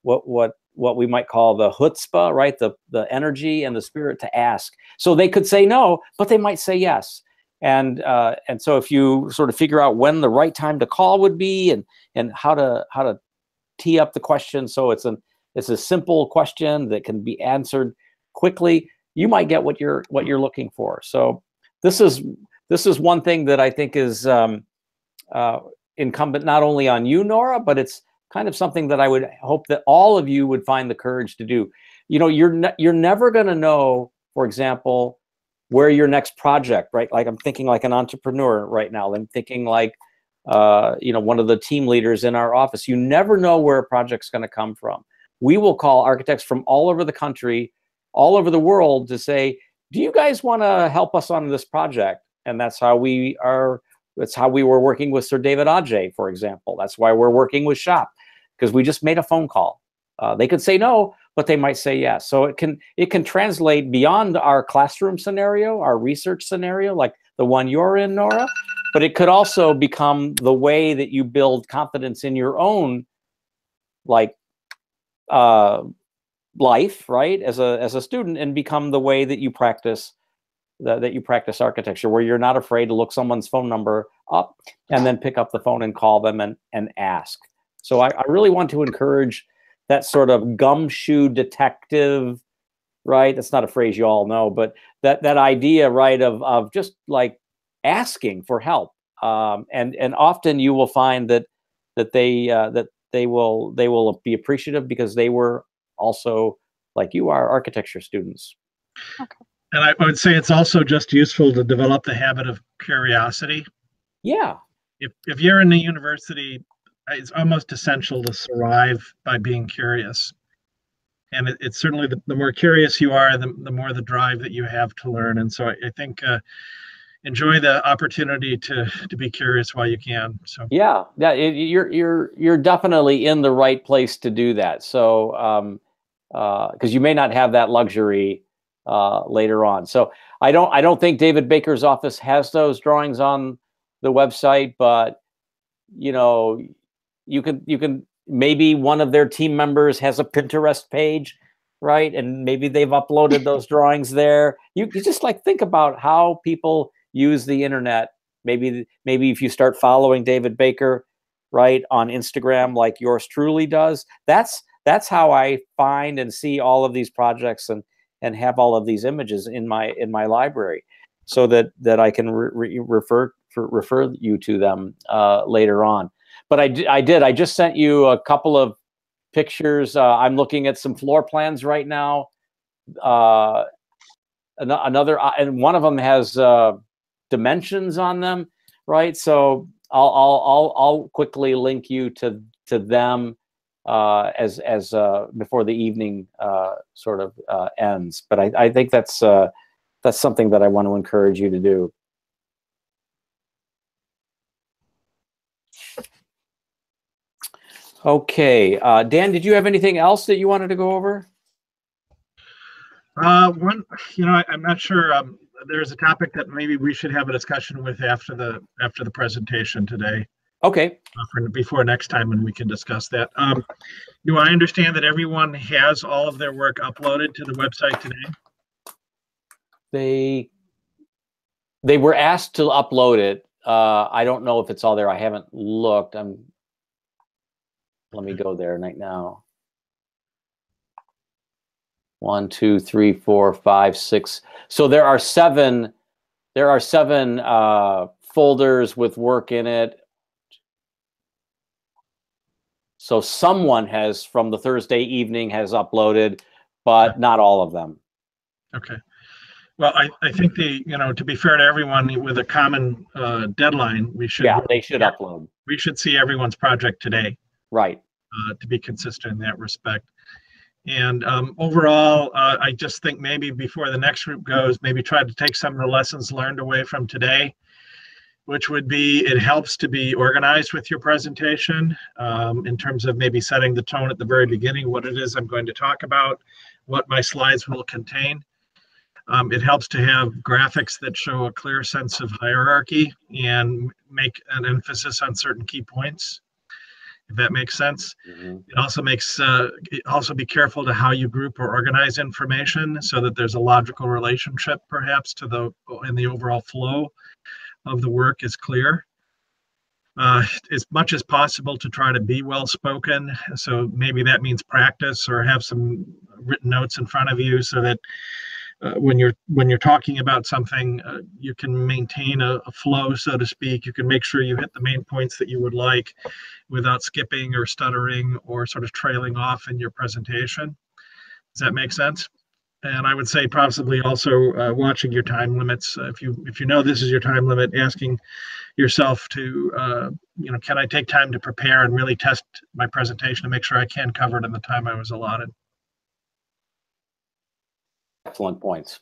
what we might call the chutzpah, right? The energy and the spirit to ask. So they could say no, but they might say yes. And so if you sort of figure out when the right time to call would be, and how to tee up the question so it's a simple question that can be answered quickly, you might get what you're looking for. So this is one thing that I think is incumbent not only on you, Nora, but it's kind of something that I would hope that all of you would find the courage to do. You're never going to know, for example, where your next project, right? Like I'm thinking like an entrepreneur right now. I'm thinking like, one of the team leaders in our office. You never know where a project's going to come from. We will call architects from all over the country, all over the world to say, do you guys want to help us on this project? And that's how we were working with Sir David Adjaye, for example. That's why we're working with SHOP, because we just made a phone call. They could say no, but they might say yes. So it can translate beyond our classroom scenario, our research scenario, like the one you're in, Nora, but it could also become the way that you build confidence in your own life, right, as a student, and become the way that you practice architecture, where you're not afraid to look someone's phone number up and then pick up the phone and call them and ask. So I really want to encourage that sort of gumshoe detective, right? That's not a phrase you all know, but that idea, right, of just like asking for help. And often you will find that they will be appreciative, because they were also, like you are, architecture students. Okay. And I would say it's also just useful to develop the habit of curiosity. Yeah. If you're in the university, it's almost essential to survive by being curious. And it's certainly the more curious you are, the more the drive that you have to learn. And so I think enjoy the opportunity to be curious while you can. So yeah, you're definitely in the right place to do that. So because you may not have that luxury later on. So I don't think David Baker's office has those drawings on the website, but you can maybe one of their team members has a Pinterest page, right? And maybe they've uploaded those drawings there. You just like think about how people use the internet. Maybe if you start following David Baker, right, on Instagram, like yours truly does, that's how I find and see all of these projects and have all of these images in my library, so that I can refer you to them later on. But I just sent you a couple of pictures. I'm looking at some floor plans right now. Another, and one of them has dimensions on them, right? So I'll quickly link you to them as before the evening sort of ends. But I think that's something that I want to encourage you to do. Okay, Dan, did you have anything else that you wanted to go over? One, I'm not sure. There's a topic that maybe we should have a discussion with after the presentation today. Okay. Before next time, when we can discuss that. Do I understand that everyone has all of their work uploaded to the website today? They were asked to upload it. I don't know if it's all there. I haven't looked. Let me go there right now. 1, 2, 3, 4, 5, 6. So there are seven. There are 7 folders with work in it. So someone has, from the Thursday evening, has uploaded, but not all of them. Okay. Well, I think to be fair to everyone, with a common deadline, we should. Yeah, they should upload. We should see everyone's project today. Right. To be consistent in that respect. And overall, I just think maybe before the next group goes, maybe try to take some of the lessons learned away from today, which would be, it helps to be organized with your presentation in terms of maybe setting the tone at the very beginning, what it is I'm going to talk about, what my slides will contain. It helps to have graphics that show a clear sense of hierarchy and make an emphasis on certain key points, if that makes sense. Mm-hmm. It also makes, also be careful to how you group or organize information so that there's a logical relationship perhaps to the overall flow of the work is clear. As much as possible to try to be well spoken. So maybe that means practice or have some written notes in front of you so that when you're talking about something, you can maintain a flow, so to speak. You can make sure you hit the main points that you would like without skipping or stuttering or sort of trailing off in your presentation. Does that make sense? And I would say possibly also watching your time limits. If you know this is your time limit, asking yourself to, can I take time to prepare and really test my presentation to make sure I can cover it in the time I was allotted. Excellent points.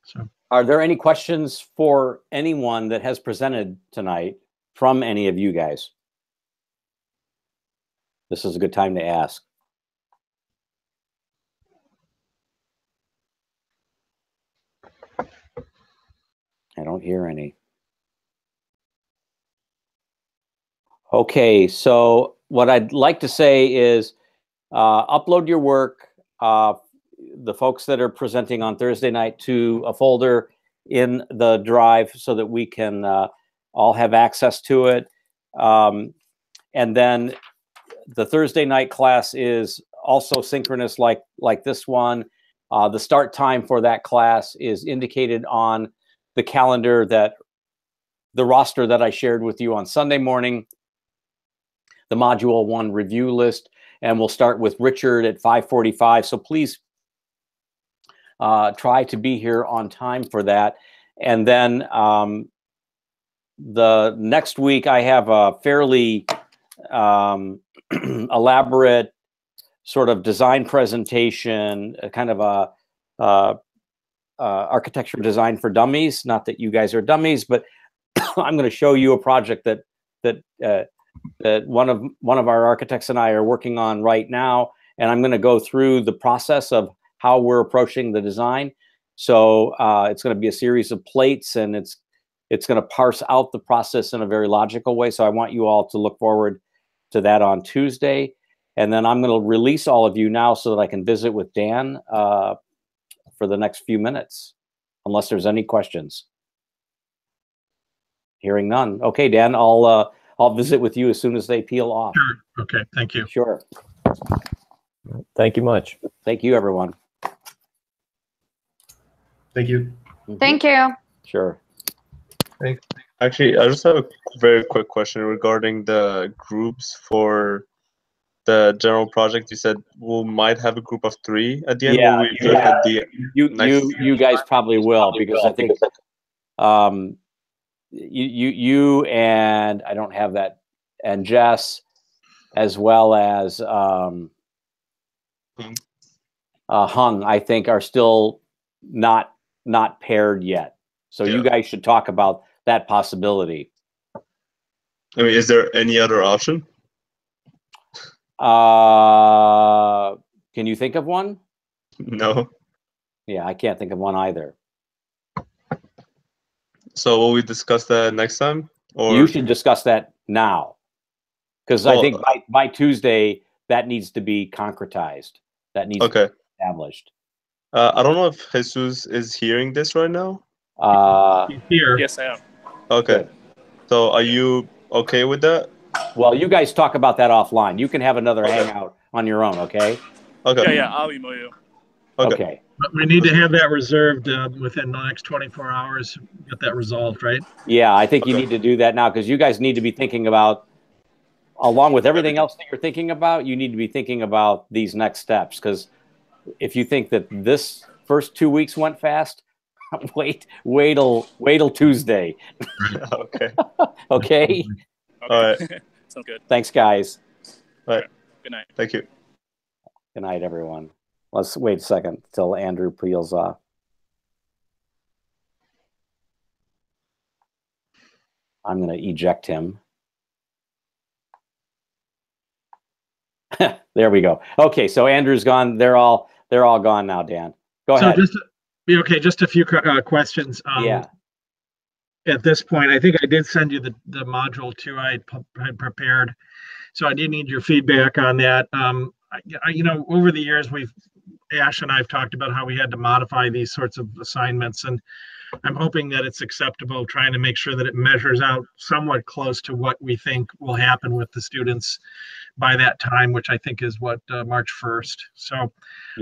So, are there any questions for anyone that has presented tonight from any of you guys? This is a good time to ask. I don't hear any. Okay, so what I'd like to say is upload your work. The folks that are presenting on Thursday night to a folder in the drive so that we can all have access to it. And then the Thursday night class is also synchronous like this one. The start time for that class is indicated on the calendar, the roster that I shared with you on Sunday morning, the Module 1 review list, and we'll start with Richard at 5:45. So please try to be here on time for that. And then the next week I have a fairly elaborate sort of design presentation, kind of a architecture design for dummies. Not that you guys are dummies, but I'm going to show you a project that one of our architects and I are working on right now, and I'm going to go through the process of how we're approaching the design. So it's going to be a series of plates, and it's going to parse out the process in a very logical way. So I want you all to look forward to that on Tuesday. And then I'm going to release all of you now so that I can visit with Dan for the next few minutes, unless there's any questions. Hearing none. Okay, Dan, I'll visit with you as soon as they peel off. Sure. Okay, thank you. Sure. Thank you much. Thank you, everyone. Thank you. Thank you. Sure. Actually, I just have a very quick question regarding the groups for the general project, you said we might have a group of 3 at the end. Yeah, Will we look at the you guys probably will, because I think you and I don't have that, and Jess, as well as Hung, I think are still not paired yet. So you guys should talk about that possibility. I mean, is there any other option? Can you think of one? No. Yeah, I can't think of one either. So will we discuss that next time? Or You should discuss that now, because I think by Tuesday that needs to be concretized. That needs to be established. I don't know if Jesus is hearing this right now. He's here. Yes, I am. Okay. So are you okay with that? Well, you guys talk about that offline. You can have another hangout on your own, okay? Okay. Yeah, I'll email you. Okay. But we need to have that reserved within the next 24 hours. Get that resolved, right? Yeah, I think you need to do that now, because you guys need to be thinking about, along with everything else that you're thinking about, you need to be thinking about these next steps. Because if you think that this first 2 weeks went fast, wait till Tuesday. Okay. Okay. All right. Sounds good. Thanks, guys. All right. Good night. Thank you. Good night, everyone. Let's wait a second till Andrew peels off. I'm going to eject him. There we go. Okay, so Andrew's gone. They're all gone now, Dan. Go ahead. Just a few questions. Yeah. At this point, I think I did send you the module 2 I had prepared. So I did need your feedback on that. Over the years, Ash and I have talked about how we had to modify these sorts of assignments, and I'm hoping that it's acceptable, trying to make sure that it measures out somewhat close to what we think will happen with the students by that time, which I think is what March 1st. So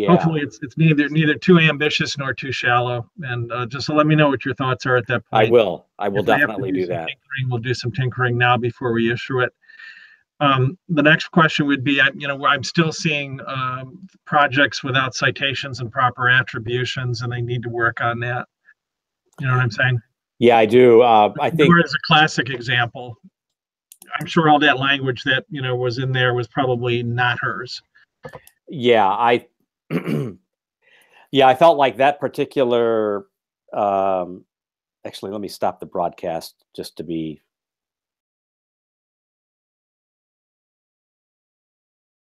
hopefully it's neither too ambitious nor too shallow. And just let me know what your thoughts are at that point. I will definitely do that. We'll do some tinkering now before we issue it. The next question would be, I'm still seeing projects without citations and proper attributions, and they need to work on that. You know what I'm saying? Yeah, I do. I think as a classic example, I'm sure all that language that was in there was probably not hers. Yeah, I felt like that particular. Actually, let me stop the broadcast just to be